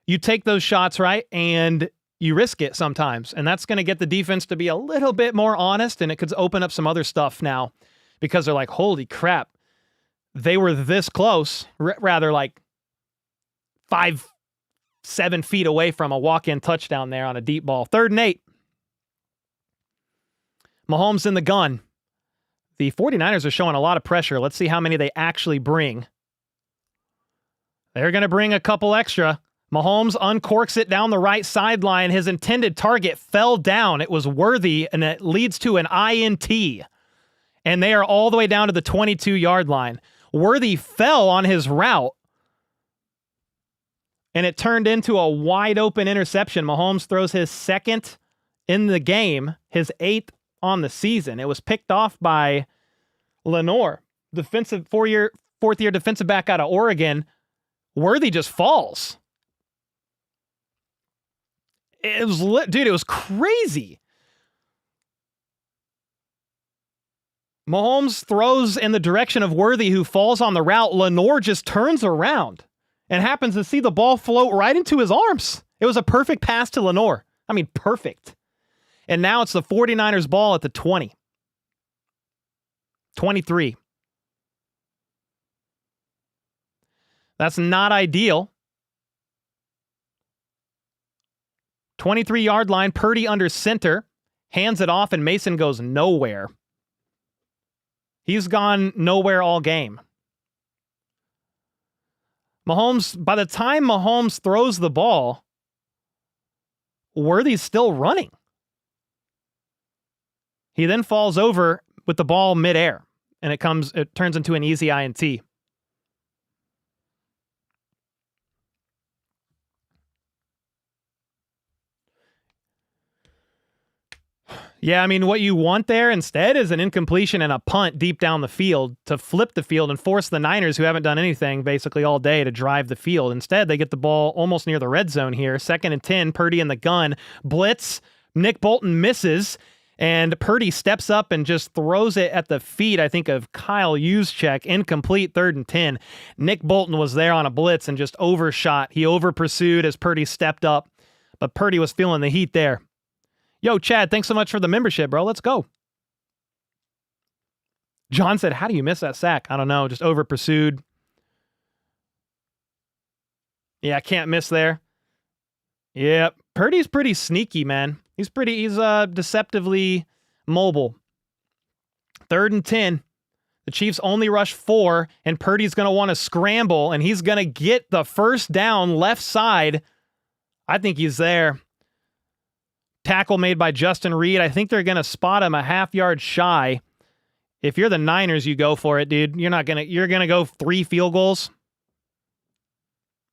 you take those shots, right? And you risk it sometimes. And that's going to get the defense to be a little bit more honest. And it could open up some other stuff now because they're like, holy crap. They were this close, rather like 5-7 feet away from a walk-in touchdown there on a deep ball. 3rd and 8. Mahomes in the gun. The 49ers are showing a lot of pressure. Let's see how many they actually bring. They're going to bring a couple extra. Mahomes uncorks it down the right sideline. His intended target fell down. It was Worthy, and it leads to an INT. And they are all the way down to the 22-yard line. Worthy fell on his route, and it turned into a wide-open interception. Mahomes throws his 2nd in the game, his 8th on the season. It was picked off by Lenore, fourth-year defensive back out of Oregon. Worthy just falls. It was dude, it was crazy. Mahomes throws in the direction of Worthy, who falls on the route. Lenore just turns around and happens to see the ball float right into his arms. It was a perfect pass to Lenore. I mean, perfect. And now it's the 49ers ball at the 20. 23. That's not ideal. 23-yard line, Purdy under center, hands it off, and Mason goes nowhere. He's gone nowhere all game. Mahomes, by the time Mahomes throws the ball, Worthy's still running. He then falls over with the ball midair, and it turns into an easy INT. Yeah, I mean, what you want there instead is an incompletion and a punt deep down the field to flip the field and force the Niners, who haven't done anything basically all day, to drive the field. Instead, they get the ball almost near the red zone here. 2nd and 10, Purdy in the gun. Blitz, Nick Bolton misses, and Purdy steps up and just throws it at the feet, I think, of Kyle Juszczyk. Incomplete, 3rd and 10. Nick Bolton was there on a blitz and just overshot. He over-pursued as Purdy stepped up, but Purdy was feeling the heat there. Yo, Chad, thanks so much for the membership, bro. Let's go. John said, how do you miss that sack? I don't know. Just over pursued. Yeah, can't miss there. Yeah, Purdy's pretty sneaky, man. He's deceptively mobile. 3rd and 10. The Chiefs only rush 4, and Purdy's going to want to scramble, and he's going to get the first down left side. I think he's there. Tackle made by Justin Reed. I think they're going to spot him a half-yard shy. If you're the Niners, you go for it, dude. You're going to go 3 field goals.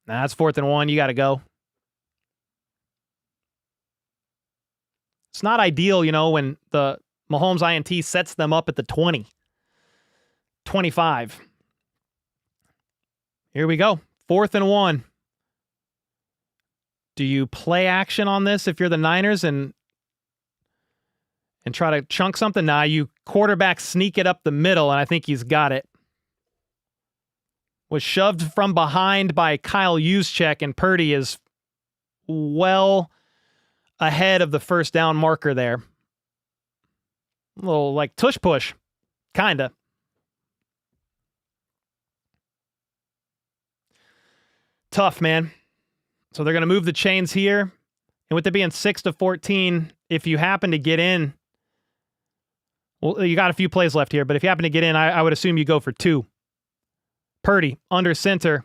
Nah, that's 4th and 1. You got to go. It's not ideal, when the Mahomes INT sets them up at the 20. 25. Here we go. 4th and 1. Do you play action on this if you're the Niners and try to chunk something? Nah, you quarterback sneak it up the middle, and I think he's got it. Was shoved from behind by Kyle Juszczyk, and Purdy is well ahead of the first down marker there. A little like tush push, kinda. Tough, man. So they're going to move the chains here. And with it being 6-14, if you happen to get in, well, you got a few plays left here, but if you happen to get in, I would assume you go for 2. Purdy, under center,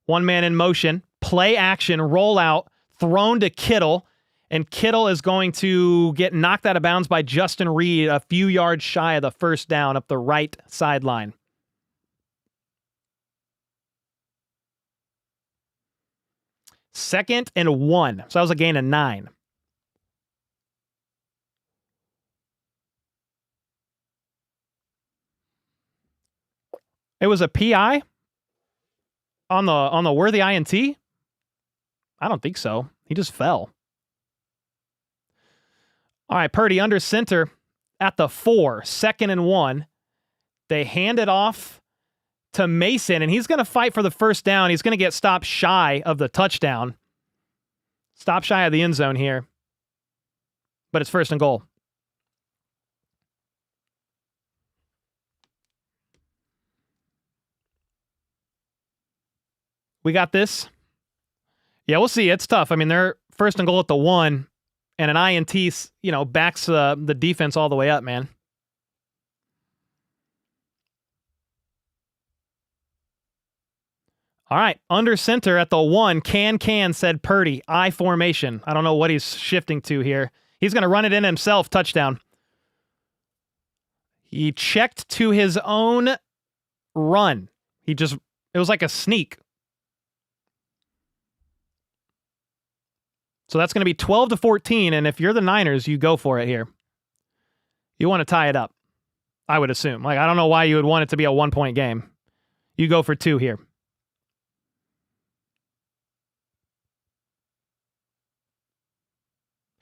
1 man in motion, play action, roll out, thrown to Kittle, And Kittle is going to get knocked out of bounds by Justin Reed a few yards shy of the first down up the right sideline. Second and 1. So that was a gain of 9. It was a PI on the Worthy INT? I don't think so. He just fell. All right, Purdy under center at the 4, 2nd and 1. They hand it off to Mason, and he's going to fight for the first down. He's going to get stopped shy of the touchdown. Stop shy of the end zone here. But it's 1st and goal. We got this. Yeah, we'll see. It's tough. I mean, they're 1st and goal at the 1, and an INT, backs the defense all the way up, man. All right, under center at the 1, can, said Purdy. I formation. I don't know what he's shifting to here. He's going to run it in himself. Touchdown. He checked to his own run. It was like a sneak. So that's going to be 12-14, and if you're the Niners, you go for it here. You want to tie it up, I would assume. I don't know why you would want it to be a 1-point game. You go for 2 here.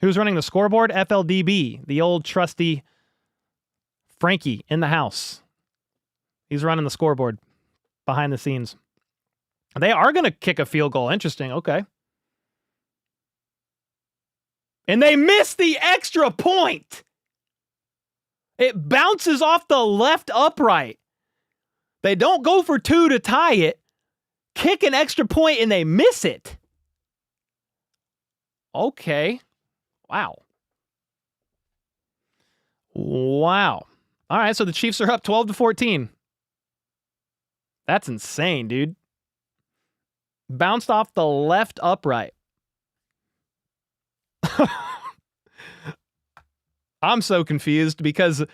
Who's running the scoreboard? FLDB, the old trusty Frankie in the house. He's running the scoreboard behind the scenes. They are going to kick a field goal. Interesting. Okay. And they miss the extra point. It bounces off the left upright. They don't go for 2 to tie it. Kick an extra point and they miss it. Okay. Wow. All right, so the Chiefs are up 12-14. That's insane, dude. Bounced off the left upright. I'm so confused because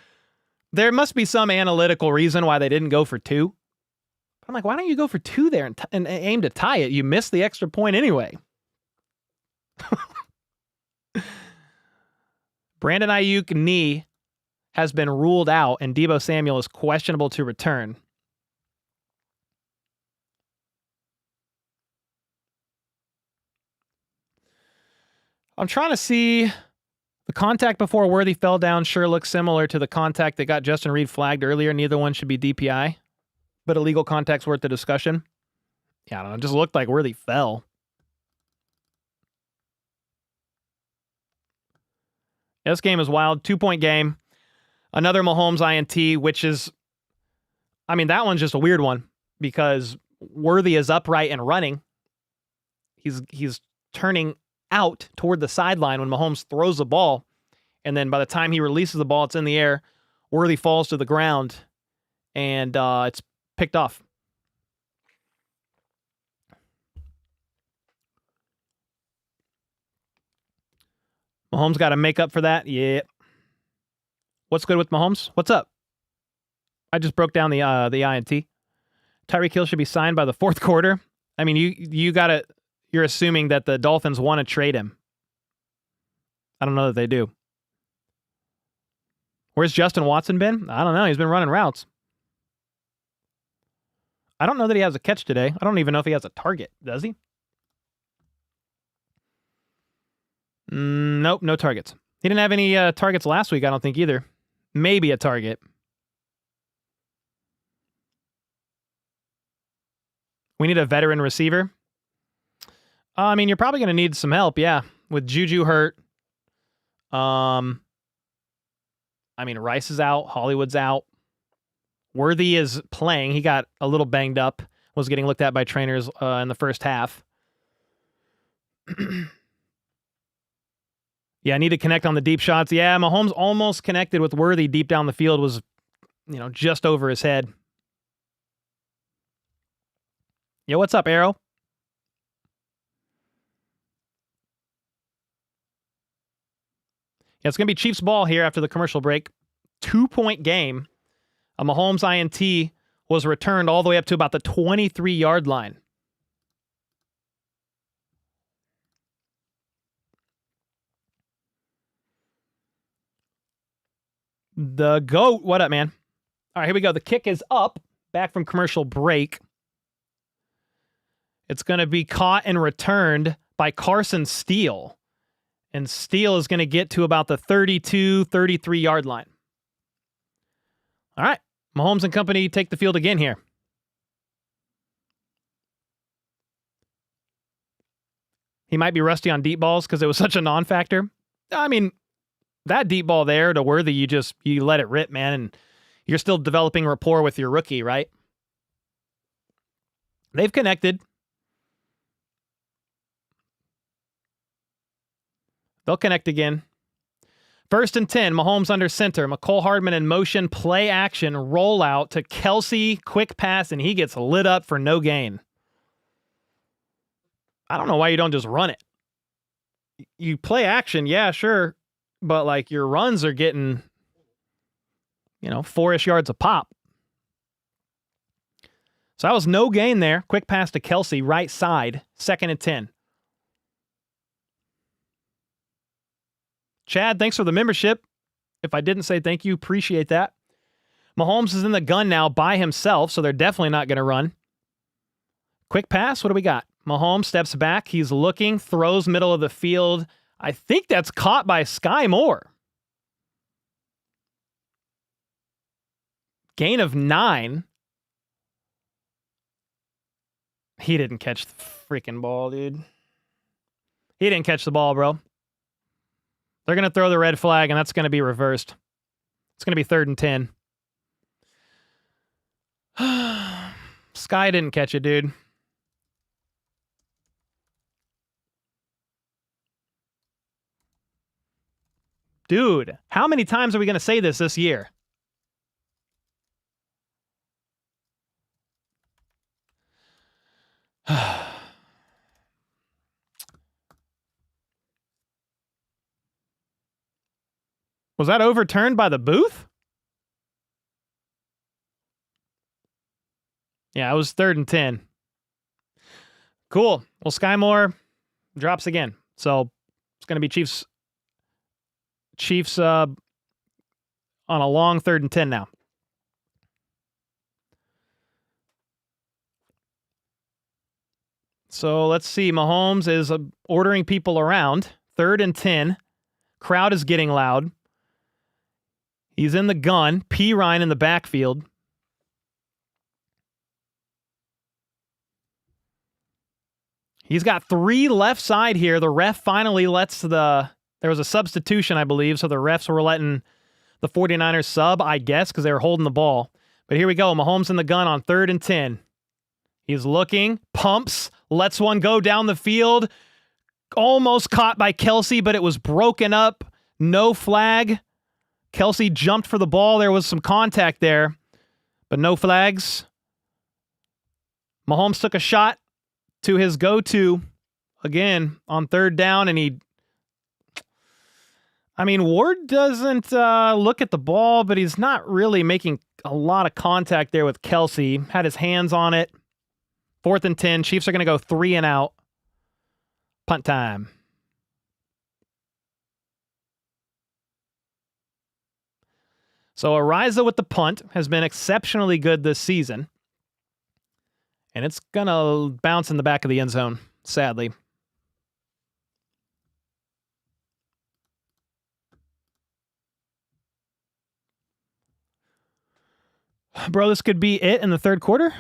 there must be some analytical reason why they didn't go for 2. I'm like, why don't you go for 2 there and aim to tie it? You missed the extra point anyway. Brandon Ayuk knee has been ruled out, and Deebo Samuel is questionable to return. I'm trying to see the contact before Worthy fell down. Sure looks similar to the contact that got Justin Reed flagged earlier. Neither one should be DPI, but illegal contact's worth the discussion. Yeah, I don't know. It just looked like Worthy fell. This game is wild. 2-point game. Another Mahomes INT, which is, that one's just a weird one because Worthy is upright and running. He's turning out toward the sideline when Mahomes throws the ball. And then by the time he releases the ball, it's in the air. Worthy falls to the ground and it's picked off. Mahomes got to make up for that. Yeah. What's good with Mahomes? What's up? I just broke down the INT. Tyreek Hill should be signed by the 4th quarter. You're assuming that the Dolphins want to trade him. I don't know that they do. Where's Justin Watson been? I don't know. He's been running routes. I don't know that he has a catch today. I don't even know if he has a target. Does he? Nope, no targets. He didn't have any targets last week, I don't think either. Maybe a target. We need a veteran receiver. You're probably going to need some help, yeah. With Juju hurt. Rice is out. Hollywood's out. Worthy is playing. He got a little banged up. Was getting looked at by trainers in the first half. Yeah, I need to connect on the deep shots. Yeah, Mahomes almost connected with Worthy deep down the field. Was, just over his head. Yo, what's up, Arrow? Yeah, it's going to be Chiefs ball here after the commercial break. 2-point game. A Mahomes INT was returned all the way up to about the 23-yard line. The GOAT, what up, man? All right, here we go. The kick is up, back from commercial break. It's going to be caught and returned by Carson Steele. And Steele is going to get to about the 32, 33-yard line. All right, Mahomes and company take the field again here. He might be rusty on deep balls because it was such a non-factor. I mean, that deep ball there to Worthy, you let it rip, man, and you're still developing rapport with your rookie, right? They've connected. They'll connect again. 1st and 10, Mahomes under center. McCole Hardman in motion, play action, rollout to Kelsey, quick pass, and he gets lit up for no gain. I don't know why you don't just run it. You play action, yeah, sure, but like your runs are getting, 4-ish yards a pop. So that was no gain there. Quick pass to Kelsey, right side, 2nd and 10. Chad, thanks for the membership. If I didn't say thank you, appreciate that. Mahomes is in the gun now by himself, so they're definitely not going to run. Quick pass, what do we got? Mahomes steps back. He's looking, throws middle of the field. I think that's caught by Sky Moore. Gain of 9. He didn't catch the freaking ball, dude. He didn't catch the ball, bro. They're going to throw the red flag, and that's going to be reversed. It's going to be 3rd and 10. Sky didn't catch it, dude. Dude, how many times are we going to say this year? Was that overturned by the booth? Yeah, it was 3rd and 10. Cool. Well, Sky Moore drops again. So it's going to be Chiefs on a long 3rd and 10 now. So let's see. Mahomes is ordering people around. 3rd and 10. Crowd is getting loud. He's in the gun. P. Ryan in the backfield. He's got 3 left side here. The ref finally lets there was a substitution, I believe, so the refs were letting the 49ers sub, I guess, because they were holding the ball. But here we go. Mahomes in the gun on 3rd and 10. He's looking, pumps, lets one go down the field. Almost caught by Kelsey, but it was broken up. No flag. Kelsey jumped for the ball. There was some contact there, but no flags. Mahomes took a shot to his go-to again on 3rd down, and Ward doesn't look at the ball, but he's not really making a lot of contact there with Kelsey. Had his hands on it. 4th and 10. Chiefs are going to go 3 and out. Punt time. So Ariza with the punt has been exceptionally good this season. And it's going to bounce in the back of the end zone, sadly. Bro, this could be it in the 3rd quarter?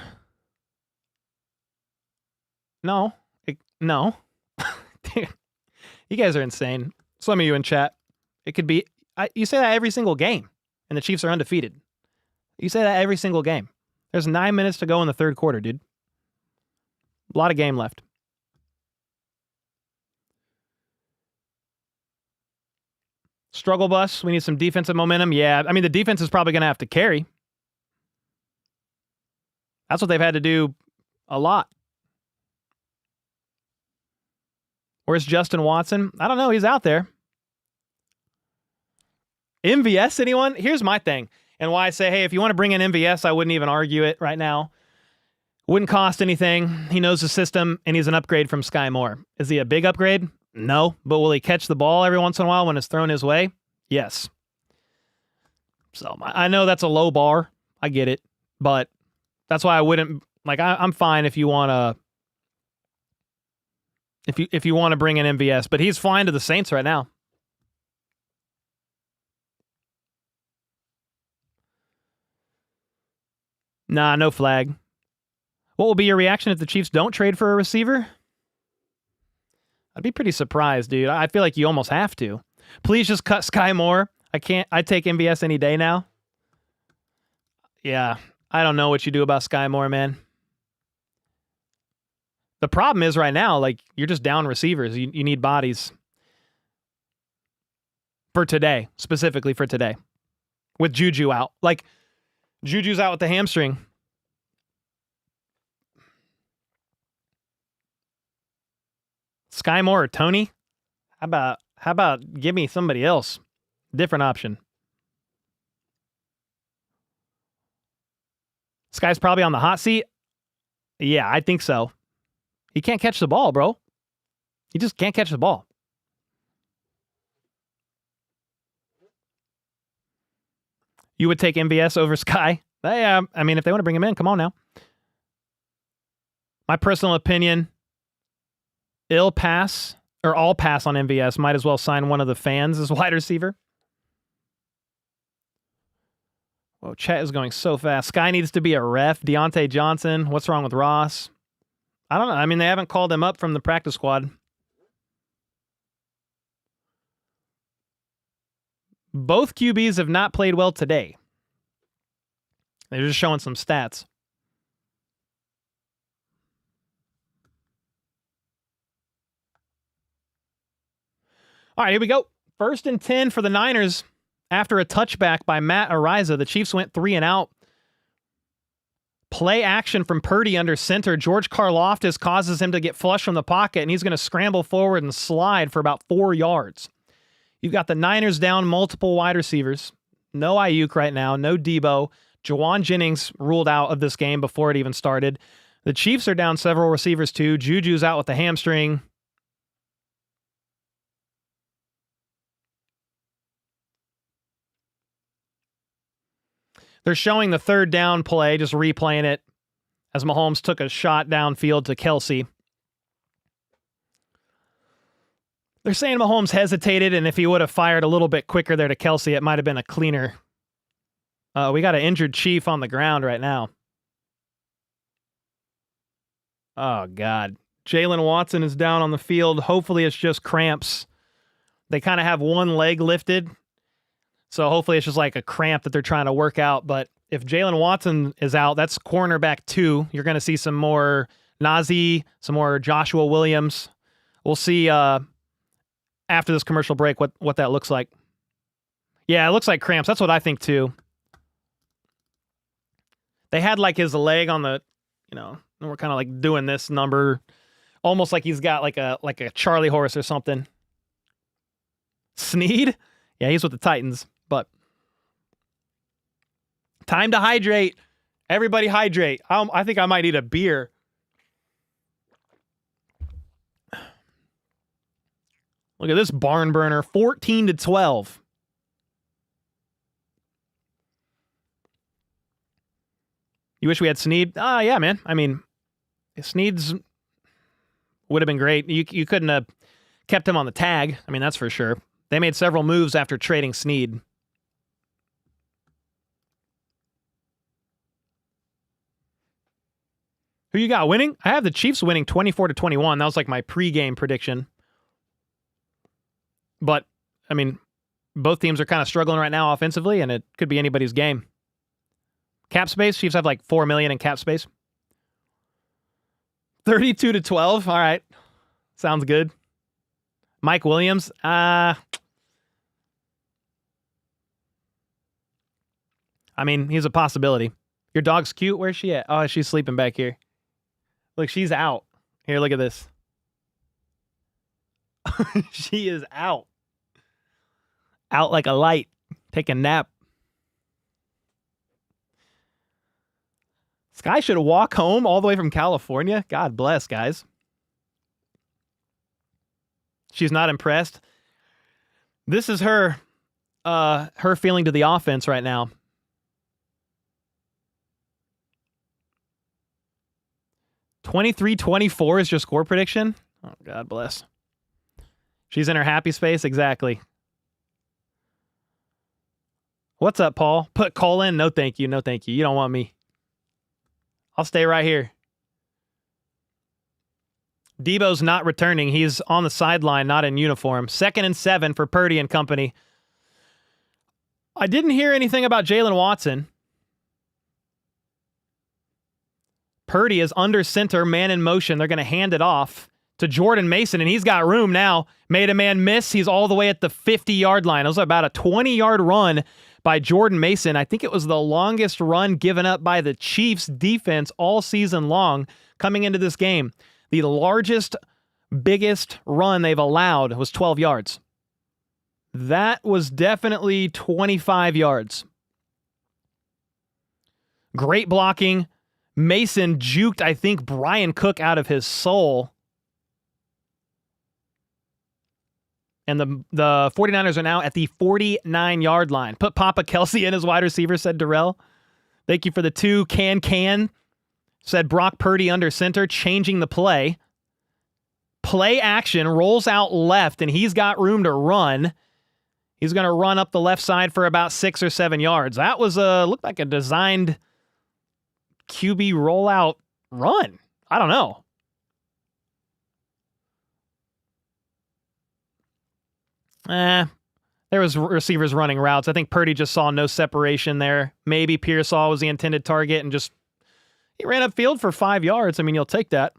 No. No. Dude, you guys are insane. Some of you in chat. It could be... you say that every single game, and the Chiefs are undefeated. You say that every single game. There's 9 minutes to go in the 3rd quarter, dude. A lot of game left. Struggle bus. We need some defensive momentum. Yeah, the defense is probably going to have to carry. That's what they've had to do a lot. Where's Justin Watson? I don't know. He's out there. MVS anyone? Here's my thing, and why I say, hey, if you want to bring in MVS, I wouldn't even argue it right now. Wouldn't cost anything. He knows the system, and he's an upgrade from Sky Moore. Is he a big upgrade? No. But will he catch the ball every once in a while when it's thrown his way? Yes. So I know that's a low bar. I get it. But that's why I wouldn't, like, I'm fine if you want to, if you want to bring in MVS. But he's flying to the Saints right now. Nah, no flag. What will be your reaction if the Chiefs don't trade for a receiver? I'd be pretty surprised, dude. I feel like you almost have to. Please just cut Sky Moore. I'd take MVS any day now. Yeah, I don't know what you do about Sky Moore, man. The problem is right now, like, you're just down receivers. You need bodies. For today, specifically for today. With Juju out. Like, Juju's out with the hamstring. Sky Moore or Tony? How about give me somebody else? Different option. Sky's probably on the hot seat. Yeah, I think so. He can't catch the ball, bro. He just can't catch the ball. You would take MVS over Sky? Yeah, I mean, if they want to bring him in, come on now. My personal opinion, all pass on MVS. Might as well sign one of the fans as wide receiver. Whoa, chat is going so fast. Sky needs to be a ref. Deontay Johnson. What's wrong with Ross? I don't know. I mean, they haven't called him up from the practice squad. Both QBs have not played well today. They're just showing some stats. All right, here we go. 1st and 10 for the Niners. After a touchback by Matt Ariza, the Chiefs went 3 and out. Play action from Purdy under center. George Karlaftis causes him to get flush from the pocket, and he's going to scramble forward and slide for about 4 yards. You've got the Niners down multiple wide receivers. No Ayuk right now, no Debo. Jawan Jennings ruled out of this game before it even started. The Chiefs are down several receivers too. Juju's out with the hamstring. They're showing the 3rd down play, just replaying it as Mahomes took a shot downfield to Kelsey. They're saying Mahomes hesitated, and if he would have fired a little bit quicker there to Kelsey, it might have been a cleaner. We got an injured Chief on the ground right now. Oh, God. Jalen Watson is down on the field. Hopefully it's just cramps. They kind of have one leg lifted, so hopefully it's just like a cramp that they're trying to work out. But if Jalen Watson is out, that's cornerback 2. You're going to see some more Najee, some more Joshua Williams. We'll see after this commercial break what that looks like. Yeah, it looks like cramps. That's what I think too. They had like his leg on the, and we're kind of like doing this number, almost like he's got like a Charlie horse or something. Snead? Yeah, he's with the Titans, but time to hydrate. Everybody hydrate. I think I might need a beer. Look at this barn burner, 14-12. You wish we had Snead? Yeah, man. I mean, Snead's would have been great. You couldn't have kept him on the tag. I mean, that's for sure. They made several moves after trading Snead. Who you got winning? I have the Chiefs winning 24-21. That was like my pregame prediction. But, I mean, both teams are kind of struggling right now offensively, and it could be anybody's game. Cap space, Chiefs have like $4 million in cap space. 32-12. All right. Sounds good. Mike Williams. I mean, he's a possibility. Your dog's cute. Where's she at? Oh, she's sleeping back here. Look, she's out. Here, look at this. She is out. Out like a light. Take a nap. This guy should walk home all the way from California. God bless, guys. She's not impressed. This is her feeling to the offense right now. (23-24) is your score prediction? Oh, God bless. She's in her happy space? Exactly. What's up, Paul? Put Cole in? No, thank you. No, thank you. You don't want me. I'll stay right here. Debo's not returning. He's on the sideline, not in uniform. 2nd and 7 for Purdy and company. I didn't hear anything about Jalen Watson. Purdy is under center, man in motion. They're going to hand it off to Jordan Mason, and he's got room now. Made a man miss. He's all the way at the 50-yard line. It was about a 20-yard run by Jordan Mason. I think it was the longest run given up by the Chiefs defense all season long coming into this game. The largest, biggest run they've allowed was 12 yards. That was definitely 25 yards. Great blocking. Mason juked, I think, Brian Cook out of his soul. And the 49ers are now at the 49-yard line. Put Papa Kelsey in as wide receiver, said Darrell. Thank you for the 2. Can. Said Brock Purdy under center, changing the play. Play action, rolls out left, and he's got room to run. He's going to run up the left side for about 6 or 7 yards. That was looked like a designed QB rollout run. I don't know. There was receivers running routes. I think Purdy just saw no separation there. Maybe Pearsall was the intended target and just he ran upfield for 5 yards. I mean, you'll take that.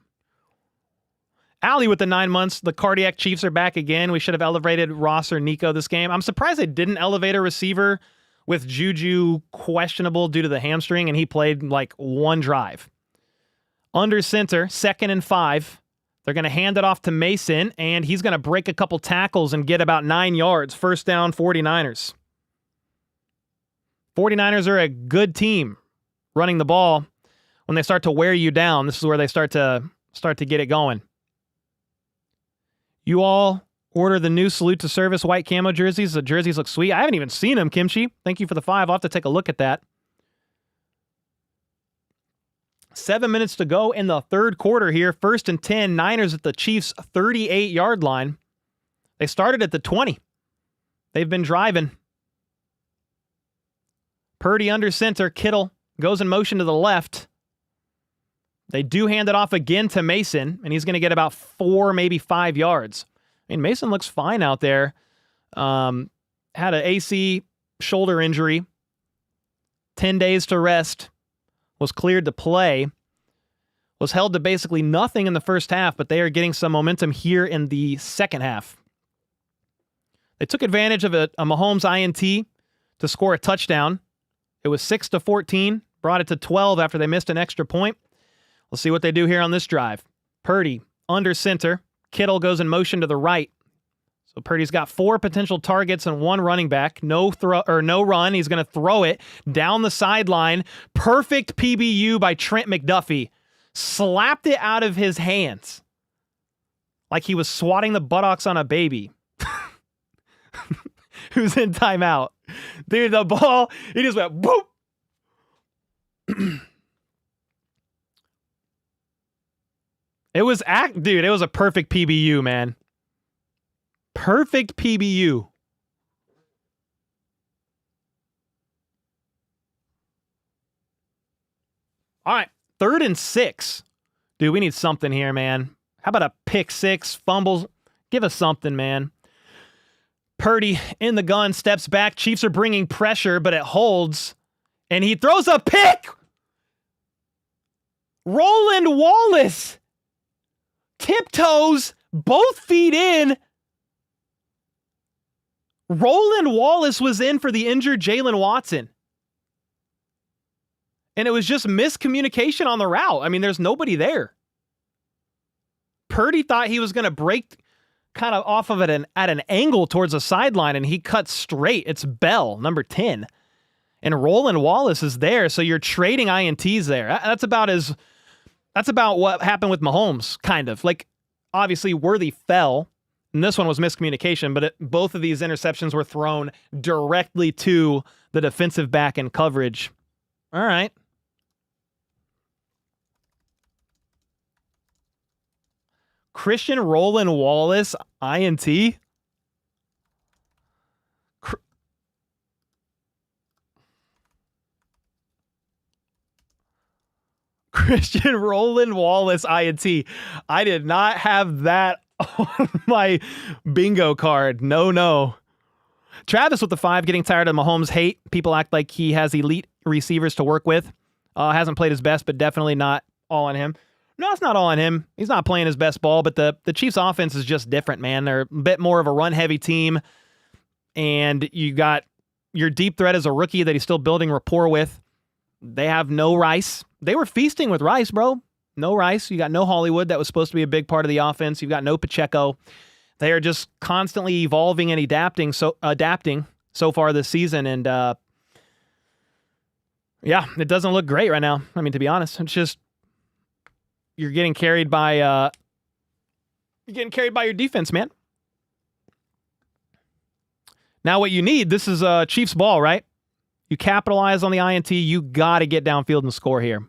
Allie with the 9 months. The cardiac Chiefs are back again. We should have elevated Ross or Nico this game. I'm surprised they didn't elevate a receiver with Juju questionable due to the hamstring, and he played like one drive. Under center, 2nd and 5. They're going to hand it off to Mason, and he's going to break a couple tackles and get about 9 yards. First down, 49ers. 49ers are a good team running the ball. When they start to wear you down, this is where they start to get it going. You all order the new Salute to Service white camo jerseys. The jerseys look sweet. I haven't even seen them, Kimchi. Thank you for the 5. I'll have to take a look at that. 7 minutes to go in the third quarter here. 1st and 10. Niners at the Chiefs' 38-yard line. They started at the 20. They've been driving. Purdy under center. Kittle goes in motion to the left. They do hand it off again to Mason, and he's going to get about 4, maybe 5 yards. I mean, Mason looks fine out there. Had an AC shoulder injury. 10 days to rest. Was cleared to play. Was held to basically nothing in the first half, but they are getting some momentum here in the second half. They took advantage of a Mahomes INT to score a touchdown. It was 6-14. Brought it to 12 after they missed an extra point. We'll see what they do here on this drive. Purdy under center. Kittle goes in motion to the right. So Purdy's got 4 potential targets and 1 running back. No run. He's going to throw it down the sideline. Perfect PBU by Trent McDuffie. Slapped it out of his hands like he was swatting the buttocks on a baby who's in timeout. Dude, the ball, he just went boop. It was a perfect PBU, man. Perfect PBU. All right, 3rd and 6. Dude, we need something here, man. How about a pick 6, fumbles? Give us something, man. Purdy in the gun, steps back. Chiefs are bringing pressure, but it holds. And he throws a pick! Roland Wallace! Tiptoes, both feet in. Roland Wallace was in for the injured Jalen Watson. And it was just miscommunication on the route. I mean, there's nobody there. Purdy thought he was going to break kind of off of it at an angle towards the sideline, and he cuts straight. It's Bell, number 10. And Roland Wallace is there, so you're trading INTs there. That's about what happened with Mahomes, kind of. Like, obviously, Worthy fell, and this one was miscommunication, but both of these interceptions were thrown directly to the defensive back in coverage. All right. Christian Roland Wallace, INT. Christian Roland Wallace, INT. I did not have that on my bingo card. No. Travis with the 5, getting tired of Mahomes' hate. People act like he has elite receivers to work with. Hasn't played his best, but definitely not all on him. No, it's not all on him. He's not playing his best ball, but the Chiefs' offense is just different, man. They're a bit more of a run-heavy team, and you got your deep threat as a rookie that he's still building rapport with. They have no Rice. They were feasting with Rice, bro. No Rice. You got no Hollywood. That was supposed to be a big part of the offense. You've got no Pacheco. They are just constantly evolving and adapting so far this season, and yeah, it doesn't look great right now. I mean, to be honest, it's just you're getting carried by your defense, man. Now what you need, this is Chiefs ball, right? You capitalize on the INT, you got to get downfield and score here.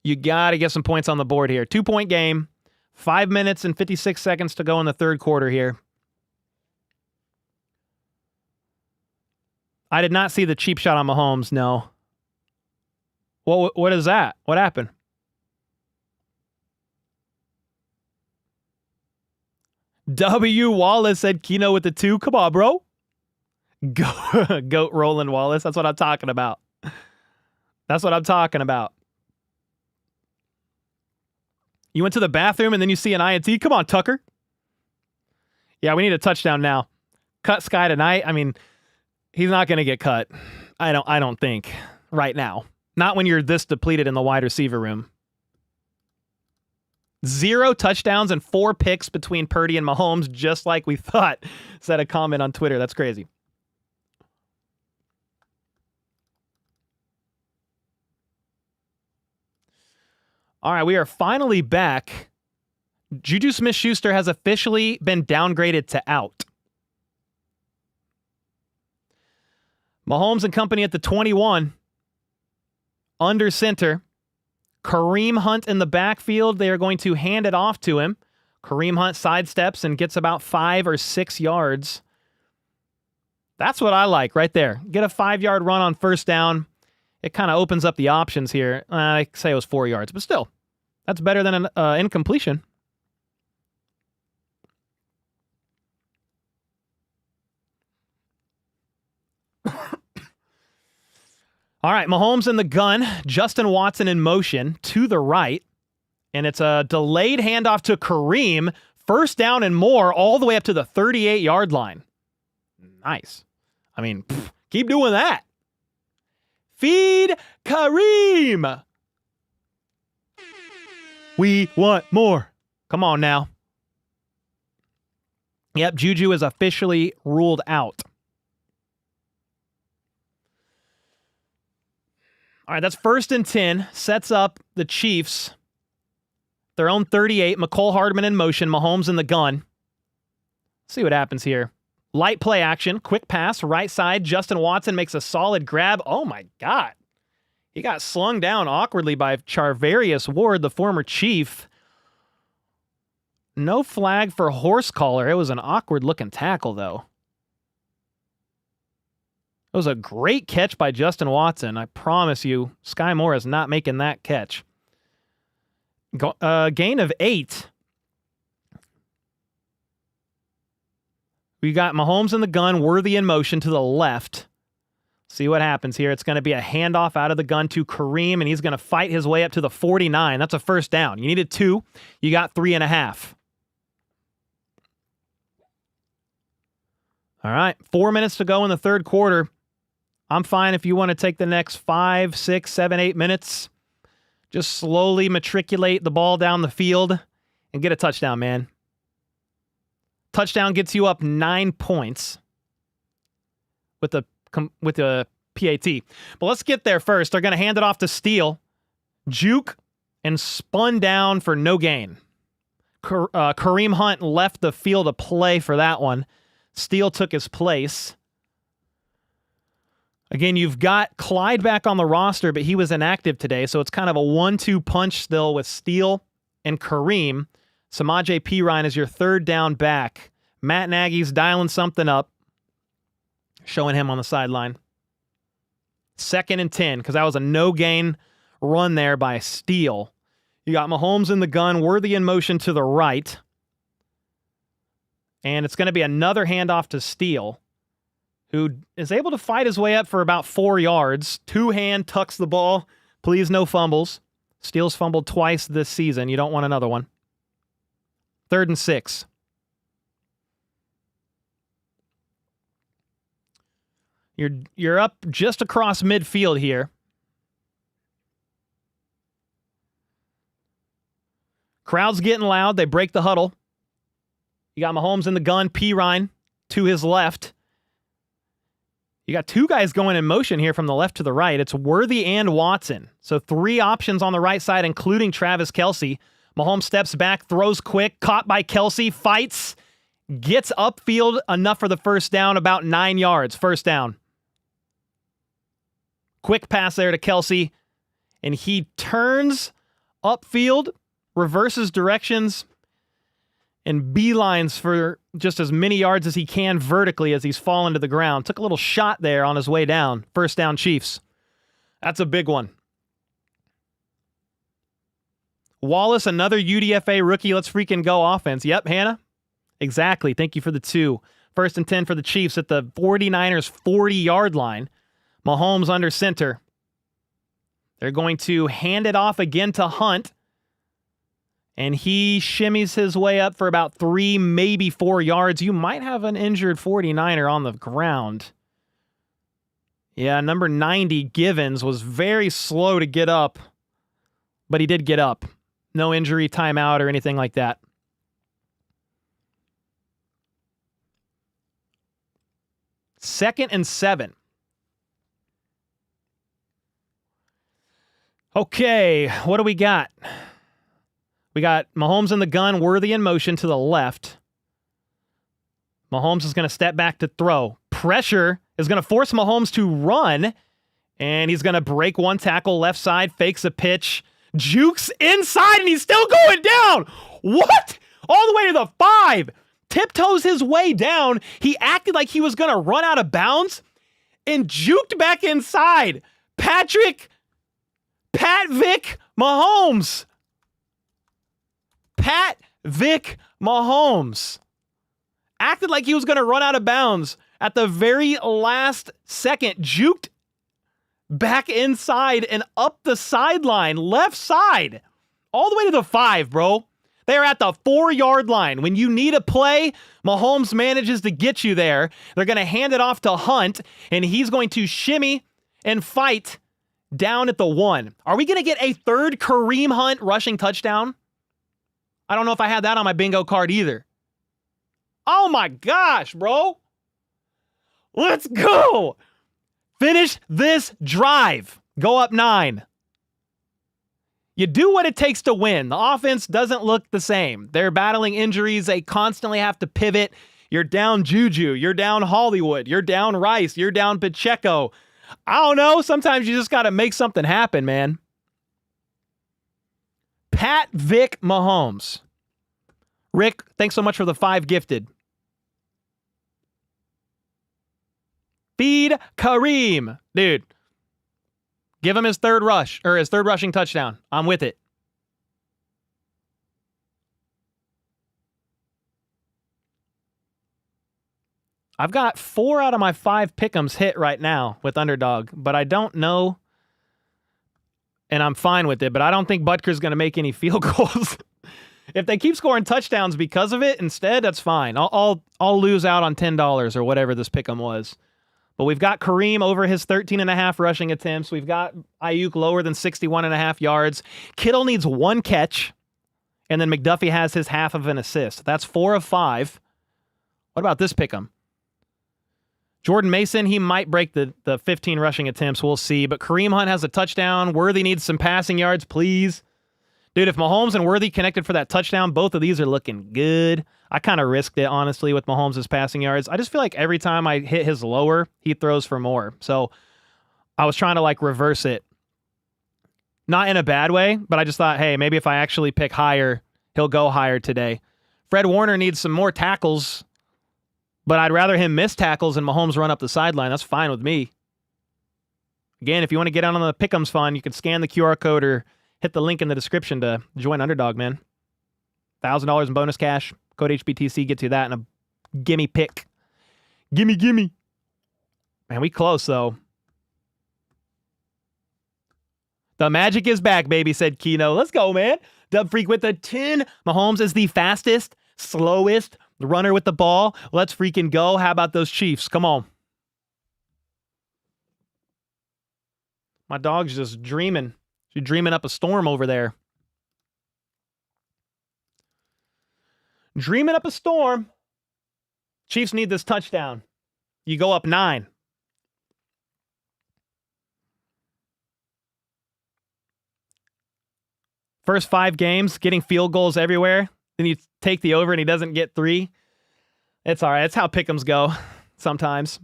You got to get some points on the board here. 2-point game, 5 minutes and 56 seconds to go in the third quarter here. I did not see the cheap shot on Mahomes, no. What is that? What happened? W. Wallace said Keno with the 2. Come on, bro. Goat Roland Wallace. That's what I'm talking about. That's what I'm talking about. You went to the bathroom and then you see an INT? Come on, Tucker. Yeah, we need a touchdown now. Cut Sky tonight. I mean, he's not going to get cut. I don't think right now. Not when you're this depleted in the wide receiver room. 0 touchdowns and 4 picks between Purdy and Mahomes, just like we thought, said a comment on Twitter. That's crazy. All right, we are finally back. Juju Smith-Schuster has officially been downgraded to out. Mahomes and company at the 21. Under center. Kareem Hunt in the backfield. They are going to hand it off to him. Kareem Hunt sidesteps and gets about 5 or 6 yards. That's what I like right there. Get a 5-yard run on first down. It kind of opens up the options here. I say it was 4 yards, but still, that's better than an incompletion. All right, Mahomes in the gun. Justin Watson in motion to the right. And it's a delayed handoff to Kareem. First down and more all the way up to the 38-yard line. Nice. I mean, keep doing that. Feed Kareem. We want more. Come on now. Yep, Juju is officially ruled out. All right, that's 1st and 10. Sets up the Chiefs. Their own 38. McCole Hardman in motion. Mahomes in the gun. Let's see what happens here. Light play action. Quick pass. Right side. Justin Watson makes a solid grab. Oh, my God. He got slung down awkwardly by Charvarius Ward, the former Chief. No flag for horse collar. It was an awkward-looking tackle, though. It was a great catch by Justin Watson. I promise you, Sky Moore is not making that catch. Gain of 8. We got Mahomes in the gun, Worthy in motion to the left. See what happens here. It's going to be a handoff out of the gun to Kareem, and he's going to fight his way up to the 49. That's a first down. You needed 2. You got 3.5. All right, 4 minutes to go in the third quarter. I'm fine if you want to take the next 5, 6, 7, 8 minutes. Just slowly matriculate the ball down the field and get a touchdown, man. Touchdown gets you up 9 points with the PAT. But let's get there first. They're going to hand it off to Steele. Juke and spun down for no gain. Kareem Hunt left the field of play for that one. Steele took his place. Again, you've got Clyde back on the roster, but he was inactive today, so it's kind of a 1-2 punch still with Steele and Kareem. Samaje Perine is your third down back. Matt Nagy's dialing something up, showing him on the sideline. 2nd and 10, because that was a no-gain run there by Steele. You got Mahomes in the gun, Worthy in motion to the right. And it's going to be another handoff to Steele, who is able to fight his way up for about 4 yards. Two-hand tucks the ball. Please, no fumbles. Steele's fumbled twice this season. You don't want another one. 3rd and 6. You're up just across midfield here. Crowd's getting loud. They break the huddle. You got Mahomes in the gun. Perine to his left. You got 2 guys going in motion here from the left to the right. It's Worthy and Watson. So 3 options on the right side, including Travis Kelce. Mahomes steps back, throws quick, caught by Kelce, fights, gets upfield enough for the first down, about 9 yards. First down. Quick pass there to Kelce, and he turns upfield, reverses directions, and beelines for just as many yards as he can vertically as he's fallen to the ground. Took a little shot there on his way down. First down, Chiefs. That's a big one. Wallace, another UDFA rookie. Let's freaking go offense. Yep, Hannah. Exactly. Thank you for the 2. 1st and 10 for the Chiefs at the 49ers 40-yard line. Mahomes under center. They're going to hand it off again to Hunt. And he shimmies his way up for about 3, maybe 4 yards. You might have an injured 49er on the ground. Yeah, number 90, Givens, was very slow to get up. But he did get up. No injury, timeout, or anything like that. Second and 7. Okay, what do we got? We got Mahomes in the gun, Worthy in motion to the left. Mahomes is going to step back to throw. Pressure is going to force Mahomes to run, and he's going to break one tackle left side, fakes a pitch, jukes inside, and he's still going down. What? All the way to the 5. Tiptoes his way down. He acted like he was going to run out of bounds and juked back inside. Pat Vic Mahomes. Pat Vic Mahomes acted like he was going to run out of bounds at the very last second, juked back inside and up the sideline, left side, all the way to the 5, bro. They're at the 4-yard line. When you need a play, Mahomes manages to get you there. They're going to hand it off to Hunt, and he's going to shimmy and fight down at the 1. Are we going to get a 3rd Kareem Hunt rushing touchdown? I don't know if I had that on my bingo card either. Oh my gosh, bro. Let's go. Finish this drive. Go up 9. You do what it takes to win. The offense doesn't look the same. They're battling injuries. They constantly have to pivot. You're down Juju. You're down Hollywood. You're down Rice. You're down Pacheco. I don't know. Sometimes you just got to make something happen, man. Pat Vic Mahomes. Rick, thanks so much for the 5 gifted. Feed Kareem. Dude, give him his 3rd rush, or his 3rd rushing touchdown. I'm with it. I've got 4 out of my 5 pick'ems hit right now with Underdog, but I don't know, and I'm fine with it, but I don't think Butker's going to make any field goals. If they keep scoring touchdowns because of it instead, that's fine. I'll lose out on $10 or whatever this pick'em was. But we've got Kareem over his 13.5 rushing attempts. We've got Ayuk lower than 61.5 yards. Kittle needs 1 catch. And then McDuffie has his half of an assist. That's 4 of 5. What about this pick'em? Jordan Mason, he might break the 15 rushing attempts. We'll see. But Kareem Hunt has a touchdown. Worthy needs some passing yards, please. Dude, if Mahomes and Worthy connected for that touchdown, both of these are looking good. I kind of risked it, honestly, with Mahomes' passing yards. I just feel like every time I hit his lower, he throws for more. So I was trying to, like, reverse it. Not in a bad way, but I just thought, hey, maybe if I actually pick higher, he'll go higher today. Fred Warner needs some more tackles, but I'd rather him miss tackles and Mahomes run up the sideline. That's fine with me. Again, if you want to get on the Pick'ems fund, you can scan the QR code or hit the link in the description to join Underdog, man. $1,000 in bonus cash. Code HBTC gets you that in a gimme pick. Gimme. Man, we close, though. The magic is back, baby, said Kino. Let's go, man. Dub Freak with the 10. Mahomes is the fastest, slowest runner with the ball. Let's freaking go. How about those Chiefs? Come on. My dog's just dreaming. She's dreaming up a storm over there. Dreaming up a storm. Chiefs need this touchdown. You go up 9. First 5 games, getting field goals everywhere. Then you take the over and he doesn't get 3. It's all right. That's how pick'ems go sometimes.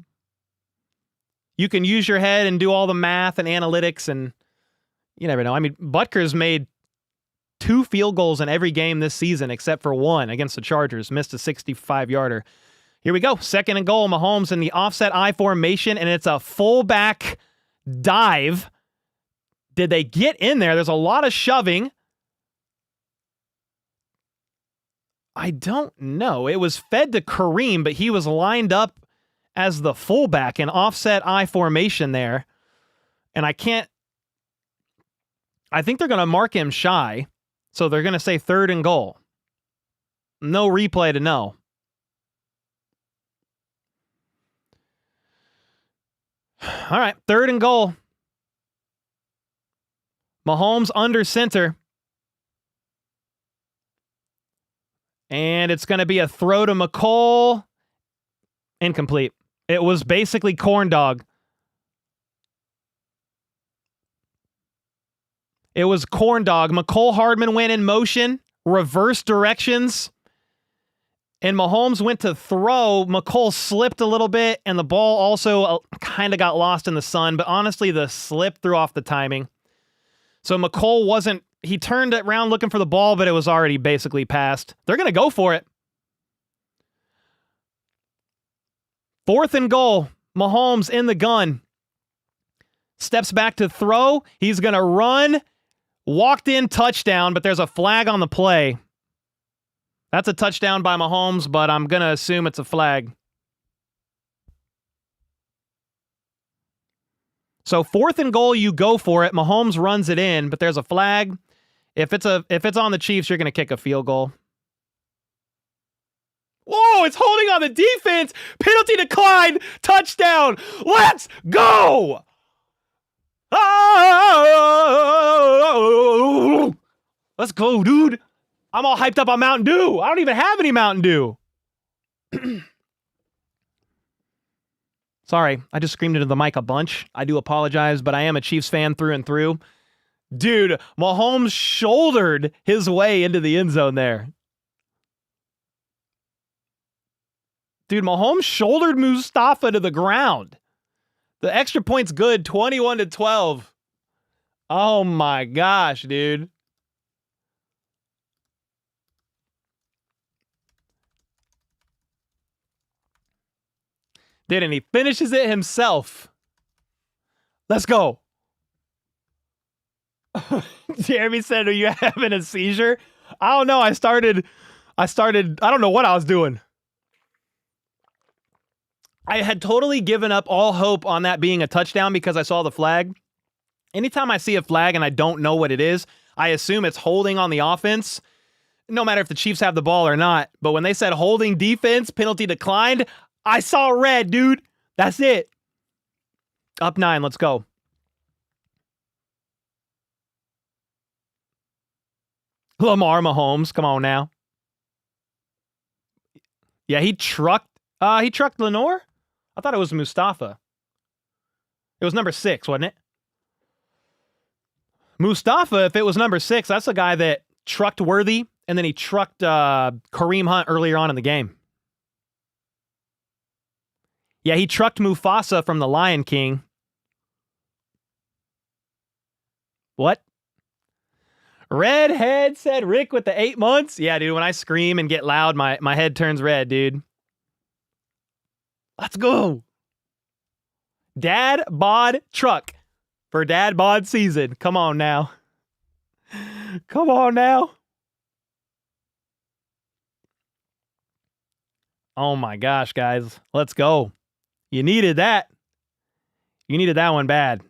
You can use your head and do all the math and analytics, and you never know. I mean, Butker's made 2 field goals in every game this season except for 1 against the Chargers. Missed a 65-yarder. Here we go. 2nd and goal. Mahomes in the offset I formation, and it's a fullback dive. Did they get in there? There's a lot of shoving. I don't know. It was fed to Kareem, but he was lined up as the fullback in offset I formation there. And I think they're going to mark him shy. So they're going to say 3rd and goal. No replay to know. All right, 3rd and goal. Mahomes under center. And it's going to be a throw to McColl. Incomplete. It was basically corn dog. It was corn dog. McCole Hardman went in motion, reverse directions, and Mahomes went to throw. McCole slipped a little bit, and the ball also kind of got lost in the sun, but honestly, the slip threw off the timing. So McCole wasn't, he turned around looking for the ball, but it was already basically passed. They're going to go for it. 4th and goal. Mahomes in the gun. Steps back to throw. He's going to run. Walked in, touchdown, but there's a flag on the play. That's a touchdown by Mahomes, but I'm going to assume it's a flag. So 4th and goal, you go for it. Mahomes runs it in, but there's a flag. If it's on the Chiefs, you're going to kick a field goal. Whoa, it's holding on the defense. Penalty declined. Touchdown. Let's go. Oh! Let's go, dude. I'm all hyped up on Mountain Dew. I don't even have any Mountain Dew. Sorry, I just screamed into the mic a bunch. I do apologize, but I am a Chiefs fan through and through. Dude, Mahomes shouldered his way into the end zone there. Dude, Mahomes shouldered Mustafa to the ground. The extra point's good, 21-12. Oh my gosh, dude. Dude, and he finishes it himself. Let's go. Jeremy said, are you having a seizure? I don't know. I started, I don't know what I was doing. I had totally given up all hope on that being a touchdown because I saw the flag. Anytime I see a flag and I don't know what it is, I assume it's holding on the offense, no matter if the Chiefs have the ball or not. But when they said holding defense, penalty declined, I saw red, dude. That's it. Up 9. Let's go. Lamar Mahomes. Come on now. Yeah, he trucked Lenore? I thought it was Mustafa. It was number 6, wasn't it? Mustafa, if it was number 6, that's the guy that trucked Worthy, and then he trucked Kareem Hunt earlier on in the game. Yeah, he trucked Mufasa from the Lion King. What? Redhead, said Rick with the 8 months. Yeah, dude, when I scream and get loud, my head turns red, dude. Let's go. Dad bod truck for dad bod season. Come on now. Come on now. Oh my gosh, guys. Let's go. You needed that. You needed that one bad.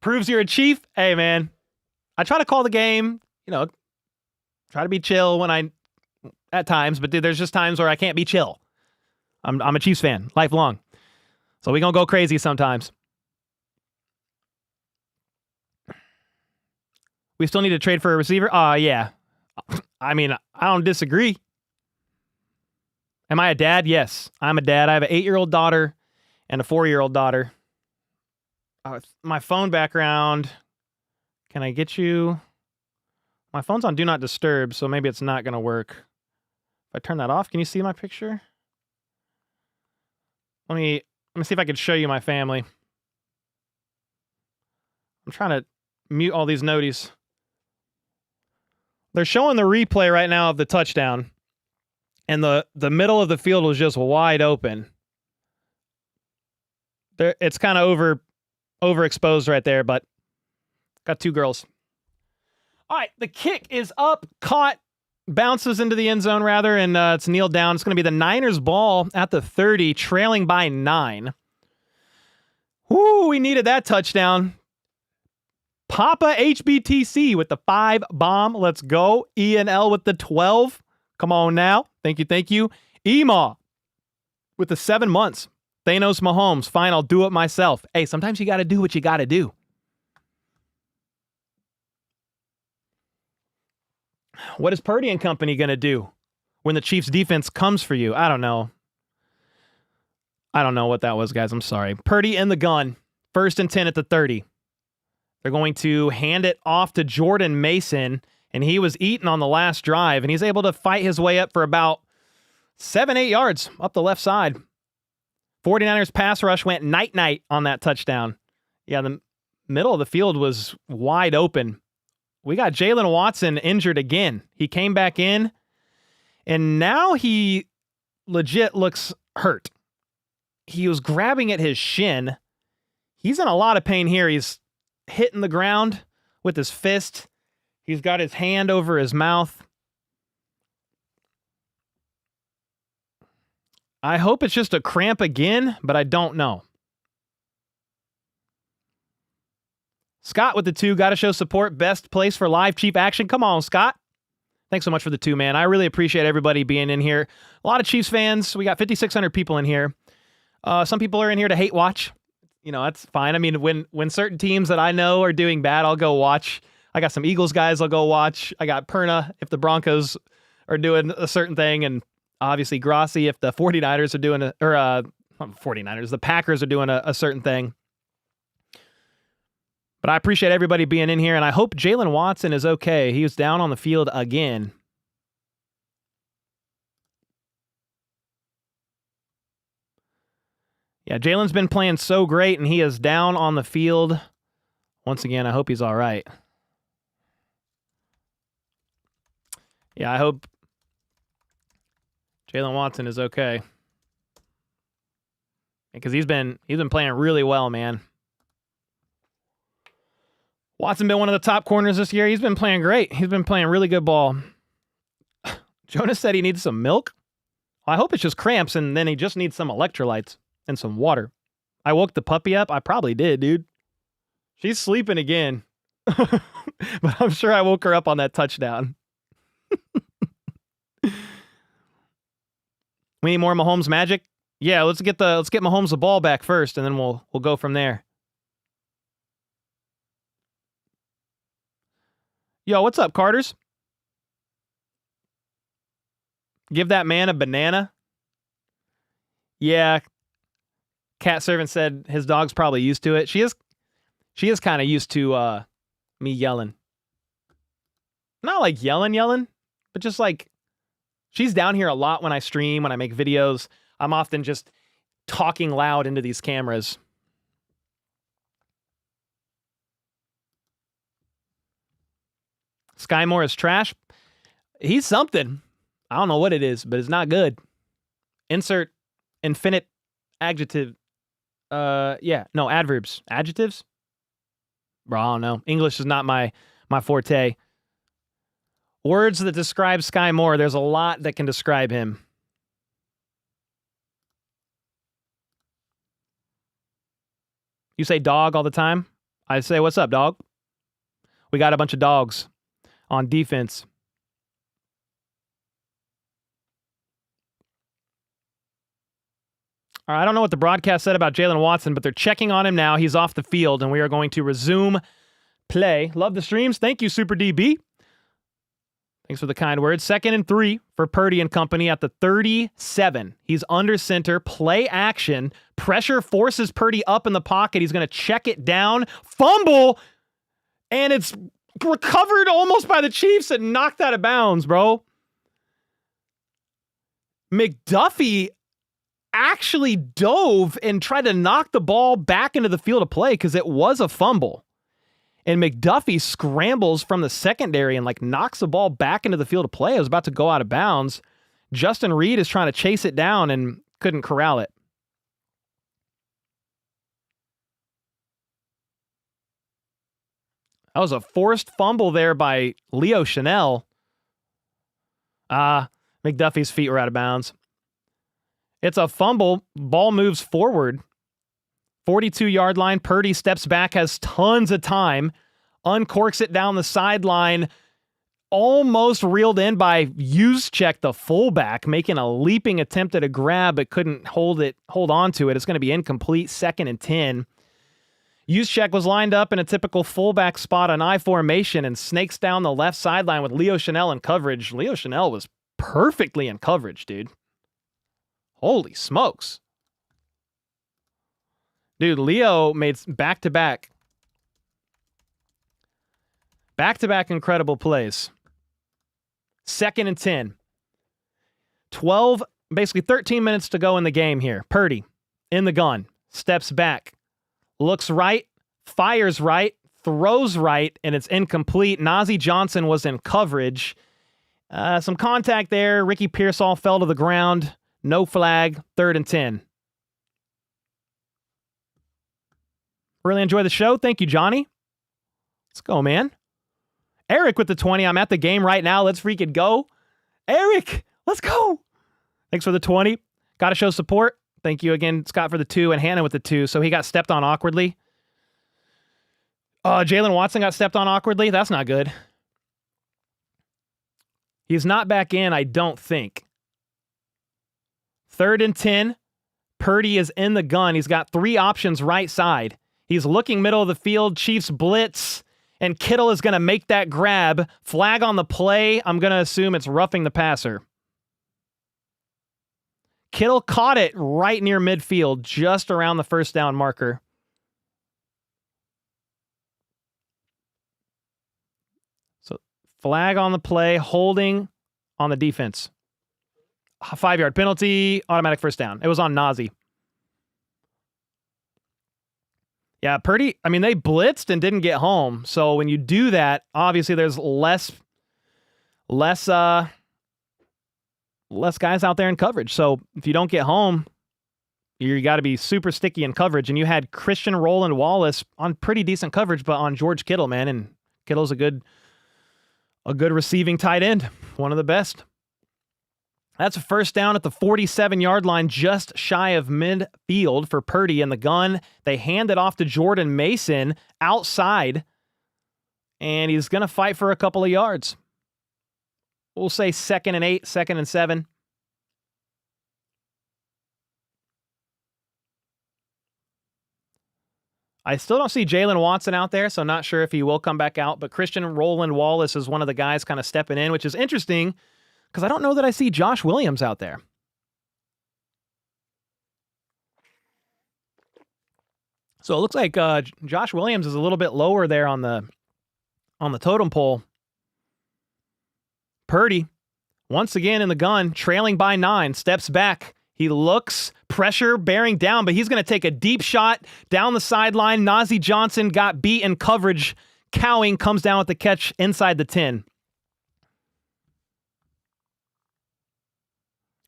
Proves you're a Chief. Hey, man. I try to call the game, try to be chill at times, but dude, there's just times where I can't be chill. I'm a Chiefs fan, lifelong. So we gonna go crazy sometimes. We still need to trade for a receiver? Yeah. I mean, I don't disagree. Am I a dad? Yes, I'm a dad. I have an 8-year-old daughter and a 4-year-old daughter. My phone background. Can I get you? My phone's on Do Not Disturb, so maybe it's not going to work. If I turn that off, can you see my picture? Let me see if I can show you my family. I'm trying to mute all these noties. They're showing the replay right now of the touchdown, and the middle of the field was just wide open. It's kind of overexposed right there, but got 2 girls. All right, the kick is up, caught, bounces into the end zone rather, and it's kneeled down. It's going to be the Niners ball at the 30, trailing by 9. Woo, we needed that touchdown. Papa HBTC with the 5 bomb. Let's go. ENL with the 12. Come on now. Thank you. Ema with the 7 months. Thanos Mahomes. Fine, I'll do it myself. Hey, sometimes you got to do what you got to do. What is Purdy and company going to do when the Chiefs defense comes for you? I don't know. I don't know what that was, guys. I'm sorry. Purdy in the gun. 1st and 10 at the 30. They're going to hand it off to Jordan Mason, and he was eaten on the last drive, and he's able to fight his way up for about 7-8 yards up the left side. 49ers pass rush went night-night on that touchdown. Yeah, the middle of the field was wide open. We got Jalen Watson injured again. He came back in, and now he legit looks hurt. He was grabbing at his shin. He's in a lot of pain here. He's hitting the ground with his fist. He's got his hand over his mouth. I hope it's just a cramp again, but I don't know. Scott with the 2, got to show support. Best place for live Chief action. Come on, Scott. Thanks so much for the 2, man. I really appreciate everybody being in here. A lot of Chiefs fans. We got 5,600 people in here. Some people are in here to hate watch. That's fine. I mean, when certain teams that I know are doing bad, I'll go watch. I got some Eagles guys I'll go watch. I got Perna if the Broncos are doing a certain thing, and obviously Grossi if the 49ers are doing not 49ers, the Packers are doing a certain thing. But I appreciate everybody being in here, and I hope Jalen Watson is okay. He was down on the field again. Yeah, Jalen's been playing so great, and he is down on the field. Once again, I hope he's all right. Yeah, I hope Jalen Watson is okay. Because he's been playing really well, man. Watson been one of the top corners this year. He's been playing great. He's been playing really good ball. Jonas said he needs some milk. Well, I hope it's just cramps, and then he just needs some electrolytes and some water. I woke the puppy up. I probably did, dude. She's sleeping again. But I'm sure I woke her up on that touchdown. We need more Mahomes magic. Yeah, let's get Mahomes the ball back first, and then we'll go from there. Yo, what's up, Carters? Give that man a banana. Yeah. Cat servant said his dog's probably used to it. She is kind of used to me yelling. Not like yelling, but just like she's down here a lot when I stream, when I make videos. I'm often just talking loud into these cameras. Sky Moore is trash. He's something. I don't know what it is, but it's not good. Insert infinite adjective. Adverbs. Adjectives? Bro, I don't know. English is not my forte. Words that describe Sky Moore, there's a lot that can describe him. You say dog all the time? I say, what's up, dog? We got a bunch of dogs on defense. All right, I don't know what the broadcast said about Jalen Watson, but they're checking on him now. He's off the field, and we are going to resume play. Love the streams. Thank you, Super DB. Thanks for the kind words. 2nd and 3 for Purdy and company at the 37. He's under center. Play action. Pressure forces Purdy up in the pocket. He's going to check it down. Fumble. And it's recovered almost by the Chiefs and knocked out of bounds, bro. McDuffie actually dove and tried to knock the ball back into the field of play because it was a fumble. And McDuffie scrambles from the secondary and knocks the ball back into the field of play. It was about to go out of bounds. Justin Reed is trying to chase it down and couldn't corral it. That was a forced fumble there by Leo Chanel. McDuffie's feet were out of bounds. It's a fumble. Ball moves forward. 42-yard line. Purdy steps back, has tons of time, uncorks it down the sideline, almost reeled in by Juszczyk, the fullback, making a leaping attempt at a grab, but couldn't hold on to it. It's going to be incomplete. 2nd and 10. Juszczyk was lined up in a typical fullback spot on I formation and snakes down the left sideline with Leo Chanel in coverage. Leo Chanel was perfectly in coverage, dude. Holy smokes. Dude, Leo made back-to-back incredible plays. 2nd and 10. 13 minutes to go in the game here. Purdy in the gun, steps back, looks right, fires right, throws right, and it's incomplete. Najee Johnson was in coverage. Some contact there. Ricky Pearsall fell to the ground. No flag. 3rd and 10. Really enjoy the show. Thank you, Johnny. Let's go, man. Eric with the 20. I'm at the game right now. Let's freaking go. Eric, let's go. Thanks for the 20. Got to show support. Thank you again, Scott, for the 2, and Hannah with the 2. So he got stepped on awkwardly. Jalen Watson got stepped on awkwardly. That's not good. He's not back in, I don't think. 3rd and 10. Purdy is in the gun. He's got 3 options right side. He's looking middle of the field. Chiefs blitz, and Kittle is going to make that grab. Flag on the play. I'm going to assume it's roughing the passer. Kittle caught it right near midfield, just around the 1st down marker. So flag on the play, holding on the defense. 5-yard penalty, automatic 1st down. It was on Najee. Yeah, Purdy, they blitzed and didn't get home. So when you do that, obviously there's less guys out there in coverage. So if you don't get home, you got to be super sticky in coverage. And you had Christian Roland Wallace on pretty decent coverage, but on George Kittle, man. And Kittle's a good receiving tight end. One of the best. That's a 1st down at the 47-yard line, just shy of midfield for Purdy in the gun. They hand it off to Jordan Mason outside, and he's going to fight for a couple of yards. We'll say 2nd and 8, 2nd and 7. I still don't see Jalen Watson out there, so not sure if he will come back out, but Christian Roland Wallace is one of the guys kind of stepping in, which is interesting because I don't know that I see Josh Williams out there. So it looks like Josh Williams is a little bit lower there on the totem pole. Purdy, once again in the gun, trailing by 9, steps back. He looks, pressure bearing down, but he's going to take a deep shot down the sideline. Najee Johnson got beat in coverage. Cowing comes down with the catch inside the 10.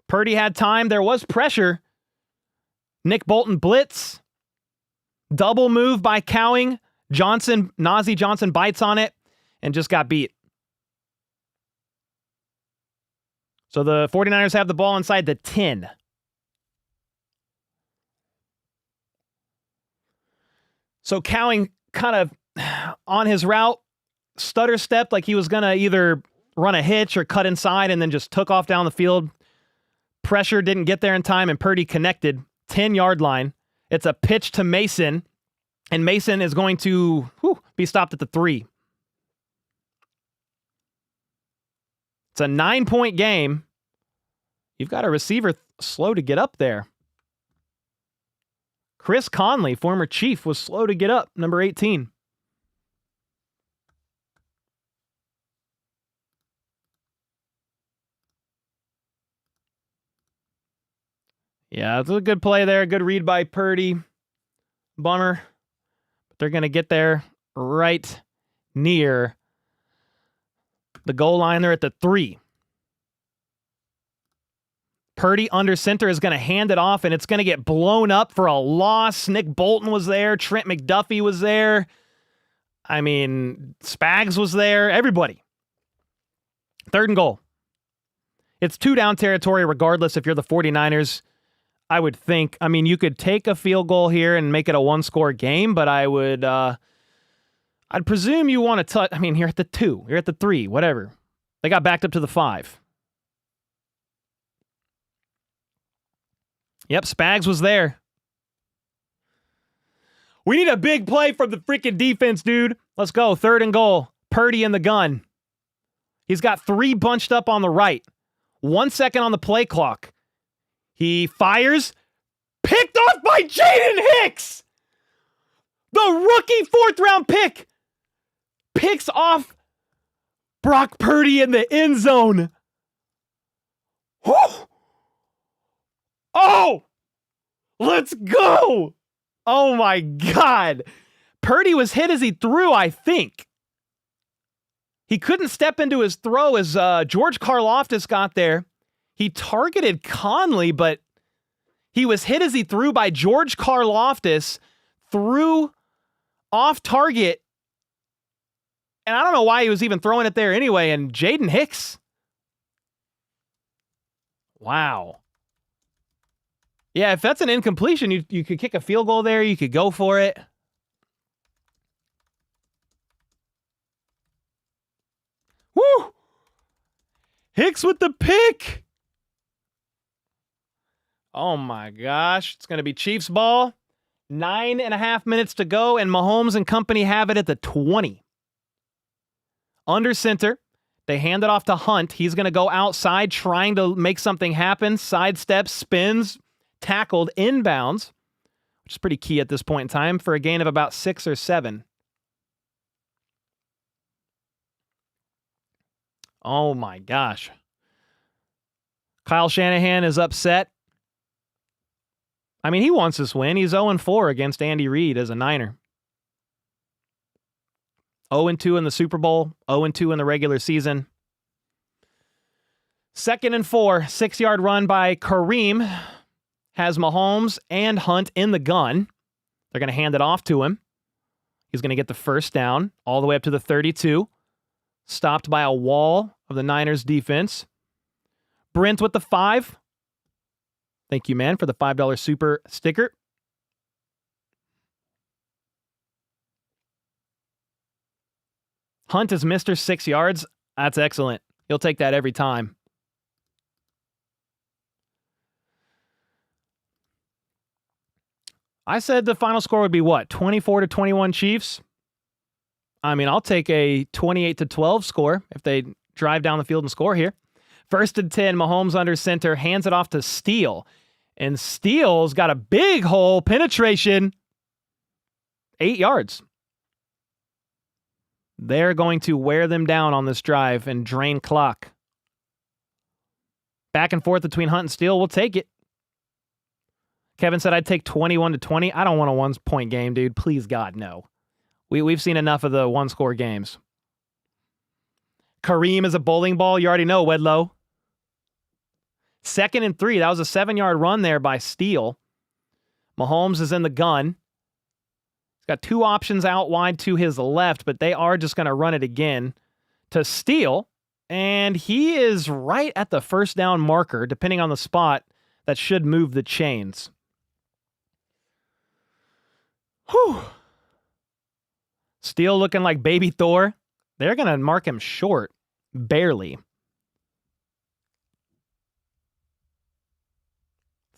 Purdy had time. There was pressure. Nick Bolton blitz. Double move by Cowing. Najee Johnson bites on it and just got beat. So the 49ers have the ball inside the 10. So Cowing kind of on his route, stutter stepped like he was going to either run a hitch or cut inside and then just took off down the field. Pressure didn't get there in time, and Purdy connected, 10-yard line. It's a pitch to Mason, and Mason is going to be stopped at the 3. It's a 9-point game. You've got a receiver slow to get up there. Chris Conley, former Chief, was slow to get up, number 18. Yeah, it's a good play there. Good read by Purdy. Bummer. But they're going to get there right near the goal line. They're at the 3. Purdy under center is going to hand it off, and it's going to get blown up for a loss. Nick Bolton was there. Trent McDuffie was there. I mean, Spags was there. Everybody. 3rd and goal. It's 2-down territory regardless if you're the 49ers. I would think. I mean, you could take a field goal here and make it a 1-score game, but I'd presume you want to touch. I mean, you're at the 2. You're at the 3. Whatever. They got backed up to the 5. Yep, Spags was there. We need a big play from the freaking defense, dude. Let's go. 3rd and goal. Purdy in the gun. He's got 3 bunched up on the right. 1 second on the play clock. He fires. Picked off by Jaden Hicks. The rookie 4th-round pick. Picks off Brock Purdy in the end zone. Whew. Oh, let's go. Oh, my God. Purdy was hit as he threw, I think. He couldn't step into his throw as George Karlaftis got there. He targeted Conley, but he was hit as he threw by George Karlaftis, threw off target. And I don't know why he was even throwing it there anyway. And Jaden Hicks. Wow. Yeah, if that's an incompletion, you could kick a field goal there. You could go for it. Woo! Hicks with the pick. Oh, my gosh. It's going to be Chiefs ball. 9.5 minutes to go, and Mahomes and company have it at the 20. Under center. They hand it off to Hunt. He's going to go outside trying to make something happen. Sidesteps, spins. Tackled inbounds, which is pretty key at this point in time, for a gain of about 6 or 7. Oh my gosh. Kyle Shanahan is upset. I mean, he wants this win. He's 0-4 against Andy Reid as a Niner. 0-2 in the Super Bowl, 0-2 in the regular season. 2nd and 4, 6-yard run by Kareem. Has Mahomes and Hunt in the gun. They're going to hand it off to him. He's going to get the 1st down all the way up to the 32. Stopped by a wall of the Niners defense. Brent with the 5. Thank you, man, for the $5 super sticker. Hunt is Mr. 6 yards. That's excellent. He'll take that every time. I said the final score would be what? 24-21 Chiefs? I mean, I'll take a 28-12 score if they drive down the field and score here. 1st and 10, Mahomes under center, hands it off to Steele. And Steele's got a big hole, penetration, 8 yards. They're going to wear them down on this drive and drain clock. Back and forth between Hunt and Steele. We'll take it. Kevin said I'd take 21-20. I don't want a one-point game, dude. Please, God, no. We've seen enough of the one-score games. Kareem is a bowling ball. You already know, Wedlow. 2nd and 3. That was a 7-yard run there by Steele. Mahomes is in the gun. He's got 2 options out wide to his left, but they are just going to run it again to Steele. And he is right at the first down marker, depending on the spot, that should move the chains. Whew. Steele looking like baby Thor. They're going to mark him short. Barely.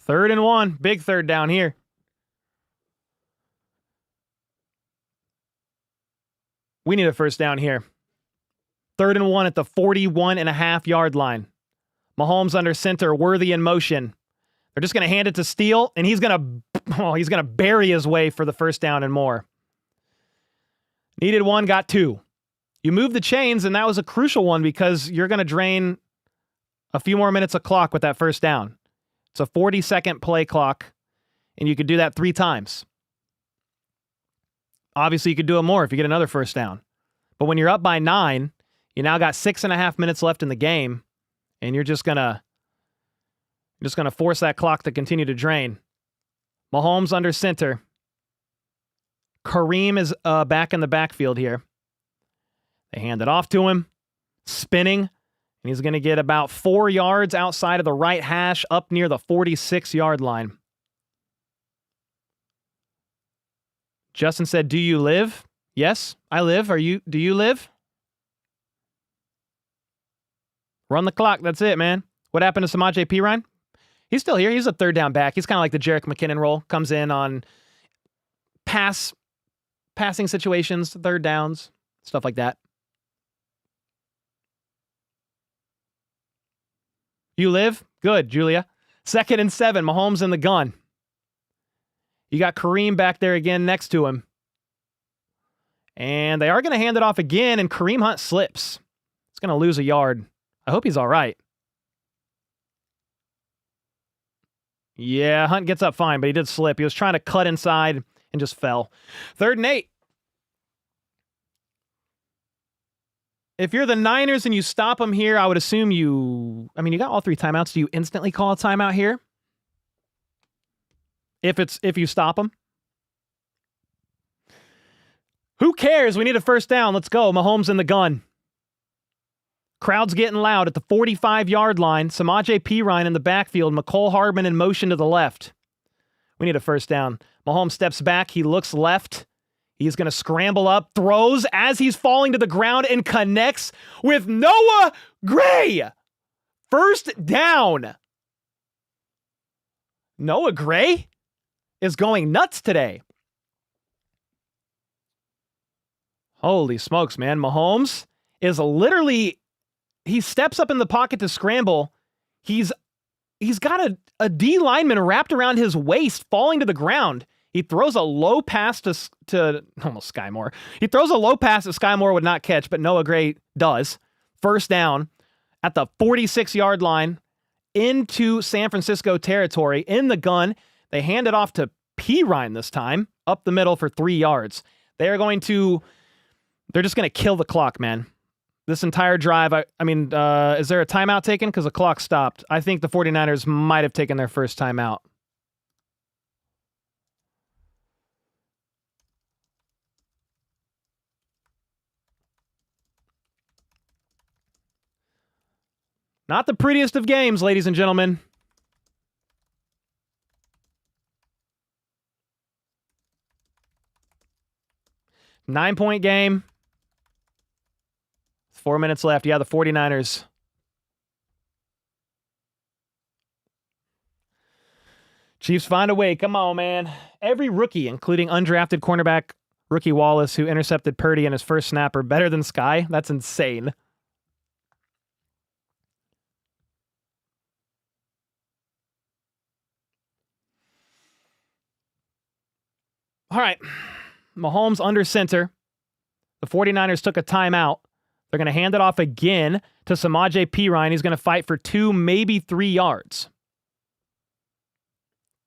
3rd and 1. Big 3rd down here. We need a first down here. 3rd and 1 at the 41.5-yard line. Mahomes under center, Worthy in motion. They're just going to hand it to Steele, and he's going to bury his way for the first down and more. Needed 1, got 2. You move the chains, and that was a crucial one because you're going to drain a few more minutes of clock with that first down. It's a 40-second play clock, and you could do that 3 times. Obviously, you could do it more if you get another first down. But when you're up by 9, you now got 6.5 minutes left in the game, and you're just gonna force that clock to continue to drain. Mahomes under center. Kareem is back in the backfield here. They hand it off to him, spinning, and he's going to get about 4 yards outside of the right hash, up near the 46-yard line. Justin said, "Do you live?" Yes, I live. Do you live? Run the clock. That's it, man. What happened to Samaje Perine? He's still here. He's a 3rd down back. He's kind of like the Jerick McKinnon role. Comes in on passing situations, 3rd downs, stuff like that. You live? Good, Julia. 2nd and 7. Mahomes in the gun. You got Kareem back there again next to him. And they are going to hand it off again, and Kareem Hunt slips. He's going to lose a yard. I hope he's all right. Yeah, Hunt gets up fine, but he did slip. He was trying to cut inside and just fell. 3rd and 8. If you're the Niners and you stop them here, I would assume you got all 3 timeouts. Do you instantly call a timeout here? If you stop them? Who cares? We need a first down. Let's go. Mahomes in the gun. Crowd's getting loud at the 45-yard line. Samaje Perine in the backfield. McCole Hardman in motion to the left. We need a first down. Mahomes steps back. He looks left. He's going to scramble up, throws as he's falling to the ground, and connects with Noah Gray. First down. Noah Gray is going nuts today. Holy smokes, man. Mahomes is literally, he steps up in the pocket to scramble. He's got a D lineman wrapped around his waist, falling to the ground. He throws a low pass to almost Sky Moore. He throws a low pass that Sky Moore would not catch, but Noah Gray does. First down at the 46-yard line into San Francisco territory. In the gun, they hand it off to Perine this time, up the middle for 3 yards. They're just going to kill the clock, man. This entire drive, is there a timeout taken? Because the clock stopped. I think the 49ers might have taken their first timeout. Not the prettiest of games, ladies and gentlemen. Nine-point game. 4 minutes left. Yeah, the 49ers. Chiefs find a way. Come on, man. Every rookie, including undrafted cornerback rookie Wallace, who intercepted Purdy in his first snap, are better than Sky. That's insane. All right. Mahomes under center. The 49ers took a timeout. They're going to hand it off again to Samaje Perine. He's going to fight for 2, maybe 3 yards.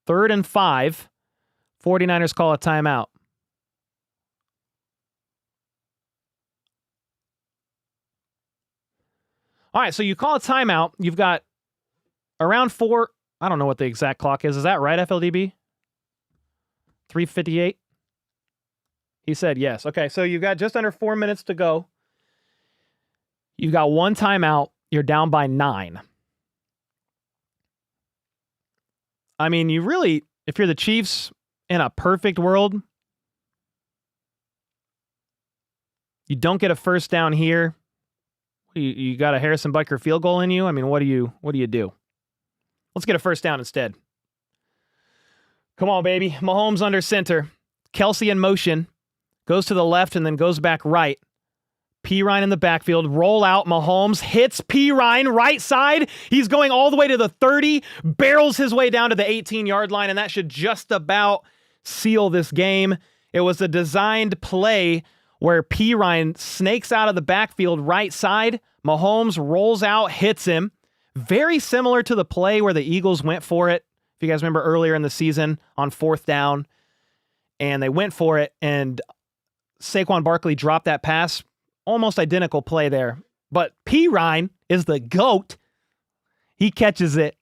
3rd and 5. 49ers call a timeout. All right, so you call a timeout. You've got around 4. I don't know what the exact clock is. Is that right, FLDB? 3:58? He said yes. Okay, so you've got just under 4 minutes to go. You've got 1 timeout. You're down by 9. I mean, you really, if you're the Chiefs in a perfect world, you don't get a first down here. You got a Harrison Butker field goal in you. I mean, what do you do? Let's get a first down instead. Come on, baby. Mahomes under center. Kelsey in motion. Goes to the left and then goes back right. Perine in the backfield. Roll out. Mahomes hits Perine right side. He's going all the way to the 30. Barrels his way down to the 18-yard line, and that should just about seal this game. It was a designed play where Perine snakes out of the backfield right side. Mahomes rolls out, hits him. Very similar to the play where the Eagles went for it. If you guys remember earlier in the season on 4th down, and they went for it, and Saquon Barkley dropped that pass. Almost identical play there. But Perine is the GOAT. He catches it,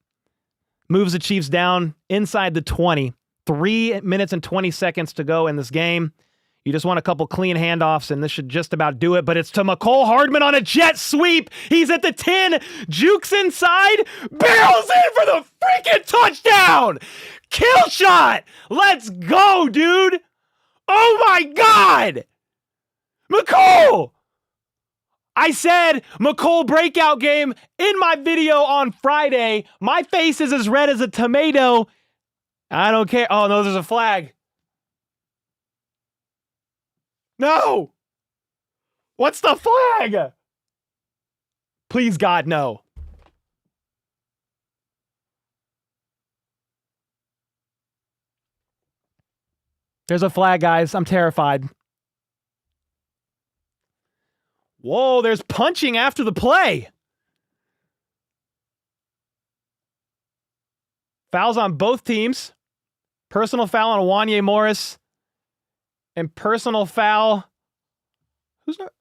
moves the Chiefs down inside the 20. 3 minutes and 20 seconds to go in this game. You just want a couple clean handoffs, and this should just about do it. But it's to McCole Hardman on a jet sweep. He's at the 10. Jukes inside. Barrels in for the freaking touchdown. Kill shot. Let's go, dude. Oh, my God. McCole. I said McCole breakout game in my video on Friday. My face is as red as a tomato. I don't care. Oh, no, there's a flag. No! What's the flag? Please, God, no. There's a flag, guys. I'm terrified. Whoa, there's punching after the play. Fouls on both teams. Personal foul on Wanye Morris. And personal foul. Who's not?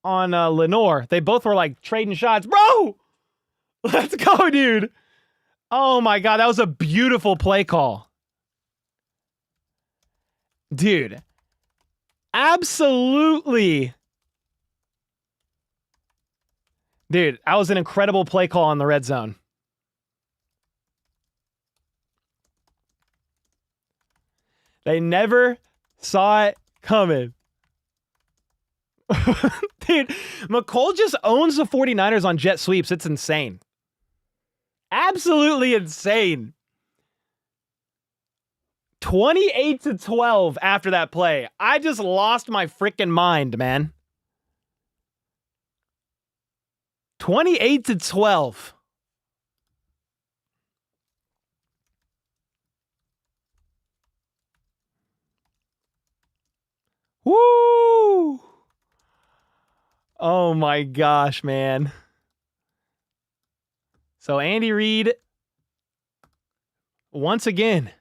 On Lenore. They both were like trading shots. Bro! Let's go, dude. Oh my God. That was a beautiful play call. Dude. Absolutely. Dude, that was an incredible play call in the red zone. They never saw it coming. Dude, McCole just owns the 49ers on jet sweeps. It's insane. Absolutely insane. 28-12 after that play. I just lost my freaking mind, man. 28-12. Woo! Oh my gosh, man. So Andy Reid, once again,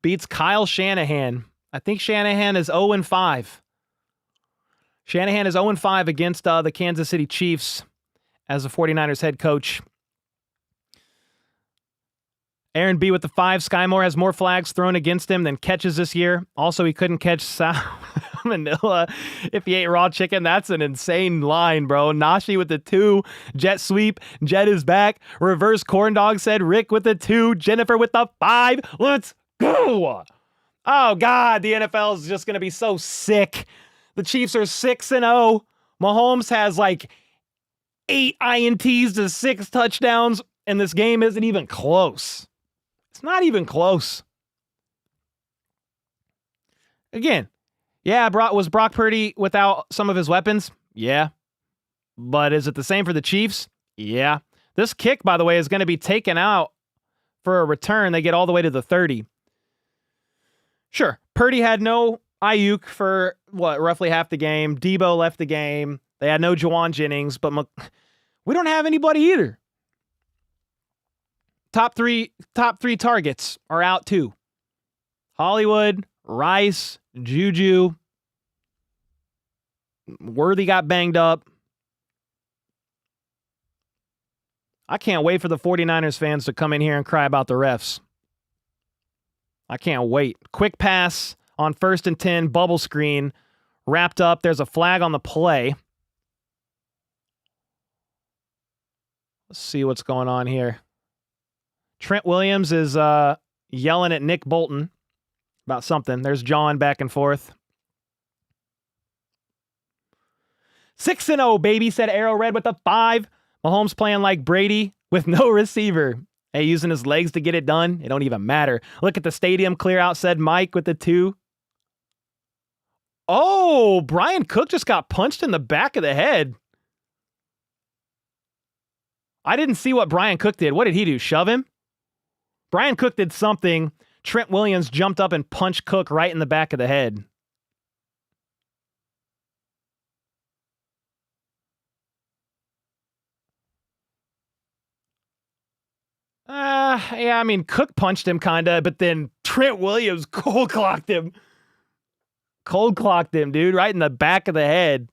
beats Kyle Shanahan. I think Shanahan is 0-5. Shanahan is 0-5 against the Kansas City Chiefs as the 49ers head coach. Aaron B with the 5. Sky Moore has more flags thrown against him than catches this year. Also, he couldn't catch Manila if he ate raw chicken. That's an insane line, bro. Nashi with the 2. Jet sweep. Jet is back. Reverse corn dog said Rick with the 2. Jennifer with the 5. Let's go. Oh, God. The NFL is just going to be so sick. The Chiefs are 6-0. Mahomes has like 8 INTs to 6 touchdowns, and this game isn't even close. It's Not even close. Again, yeah, was Brock Purdy without some of his weapons? Yeah. But is it the same for the Chiefs? Yeah. This kick, by the way, is going to be taken out for a return. They get all the way to the 30. Sure, Purdy had no Ayuk for, roughly half the game. Debo left the game. They had no Juwan Jennings, but we don't have anybody either. Top three targets are out too. Hollywood, Rice, Juju. Worthy got banged up. I can't wait for the 49ers fans to come in here and cry about the refs. I can't wait. Quick pass on 1st and 10, bubble screen, wrapped up. There's a flag on the play. Let's see what's going on here. Trent Williams is yelling at Nick Bolton about something. There's John back and forth. 6-0, baby, said Arrowred with a 5. Mahomes playing like Brady with no receiver. Hey, using his legs to get it done. It don't even matter. Look at the stadium clear out, said Mike with the 2. Oh, Brian Cook just got punched in the back of the head. I didn't see what Brian Cook did. What did he do? Shove him? Brian Cook did something. Trent Williams jumped up and punched Cook right in the back of the head. Yeah, I mean, Cook punched him kind of, but then Trent Williams cold clocked him. Cold clocked him, dude, right in the back of the head.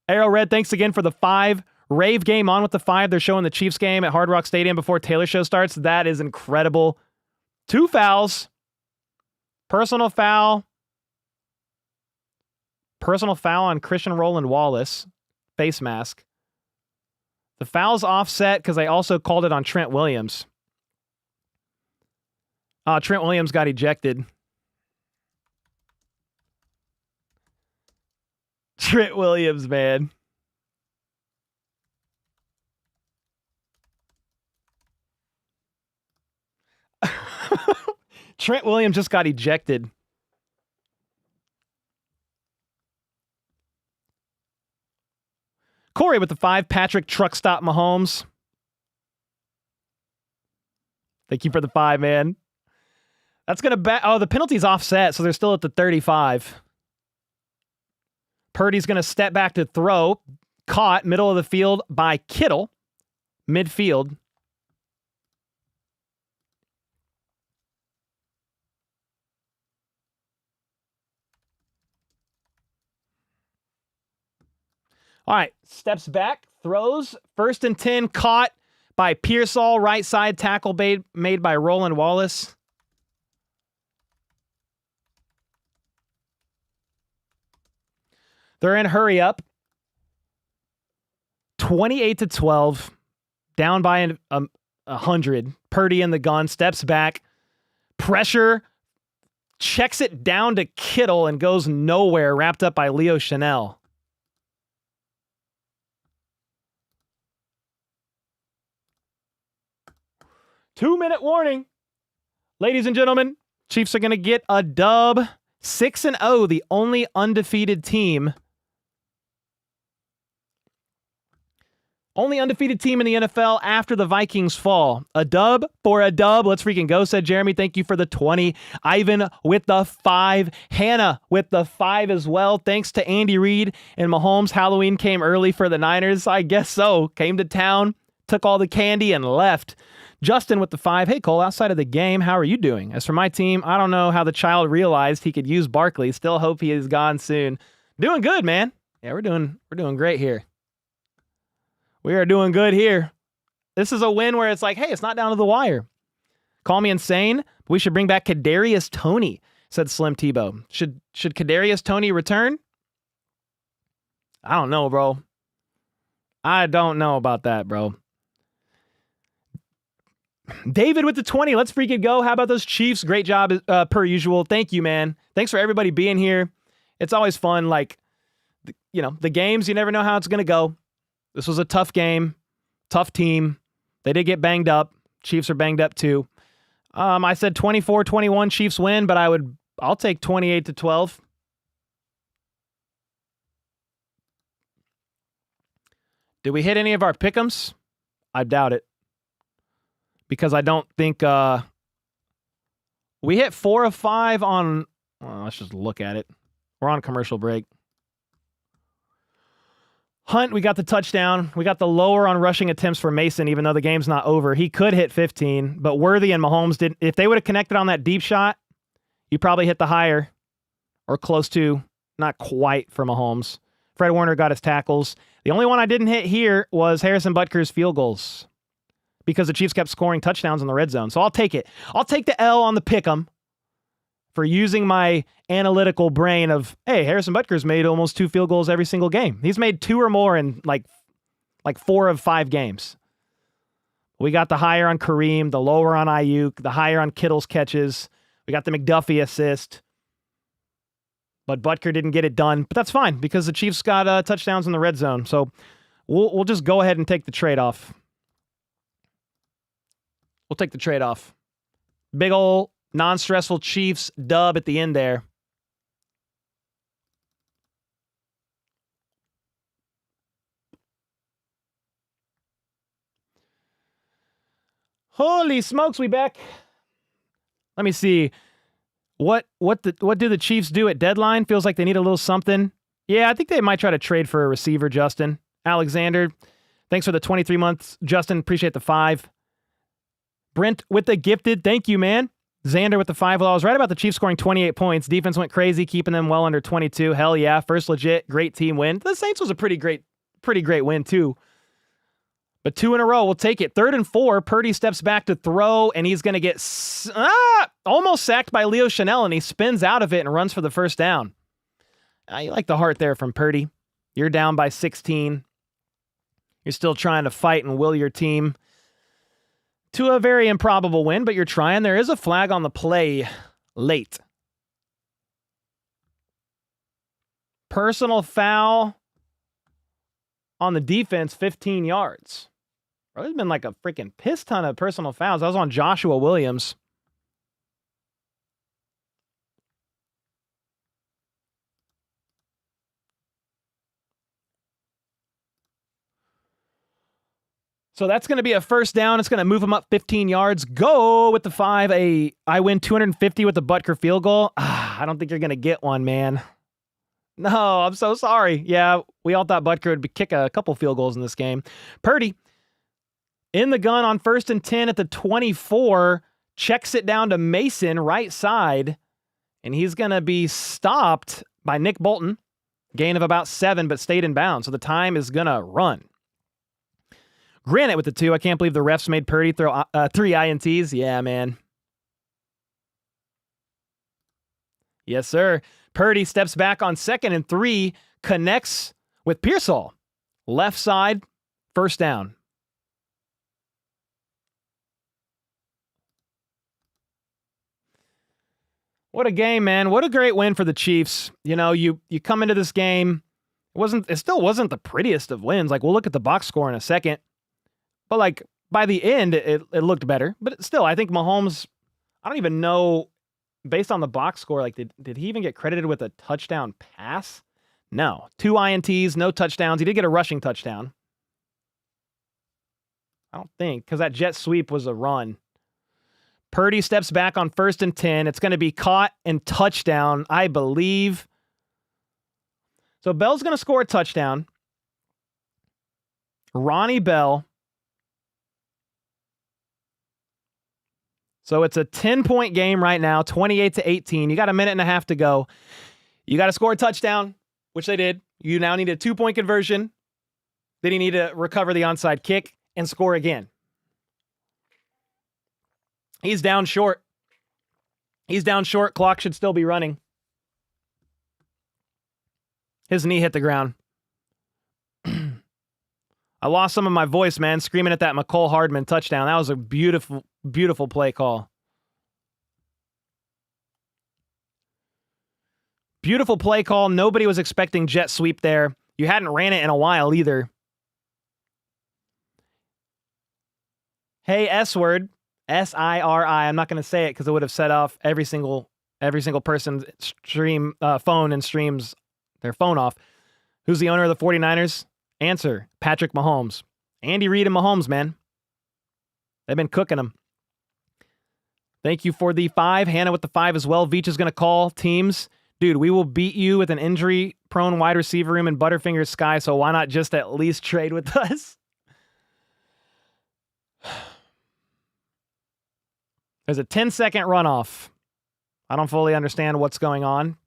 Arrow Red, thanks again for the 5. Rave game on with the 5. They're showing the Chiefs game at Hard Rock Stadium before Taylor Show starts. That is incredible. 2 fouls. Personal foul. Personal foul on Christian Roland Wallace. Face mask. The foul's offset because they also called it on Trent Williams. Trent Williams got ejected. Trent Williams, man. Trent Williams just got ejected. Corey with the 5. Patrick truck stop Mahomes. Thank you for the 5, man. That's going to oh, the penalty's offset, so they're still at the 35. Purdy's going to step back to throw. Caught middle of the field by Kittle. Midfield. All right, steps back, throws, 1st and 10, caught by Pearsall, right side tackle made by Roland Wallace. They're in hurry up. 28-12, down by 100. Purdy in the gun, steps back, pressure, checks it down to Kittle and goes nowhere, wrapped up by Leo Chanel. Two-minute warning. Ladies and gentlemen, Chiefs are going to get a dub. 6-0, the only undefeated team. Only undefeated team in the NFL after the Vikings fall. A dub for a dub. Let's freaking go, said Jeremy. Thank you for the 20. Ivan with the 5. Hannah with the 5 as well. Thanks to Andy Reid and Mahomes. Halloween came early for the Niners. I guess so. Came to town, took all the candy, and left. Justin with the 5. Hey, Cole, outside of the game, how are you doing? As for my team, I don't know how the child realized he could use Barkley. Still hope he is gone soon. Doing good, man. Yeah, we're doing great here. We are doing good here. This is a win where it's like, hey, it's not down to the wire. Call me insane, but we should bring back Kadarius Toney, said Slim Tebow. Should Kadarius Toney return? I don't know, bro. I don't know about that, bro. David with the 20. Let's freaking go. How about those Chiefs? Great job per usual. Thank you, man. Thanks for everybody being here. It's always fun. Like, the games, you never know how it's going to go. This was a tough game. Tough team. They did get banged up. Chiefs are banged up too. I said 24-21 Chiefs win, but I'll take 28-12. Did we hit any of our pick'ems? I doubt it. Because I don't think we hit 4 of 5 on, well, let's just look at it. We're on commercial break. Hunt, we got the touchdown. We got the lower on rushing attempts for Mason, even though the game's not over. He could hit 15, but Worthy and Mahomes did. If they would have connected on that deep shot, you probably hit the higher or close to, not quite for Mahomes. Fred Warner got his tackles. The only one I didn't hit here was Harrison Butker's field goals because the Chiefs kept scoring touchdowns in the red zone. So I'll take it. I'll take the L on the pick'em for using my analytical brain of, hey, Harrison Butker's made almost 2 field goals every single game. He's made 2 or more in like 4 of 5 games. We got the higher on Kareem, the lower on Ayuk, the higher on Kittle's catches. We got the McDuffie assist. But Butker didn't get it done. But that's fine because the Chiefs got touchdowns in the red zone. So we'll just go ahead and take the trade-off. We'll take the trade-off. Big ol' non-stressful Chiefs dub at the end there. Holy smokes, we back. Let me see. What do the Chiefs do at deadline? Feels like they need a little something. Yeah, I think they might try to trade for a receiver, Justin. Alexander, thanks for the 23 months. Justin, appreciate the 5. Brent with the gifted. Thank you, man. Xander with the 5. Well, I was right about the Chiefs scoring 28 points. Defense went crazy, keeping them well under 22. Hell yeah. First legit, great team win. The Saints was a pretty great win, too. But 2 in a row, we'll take it. 3rd and 4, Purdy steps back to throw, and he's going to get almost sacked by Leo Chanel, and he spins out of it and runs for the first down. You like the heart there from Purdy. You're down by 16. You're still trying to fight and will your team to a very improbable win, but you're trying. There is a flag on the play late. Personal foul on the defense, 15 yards. Bro, there's been like a freaking piss ton of personal fouls. That was on Joshua Williams. So that's going to be a first down. It's going to move him up 15 yards. Go with the 5. I win 250 with the Butker field goal. I don't think you're going to get one, man. No, I'm so sorry. Yeah, we all thought Butker would kick a couple field goals in this game. Purdy, in the gun on 1st and 10 at the 24, checks it down to Mason, right side, and he's going to be stopped by Nick Bolton. Gain of about 7, but stayed in bounds, so the time is going to run. Granite with the 2. I can't believe the refs made Purdy throw 3 INTs. Yeah, man. Yes, sir. Purdy steps back on 2nd and 3, connects with Pearsall. Left side, first down. What a game, man. What a great win for the Chiefs. You know, you come into this game, it still wasn't the prettiest of wins. Like, we'll look at the box score in a second. But, like, by the end, it looked better. But still, I think Mahomes, I don't even know, based on the box score, like, did he even get credited with a touchdown pass? No. 2 INTs, no touchdowns. He did get a rushing touchdown. I don't think, because that jet sweep was a run. Purdy steps back on 1st and 10. It's going to be caught and touchdown, I believe. So Bell's going to score a touchdown. Ronnie Bell. So it's a 10-point game right now, 28-18. You got a minute and a half to go. You got to score a touchdown, which they did. You now need a 2-point conversion. Then you need to recover the onside kick and score again. He's down short. He's down short. Clock should still be running. His knee hit the ground. I lost some of my voice, man, screaming at that McCole Hardman touchdown. That was a beautiful, beautiful play call. Beautiful play call. Nobody was expecting jet sweep there. You hadn't ran it in a while either. Hey, S word, S-I-R-I. I'm not going to say it because it would have set off every single person's stream phone and streams their phone off. Who's the owner of the 49ers? Answer, Patrick Mahomes. Andy Reid and Mahomes, man. They've been cooking them. Thank you for the 5. Hannah with the 5 as well. Veach is going to call teams. Dude, we will beat you with an injury-prone wide receiver room in Butterfinger's sky, so why not just at least trade with us? There's a 10-second runoff. I don't fully understand what's going on.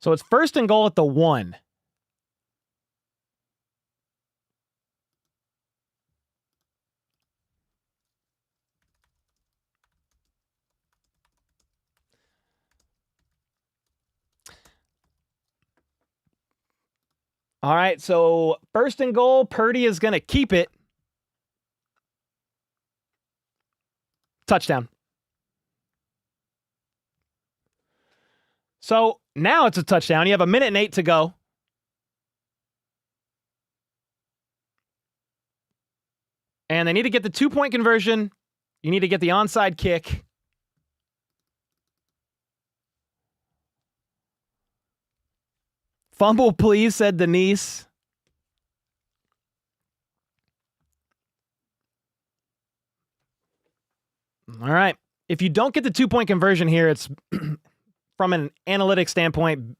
So it's 1st and goal at the 1. All right, so 1st and goal, Purdy is going to keep it. Touchdown. So now it's a touchdown. You have 1:08 to go. And they need to get the 2-point conversion. You need to get the onside kick. Fumble, please, said Denise. All right. If you don't get the 2-point conversion here, it's from an analytics standpoint,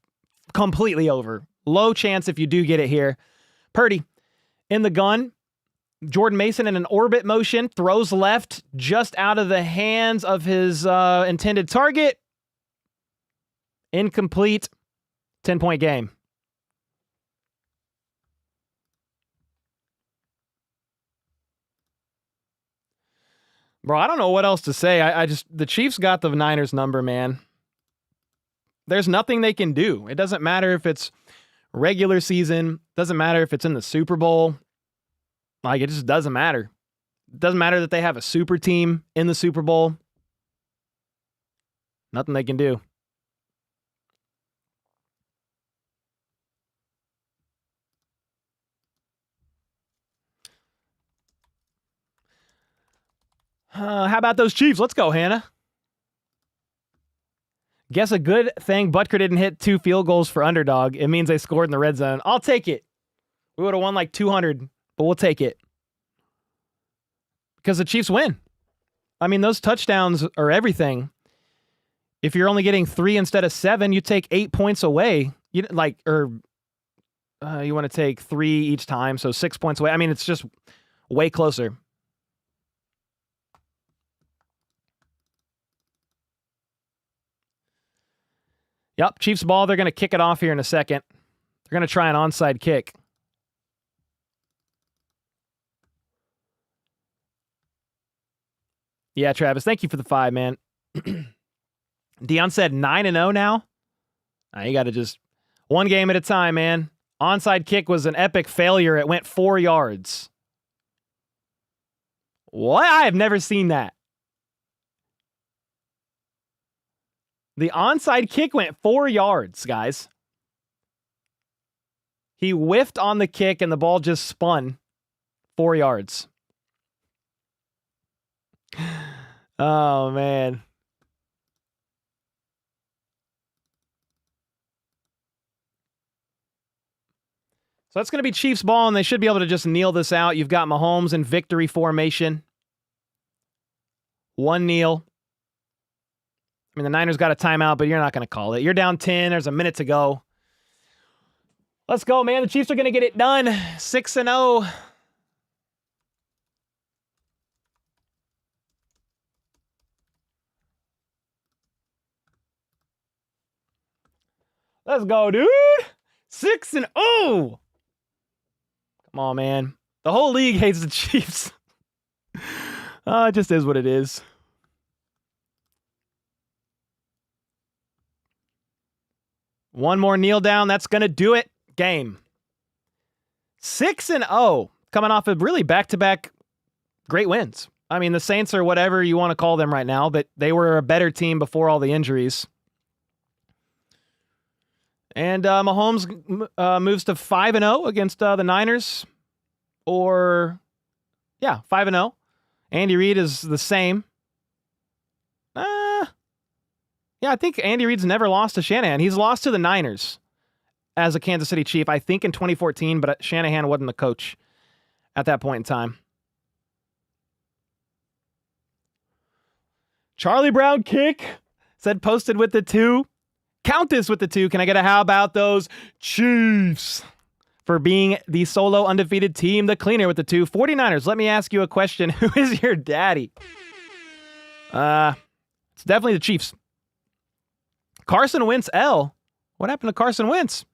completely over. Low chance if you do get it here. Purdy in the gun. Jordan Mason in an orbit motion. Throws left just out of the hands of his intended target. Incomplete. 10-point game. Bro, I don't know what else to say. The Chiefs got the Niners number, man. There's nothing they can do. It doesn't matter if it's regular season. Doesn't matter if it's in the Super Bowl. Like, it just doesn't matter. It doesn't matter that they have a super team in the Super Bowl. Nothing they can do. How about those Chiefs? Let's go, Hannah. Guess a good thing Butker didn't hit 2 field goals for underdog. It means they scored in the red zone. I'll take it. We would have won like 200, but we'll take it. Because the Chiefs win. I mean, those touchdowns are everything. If you're only getting 3 instead of 7, you take 8 points away. You want to take 3 each time, so 6 points away. I mean, it's just way closer. Yep, Chiefs ball. They're going to kick it off here in a second. They're going to try an onside kick. Yeah, Travis, thank you for the 5, man. Dion said 9-0 now. You got to just one game at a time, man. Onside kick was an epic failure. It went 4 yards. What? I have never seen that. The onside kick went 4 yards, guys. He whiffed on the kick and the ball just spun 4 yards. Oh, man. So that's going to be Chiefs ball, and they should be able to just kneel this out. You've got Mahomes in victory formation. 1 kneel. I mean, the Niners got a timeout, but you're not going to call it. You're down 10. There's a minute to go. Let's go, man. The Chiefs are going to get it done. 6-0. Let's go, dude. 6-0. Come on, man. The whole league hates the Chiefs. It just is what it is. One more kneel down. That's going to do it. Game. 6-0. Coming off of really back-to-back great wins. I mean, the Saints are whatever you want to call them right now, but they were a better team before all the injuries. And Mahomes moves to 5-0 against the Niners. Or, yeah, 5-0. Andy Reid is the same. Yeah, I think Andy Reid's never lost to Shanahan. He's lost to the Niners as a Kansas City Chief, I think in 2014, but Shanahan wasn't the coach at that point in time. Charlie Brown kick said posted with the 2. Count this with the 2. Can I get a how about those Chiefs for being the solo undefeated team, the cleaner with the 2. 49ers, let me ask you a question. Who is your daddy? It's definitely the Chiefs. Carson Wentz L. What happened to Carson Wentz?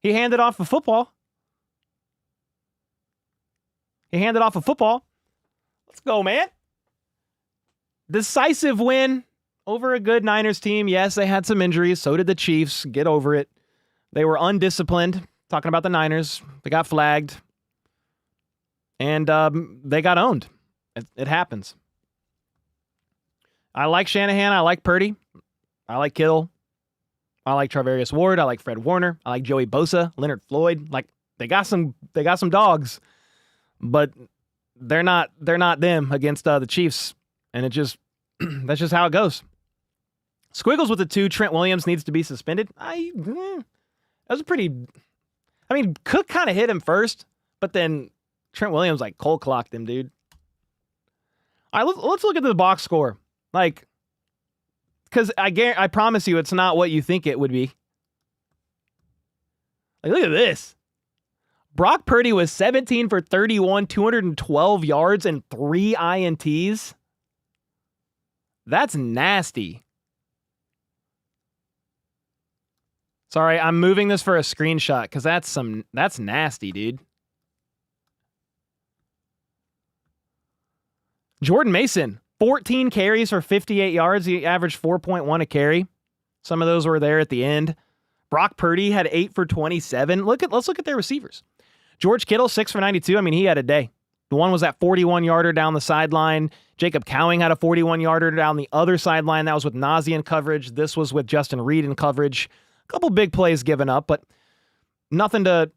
He handed off a football. Let's go, man. Decisive win over a good Niners team. Yes, they had some injuries. So did the Chiefs. Get over it. They were undisciplined. Talking about the Niners. They got flagged. And they got owned. It happens. I like Shanahan. I like Purdy. I like Kittle. I like Charvarius Ward. I like Fred Warner. I like Joey Bosa, Leonard Floyd. Like they got some dogs, but they're not them against the Chiefs. And it just that's just how it goes. Squiggles with the 2. Trent Williams needs to be suspended. That was a pretty. I mean, Cook kind of hit him first, but then Trent Williams like cold clocked him, dude. All right, let's look at the box score. Like, because I promise you, it's not what you think it would be. Like, look at this. Brock Purdy was 17 for 31, 212 yards, and 3 INTs. That's nasty. Sorry, I'm moving this for a screenshot because that's nasty, dude. Jordan Mason, 14 carries for 58 yards. He averaged 4.1 a carry. Some of those were there at the end. Brock Purdy had 8 for 27. Let's look at their receivers. George Kittle, 6 for 92. I mean, he had a day. The one was that 41-yarder down the sideline. Jacob Cowing had a 41-yarder down the other sideline. That was with Najee in coverage. This was with Justin Reed in coverage. A couple big plays given up, but nothing to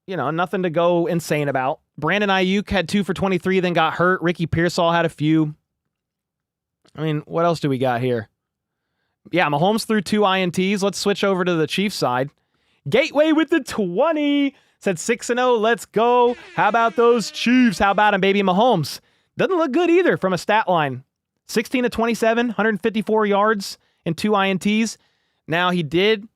go insane about. Brandon Ayuk had 2 for 23, then got hurt. Ricky Pearsall had a few. I mean, what else do we got here? Yeah, Mahomes threw 2 INTs. Let's switch over to the Chiefs side. Gateway with the 20. Said 6-0. Let's go. How about those Chiefs? How about him, baby Mahomes? Doesn't look good either from a stat line. 16 to 27, 154 yards and 2 INTs. Now, he did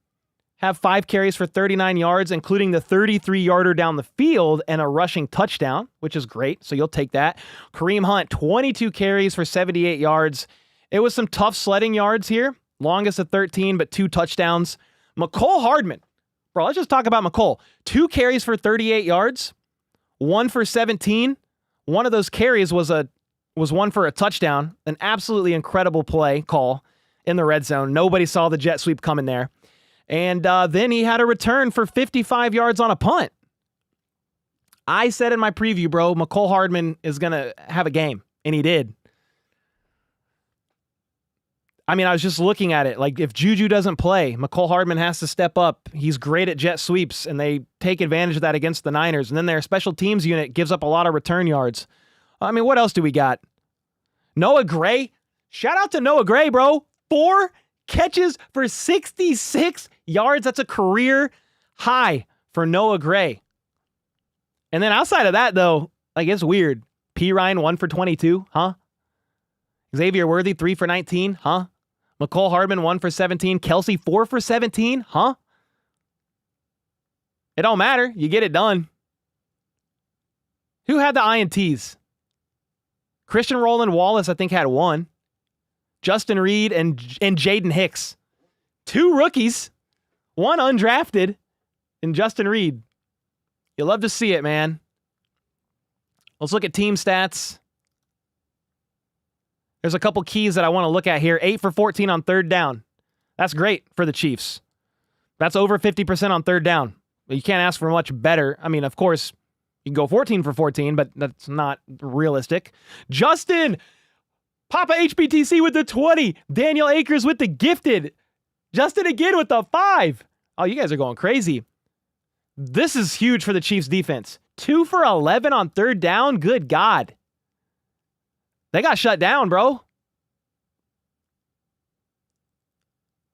have 5 carries for 39 yards, including the 33-yarder down the field and a rushing touchdown, which is great. So you'll take that. Kareem Hunt, 22 carries for 78 yards. It was some tough sledding yards here. Longest of 13, but 2 touchdowns. McCole Hardman. Bro, let's just talk about McCole. 2 carries for 38 yards. 1 for 17. One of those carries was one for a touchdown. An absolutely incredible play call in the red zone. Nobody saw the jet sweep coming there. And then he had a return for 55 yards on a punt. I said in my preview, bro, McCole Hardman is going to have a game. And he did. I mean, I was just looking at it. Like, if Juju doesn't play, McCole Hardman has to step up. He's great at jet sweeps, and they take advantage of that against the Niners. And then their special teams unit gives up a lot of return yards. I mean, what else do we got? Noah Gray. Shout out to Noah Gray, bro. 4 catches for 66 yards. That's a career high for Noah Gray. And then outside of that, though, like, it's weird. P. Ryan, 1 for 22, huh? Xavier Worthy, 3 for 19, huh? McCole Hardman, 1 for 17. Kelsey, 4 for 17, huh? It don't matter. You get it done. Who had the INTs? Christian Roland Wallace, I think, had 1. Justin Reed and Jaden Hicks. 2 rookies. 1 undrafted. And Justin Reed. You love to see it, man. Let's look at team stats. There's a couple keys that I want to look at here. 8 for 14 on 3rd down. That's great for the Chiefs. That's over 50% on 3rd down. You can't ask for much better. I mean, of course, you can go 14 for 14, but that's not realistic. Justin, Papa HBTC with the 20. Daniel Akers with the gifted. Justin again with the 5. Oh, you guys are going crazy. This is huge for the Chiefs defense. 2 for 11 on third down. Good God. They got shut down, bro.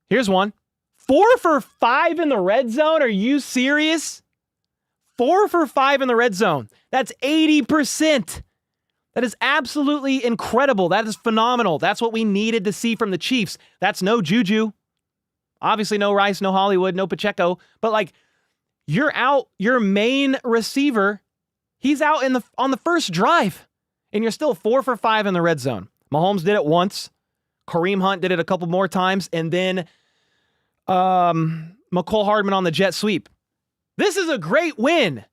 Here's one. 4 for 5 in the red zone. Are you serious? 4 for 5 in the red zone. That's 80%. That is absolutely incredible. That is phenomenal. That's what we needed to see from the Chiefs. That's no Juju. Obviously no Rice, no Hollywood, no Pacheco. But like, you're out, your main receiver, he's out on the first drive. And you're still 4 for 5 in the red zone. Mahomes did it once. Kareem Hunt did it a couple more times. And then McCole Hardman on the jet sweep. This is a great win.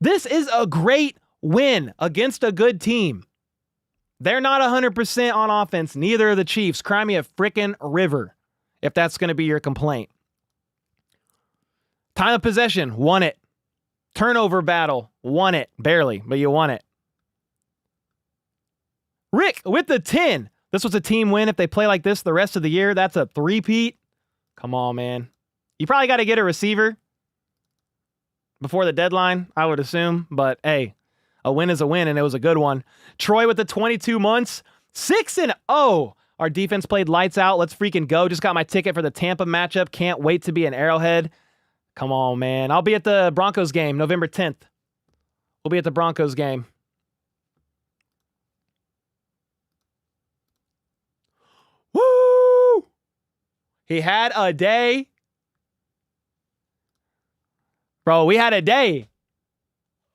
This is a great win against a good team. They're not 100% on offense. Neither are the Chiefs. Cry me a frickin' river if that's going to be your complaint. Time of possession, won it. Turnover battle, won it. Barely, but you won it. Rick with the 10. This was a team win. If they play like this the rest of the year, that's a three-peat. Come on, man. You probably got to get a receiver before the deadline, I would assume. But, hey, a win is a win, and it was a good one. Troy with the 22 months. 6-0. Our defense played lights out. Let's freaking go. Just got my ticket for the Tampa matchup. Can't wait to be in Arrowhead. Come on, man. I'll be at the Broncos game November 10th. We'll be at the Broncos game. Woo! He had a day. Bro, we had a day.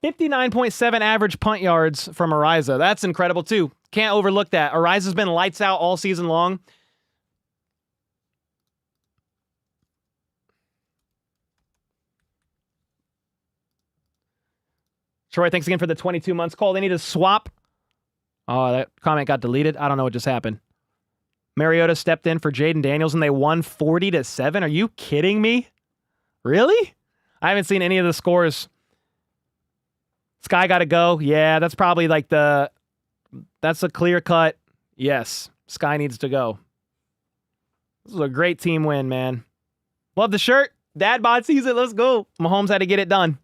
59.7 average punt yards from Ariza. That's incredible, too. Can't overlook that. Ariza's been lights out all season long. Troy, thanks again for the 22 months. Cole, they need to swap. Oh, that comment got deleted. I don't know what just happened. Mariota stepped in for Jaden Daniels, and they won 40-7. Are you kidding me? Really? I haven't seen any of the scores. Sky got to go. Yeah, that's probably like that's a clear cut. Yes, Sky needs to go. This is a great team win, man. Love the shirt. Dad bod season. Let's go. Mahomes had to get it done.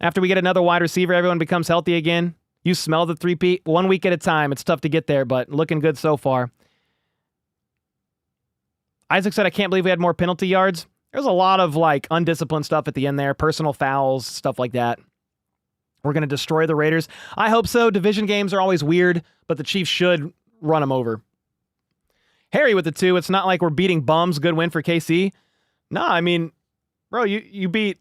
After we get another wide receiver, everyone becomes healthy again. You smell the three-peat 1 week at a time. It's tough to get there, but looking good so far. Isaac said, I can't believe we had more penalty yards. There's a lot of like undisciplined stuff at the end there, personal fouls, stuff like that. We're going to destroy the Raiders. I hope so. Division games are always weird, but the Chiefs should run them over. Harry with the 2. It's not like we're beating bums. Good win for KC. No, I mean, bro, you beat,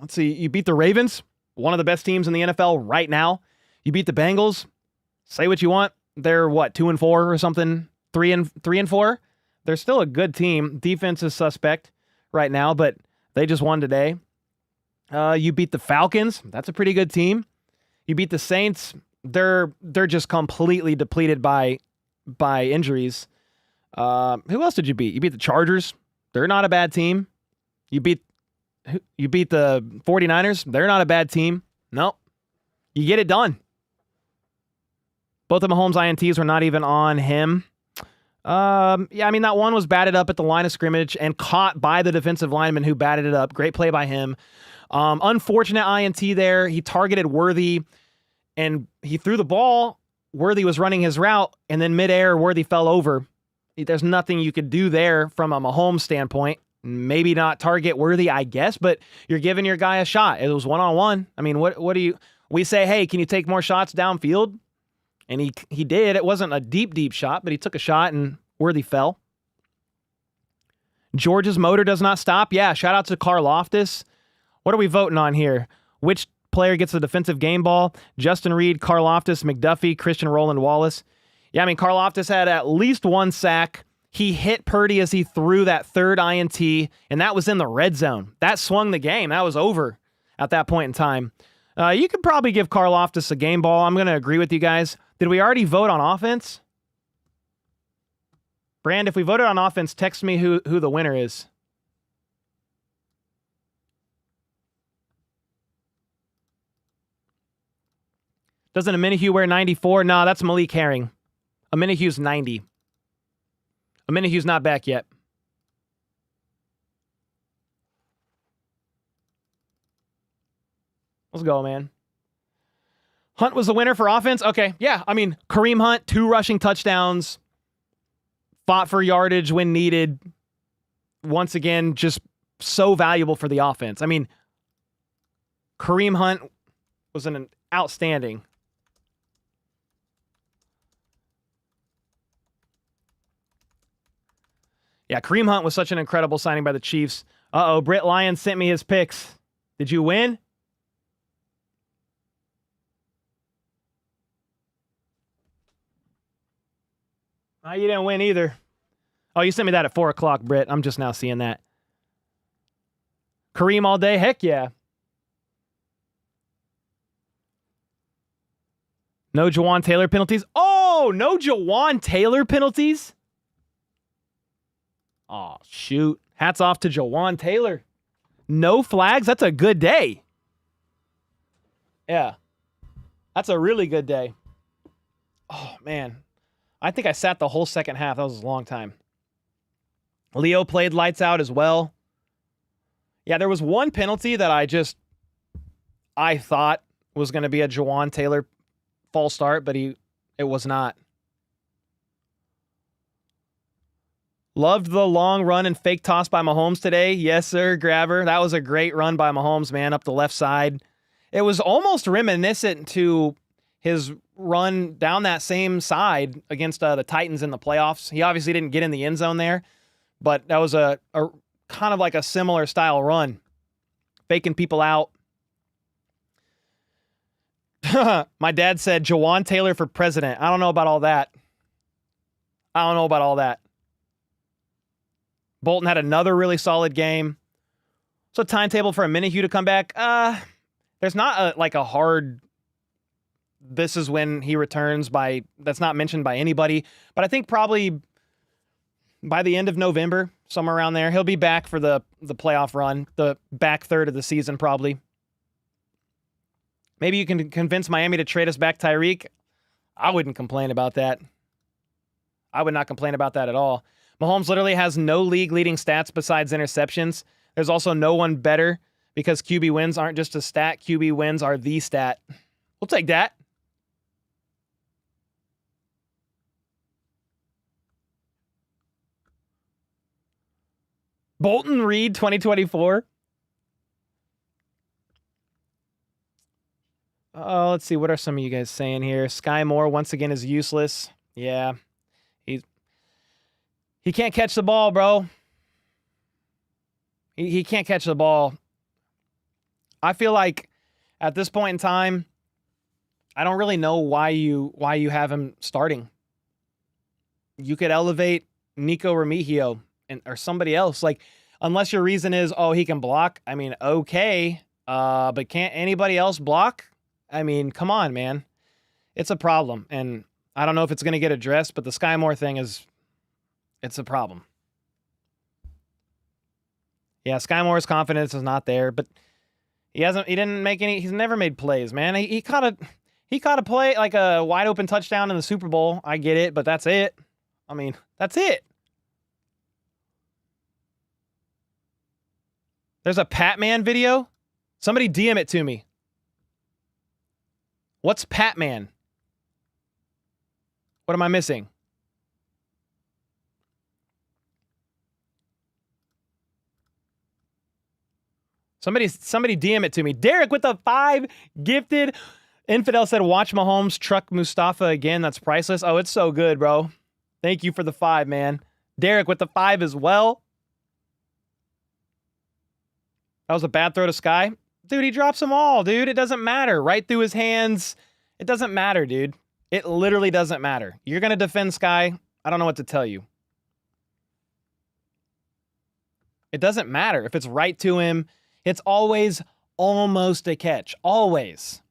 let's see, you beat the Ravens, one of the best teams in the NFL right now. You beat the Bengals. Say what you want. They're what, 2-4 or something? 3-4. They're still a good team. Defense is suspect right now, but they just won today. You beat the Falcons. That's a pretty good team. You beat the Saints. They're just completely depleted by injuries. Who else did you beat? You beat the Chargers. They're not a bad team. You beat the 49ers. They're not a bad team. Nope. You get it done. Both of Mahomes' INTs were not even on him. Yeah, I mean, that one was batted up at the line of scrimmage and caught by the defensive lineman who batted it up. Great play by him. Unfortunate INT there. He targeted Worthy and he threw the ball. Worthy was running his route and then midair, Worthy fell over. There's nothing you could do there from a Mahomes standpoint. Maybe not target Worthy, I guess, but you're giving your guy a shot. It was one-on-one. I mean, what do you, we say, hey, can you take more shots downfield? And he did. It wasn't a deep shot, but he took a shot and Worthy fell. George's motor does not stop. Yeah, shout out to Karlaftis. What are we voting on here? Which player gets the defensive game ball? Justin Reed, Karlaftis, McDuffie, Christian Roland Wallace. Yeah, I mean, Karlaftis had at least one sack. He hit Purdy as he threw that third INT, and that was in the red zone. That swung the game. That was over at that point in time. You could probably give Karlaftis a game ball. I'm going to agree with you guys. Did we already vote on offense? Brand, if we voted on offense, text me who the winner is. Doesn't Aminihu wear 94? No, that's Malik Herring. Aminihu's 90. Aminihu's not back yet. Let's go, man. Hunt was the winner for offense? Okay, yeah. I mean, Kareem Hunt, 2 rushing touchdowns, fought for yardage when needed. Once again, just so valuable for the offense. I mean, Kareem Hunt was an outstanding. Yeah, Kareem Hunt was such an incredible signing by the Chiefs. Uh-oh, Britt Lyons sent me his picks. Did you win? Oh, you didn't win either. Oh, you sent me that at 4 o'clock, Britt. I'm just now seeing that. Kareem all day? Heck yeah. No Jawan Taylor penalties? Oh, no Jawan Taylor penalties? Oh, shoot. Hats off to Jawan Taylor. No flags? That's a good day. Yeah. That's a really good day. Oh, man. I think I sat the whole second half. That was a long time. Leo played lights out as well. Yeah, there was one penalty that I thought was going to be a Jawan Taylor false start, but it was not. Loved the long run and fake toss by Mahomes today. Yes, sir, Grabber. That was a great run by Mahomes, man, up the left side. It was almost reminiscent to his run down that same side against the Titans in the playoffs. He obviously didn't get in the end zone there, but that was a kind of like a similar style run. Faking people out. My dad said Jawan Taylor for president. I don't know about all that. Bolton had another really solid game. So timetable for a Minihue to come back. There's not a hard, this is when he returns that's not mentioned by anybody. But I think probably by the end of November, somewhere around there, he'll be back for the playoff run, the back third of the season probably. Maybe you can convince Miami to trade us back Tyreek. I wouldn't complain about that. I would not complain about that at all. Mahomes literally has no league-leading stats besides interceptions. There's also no one better because QB wins aren't just a stat. QB wins are the stat. We'll take that. Bolton Reed 2024. Oh, let's see. What are some of you guys saying here? Sky Moore once again is useless. Yeah. He can't catch the ball, bro. He can't catch the ball. I feel like at this point in time, I don't really know why you have him starting. You could elevate Nico Remigio or somebody else. Like, unless your reason is, oh, he can block. I mean, okay. But can't anybody else block? I mean, come on, man. It's a problem. And I don't know if it's going to get addressed, but the Sky Moore thing it's a problem. Yeah, Sky Moore's confidence is not there, but he's never made plays, man. He caught a play, like a wide open touchdown in the Super Bowl. I get it, but that's it. I mean, that's it. There's a Patman video. Somebody DM it to me. What's Patman? What am I missing? Somebody DM it to me. Derek with the 5 gifted. Infidel said, watch Mahomes truck Mustafa again. That's priceless. Oh, it's so good, bro. Thank you for the 5, man. Derek with the 5 as well. That was a bad throw to Sky. Dude, he drops them all, dude. It doesn't matter. Right through his hands. It doesn't matter, dude. It literally doesn't matter. You're going to defend Sky. I don't know what to tell you. It doesn't matter. If it's right to him, it's always almost a catch. Always.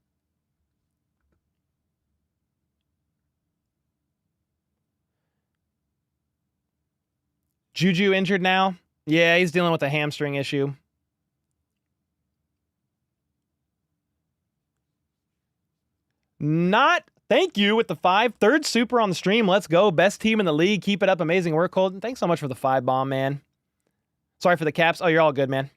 Juju injured now? Yeah, he's dealing with a hamstring issue. Thank you with the 5. 3rd super on the stream. Let's go. Best team in the league. Keep it up. Amazing work, Colton. Thanks so much for the 5 bomb, man. Sorry for the caps. Oh, you're all good, man.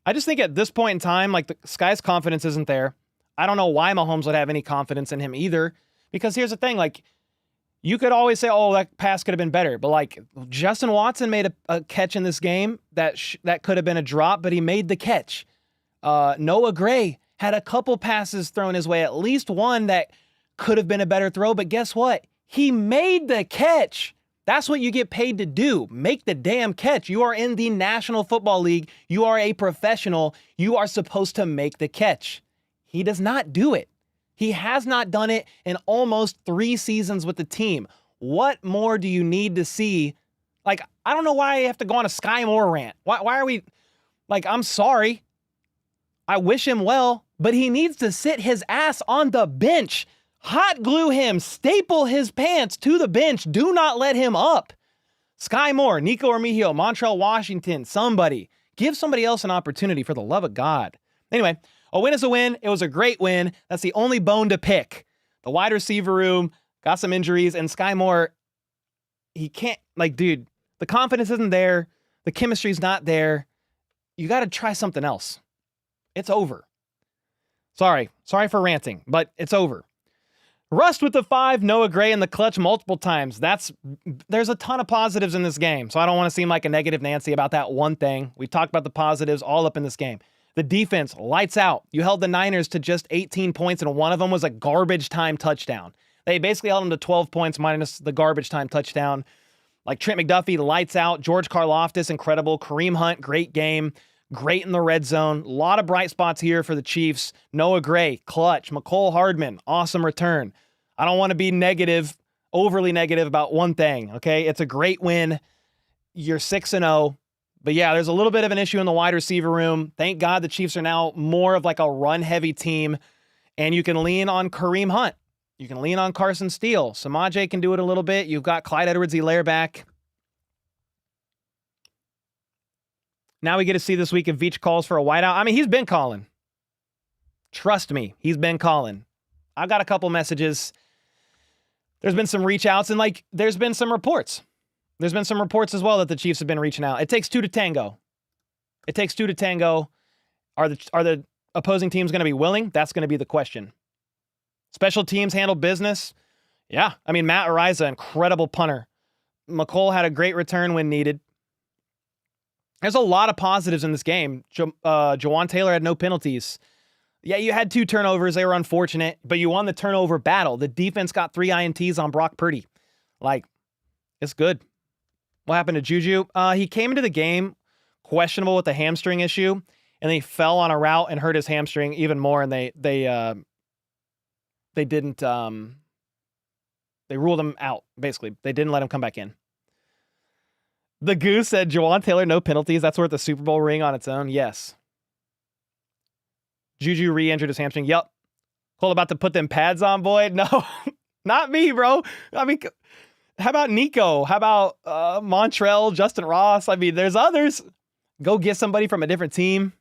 I just think at this point in time, like, the Sky's confidence isn't there. I don't know why Mahomes would have any confidence in him either. Because here's the thing, like, you could always say, oh, that pass could have been better. But, like, Justin Watson made a catch in this game that could have been a drop, but he made the catch. Noah Gray had a couple passes thrown his way, at least one that could have been a better throw. But guess what? He made the catch. That's what you get paid to do. Make the damn catch. You are in the National Football League. You are a professional. You are supposed to make the catch. He does not do it. He has not done it in almost 3 seasons with the team. What more do you need to see? Like, I don't know why I have to go on a Sky Moore rant. Why are we... Like, I'm sorry. I wish him well, but he needs to sit his ass on the bench. Hot glue him, staple his pants to the bench. Do not let him up. Sky Moore, Nico Armijo, Montrell Washington, somebody. Give somebody else an opportunity, for the love of God. Anyway, a win is a win. It was a great win. That's the only bone to pick. The wide receiver room got some injuries, and Sky Moore, he can't, like, dude, the confidence isn't there. The chemistry's not there. You got to try something else. It's over. Sorry for ranting, but it's over. Rust with the 5, Noah Gray in the clutch multiple times. There's a ton of positives in this game, so I don't want to seem like a negative Nancy about that one thing. We talked about the positives all up in this game. The defense, lights out. You held the Niners to just 18 points, and one of them was a garbage time touchdown. They basically held them to 12 points minus the garbage time touchdown. Like Trent McDuffie, lights out. George Karlaftis, incredible. Kareem Hunt, great game. Great in the red zone. A lot of bright spots here for the Chiefs. Noah Gray, clutch. McCole Hardman, awesome return. I don't want to be negative, overly negative about one thing, okay? It's a great win. You're 6-0. But yeah, there's a little bit of an issue in the wide receiver room. Thank God the Chiefs are now more of like a run-heavy team, and you can lean on Kareem Hunt. You can lean on Carson Steele. Samaje can do it a little bit. You've got Clyde Edwards-Helaire back. Now we get to see this week if Veach calls for a wideout. I mean, he's been calling. Trust me, he's been calling. I've got a couple messages. There's been some reach outs, and like there's been some reports. There's been some reports as well that the Chiefs have been reaching out. It takes 2 to tango. It takes 2 to tango. Are the opposing teams going to be willing? That's going to be the question. Special teams handle business. Yeah. I mean, Matt Ariza, incredible punter. McCole had a great return when needed. There's a lot of positives in this game. Jawan Taylor had no penalties. Yeah, you had 2 turnovers. They were unfortunate, but you won the turnover battle. The defense got 3 INTs on Brock Purdy. Like, it's good. What happened to Juju? He came into the game questionable with a hamstring issue, and then he fell on a route and hurt his hamstring even more, and they didn't, they ruled him out, basically. They didn't let him come back in. The Goose said, Jawan Taylor, no penalties. That's worth a Super Bowl ring on its own. Yes. Juju re-injured his hamstring. Yep. Cole about to put them pads on, boy. No, not me, bro. I mean, how about Nico? How about Montrell, Justin Ross? I mean, there's others. Go get somebody from a different team.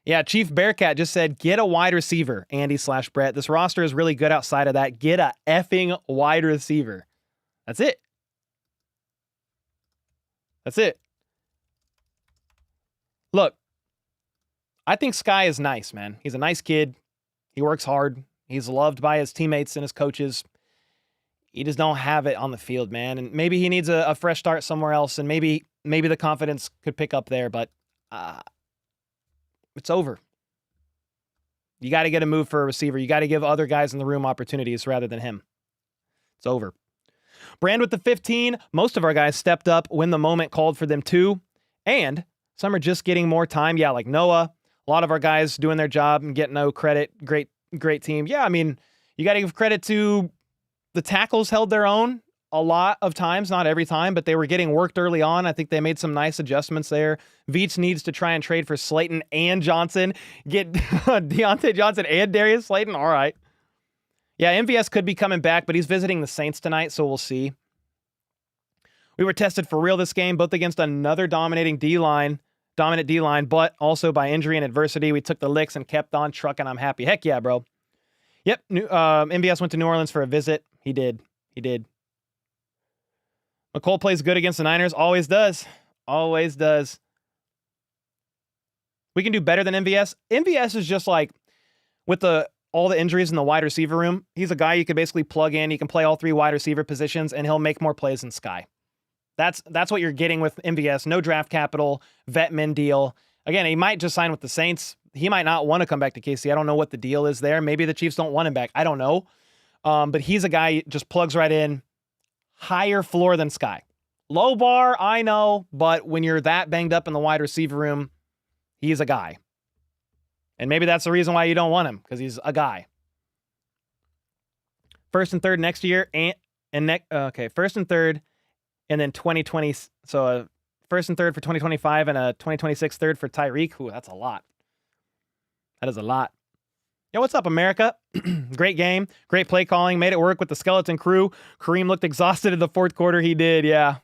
Yeah, Chief Bearcat just said, get a wide receiver, Andy/Brett. This roster is really good outside of that. Get a effing wide receiver. That's it. That's it. Look, I think Sky is nice, man. He's a nice kid. He works hard. He's loved by his teammates and his coaches. He just don't have it on the field, man. And maybe he needs a fresh start somewhere else, and maybe the confidence could pick up there, but it's over. You got to get a move for a receiver. You got to give other guys in the room opportunities rather than him. It's over. Brand with the 15. Most of our guys stepped up when the moment called for them to, and some are just getting more time. Yeah, like Noah. A lot of our guys doing their job and getting no credit. Great team. Yeah, I mean, you got to give credit to the tackles held their own a lot of times, not every time, but they were getting worked early on. I think they made some nice adjustments there. Veach needs to try and trade for Slayton and Johnson. Get Deontay Johnson and Darius Slayton. All right. Yeah, MVS could be coming back, but he's visiting the Saints tonight, so we'll see. We were tested for real this game, both against another dominant D-line, but also by injury and adversity. We took the licks and kept on trucking. I'm happy. Heck yeah, bro. Yep, MVS went to New Orleans for a visit. He did. McColl plays good against the Niners. Always does. Always does. We can do better than MVS. MVS is just like, with all the injuries in the wide receiver room, he's a guy you could basically plug in. He can play all 3 wide receiver positions, and he'll make more plays than Sky. That's what you're getting with MVS. No draft capital, vet min deal. Again, he might just sign with the Saints. He might not want to come back to KC. I don't know what the deal is there. Maybe the Chiefs don't want him back. I don't know. But he's a guy just plugs right in. Higher floor than Sky. Low bar, I know, but when you're that banged up in the wide receiver room, he's a guy. And maybe that's the reason why you don't want him, because he's a guy. First and third next year, first and third, and then 2020. So first and third for 2025, and a 2026 third for Tyreek. Ooh, that's a lot. That is a lot. Yo, what's up, America? Great game, great play calling, made it work with the skeleton crew. Kareem looked exhausted in the fourth quarter. He did, yeah.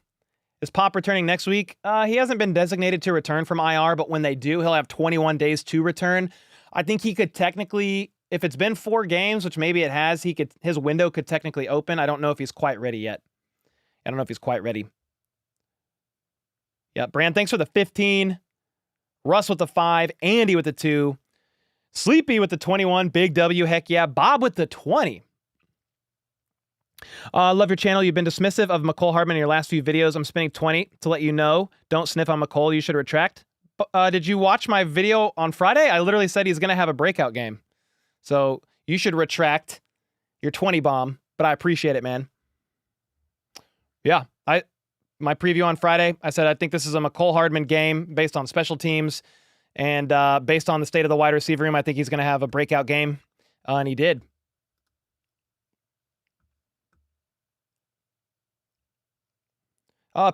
Is Pop returning next week? He hasn't been designated to return from IR, but when they do, he'll have 21 days to return. I think he could technically, if it's been 4 games, which maybe it has, his window could technically open. I don't know if he's quite ready yet. I don't know if he's quite ready. Yeah, Brand, thanks for the 15. Russ with the 5. Andy with the 2. Sleepy with the 21. Big W, heck yeah. Bob with the 20. Love your channel. You've been dismissive of McCole Hardman in your last few videos. I'm spending 20 to let you know. Don't sniff on McCole. You should retract. Did you watch my video on Friday? I literally said he's going to have a breakout game. So you should retract your 20 bomb, but I appreciate it, man. Yeah, my preview on Friday, I said I think this is a McCole Hardman game based on special teams and based on the state of the wide receiver room. I think he's going to have a breakout game, and he did.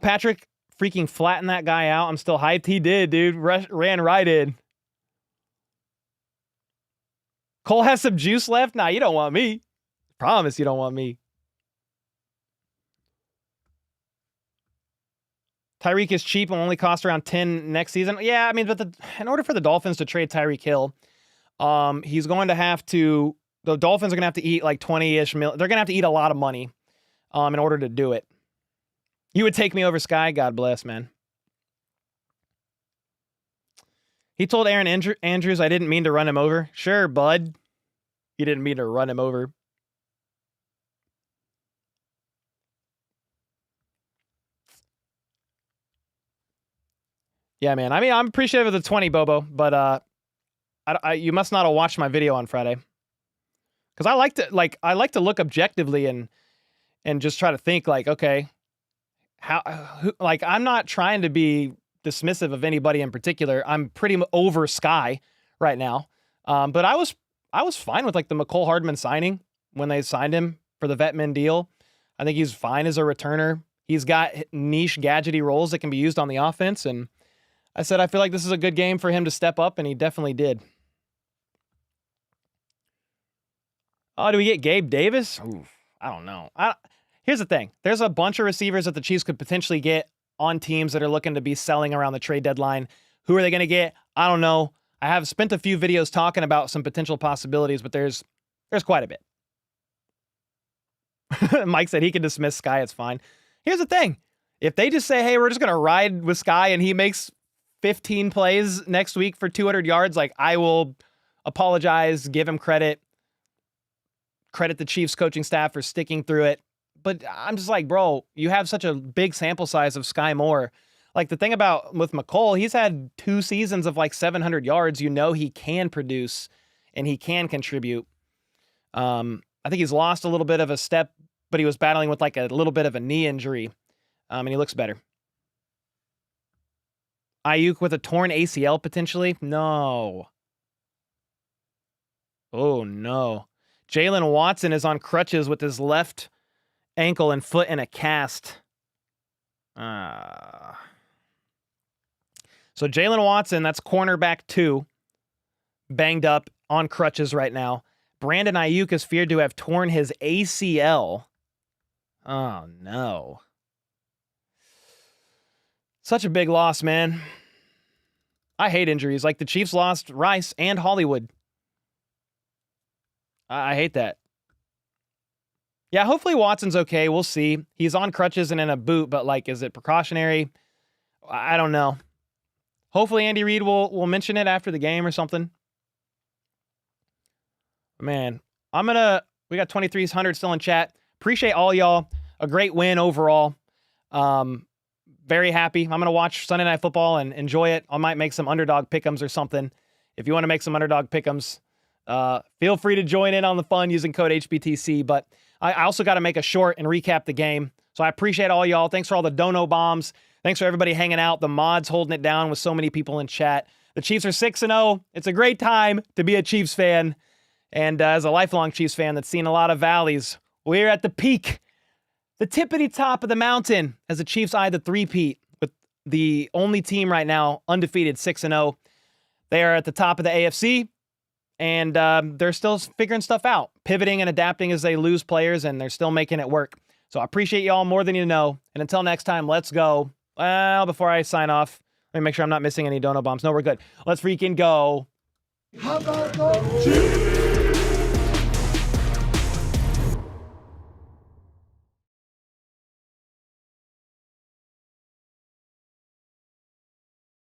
Patrick freaking flattened that guy out. I'm still hyped. He did, dude. Ran right in. Cole has some juice left? Nah, you don't want me. Promise you don't want me. Tyreek is cheap and will only cost around 10 next season. Yeah, I mean, but in order for the Dolphins to trade Tyreek Hill, he's going to have to, the Dolphins are going to have to eat like 20-ish million. They're going to have to eat a lot of money in order to do it. You would take me over Sky? God bless, man. He told Aaron Andrews, I didn't mean to run him over. Sure, bud. You didn't mean to run him over. Yeah, man. I mean, I'm appreciative of the 20, Bobo, but you must not have watched my video on Friday. Because I like to look objectively and just try to think like, okay, I'm not trying to be dismissive of anybody in particular. I'm pretty over Sky right now. But I was fine with like the McCole Hardman signing when they signed him for the Vetman deal. I think he's fine as a returner. He's got niche gadgety roles that can be used on the offense. And I said, I feel like this is a good game for him to step up, and he definitely did. Oh, do we get Gabe Davis? Oof, I don't know. Here's the thing. There's a bunch of receivers that the Chiefs could potentially get on teams that are looking to be selling around the trade deadline. Who are they going to get? I don't know. I have spent a few videos talking about some potential possibilities, but there's quite a bit. Mike said he can dismiss Sky. It's fine. Here's the thing. If they just say, hey, we're just going to ride with Sky and he makes 15 plays next week for 200 yards, like I will apologize, give him credit the Chiefs coaching staff for sticking through it. But I'm just like, bro, you have such a big sample size of Sky Moore. Like the thing about with McCole, he's had 2 seasons of like 700 yards. You know he can produce and he can contribute. I think he's lost a little bit of a step, but he was battling with like a little bit of a knee injury. And he looks better. Ayuk with a torn ACL potentially? No. Oh, no. Jalen Watson is on crutches with his left ankle and foot in a cast. So Jalen Watson, that's cornerback 2, banged up on crutches right now. Brandon Ayuk is feared to have torn his ACL. Oh, no. Such a big loss, man. I hate injuries. Like the Chiefs lost Rice and Hollywood. I hate that. Yeah, hopefully Watson's okay. We'll see. He's on crutches and in a boot, but like, is it precautionary? I don't know. Hopefully Andy Reid will mention it after the game or something. Man, we got 2,300 still in chat. Appreciate all y'all. A great win overall. Very happy. I'm going to watch Sunday Night Football and enjoy it. I might make some underdog pick'ems or something. If you want to make some underdog pick'ems, feel free to join in on the fun using code HBTC. But I also got to make a short and recap the game. So I appreciate all y'all. Thanks for all the dono bombs. Thanks for everybody hanging out. The mods holding it down with so many people in chat. The Chiefs are 6-0. It's a great time to be a Chiefs fan. And as a lifelong Chiefs fan that's seen a lot of valleys, we're at the peak, the tippity top of the mountain as the Chiefs eye the three-peat with the only team right now undefeated 6-0. They are at the top of the AFC, and they're still figuring stuff out, pivoting and adapting as they lose players, and they're still making it work. So I appreciate y'all more than you know. And until next time, let's go. Well, before I sign off, let me make sure I'm not missing any dono bombs. No, we're good. Let's freaking go. How about the Chiefs?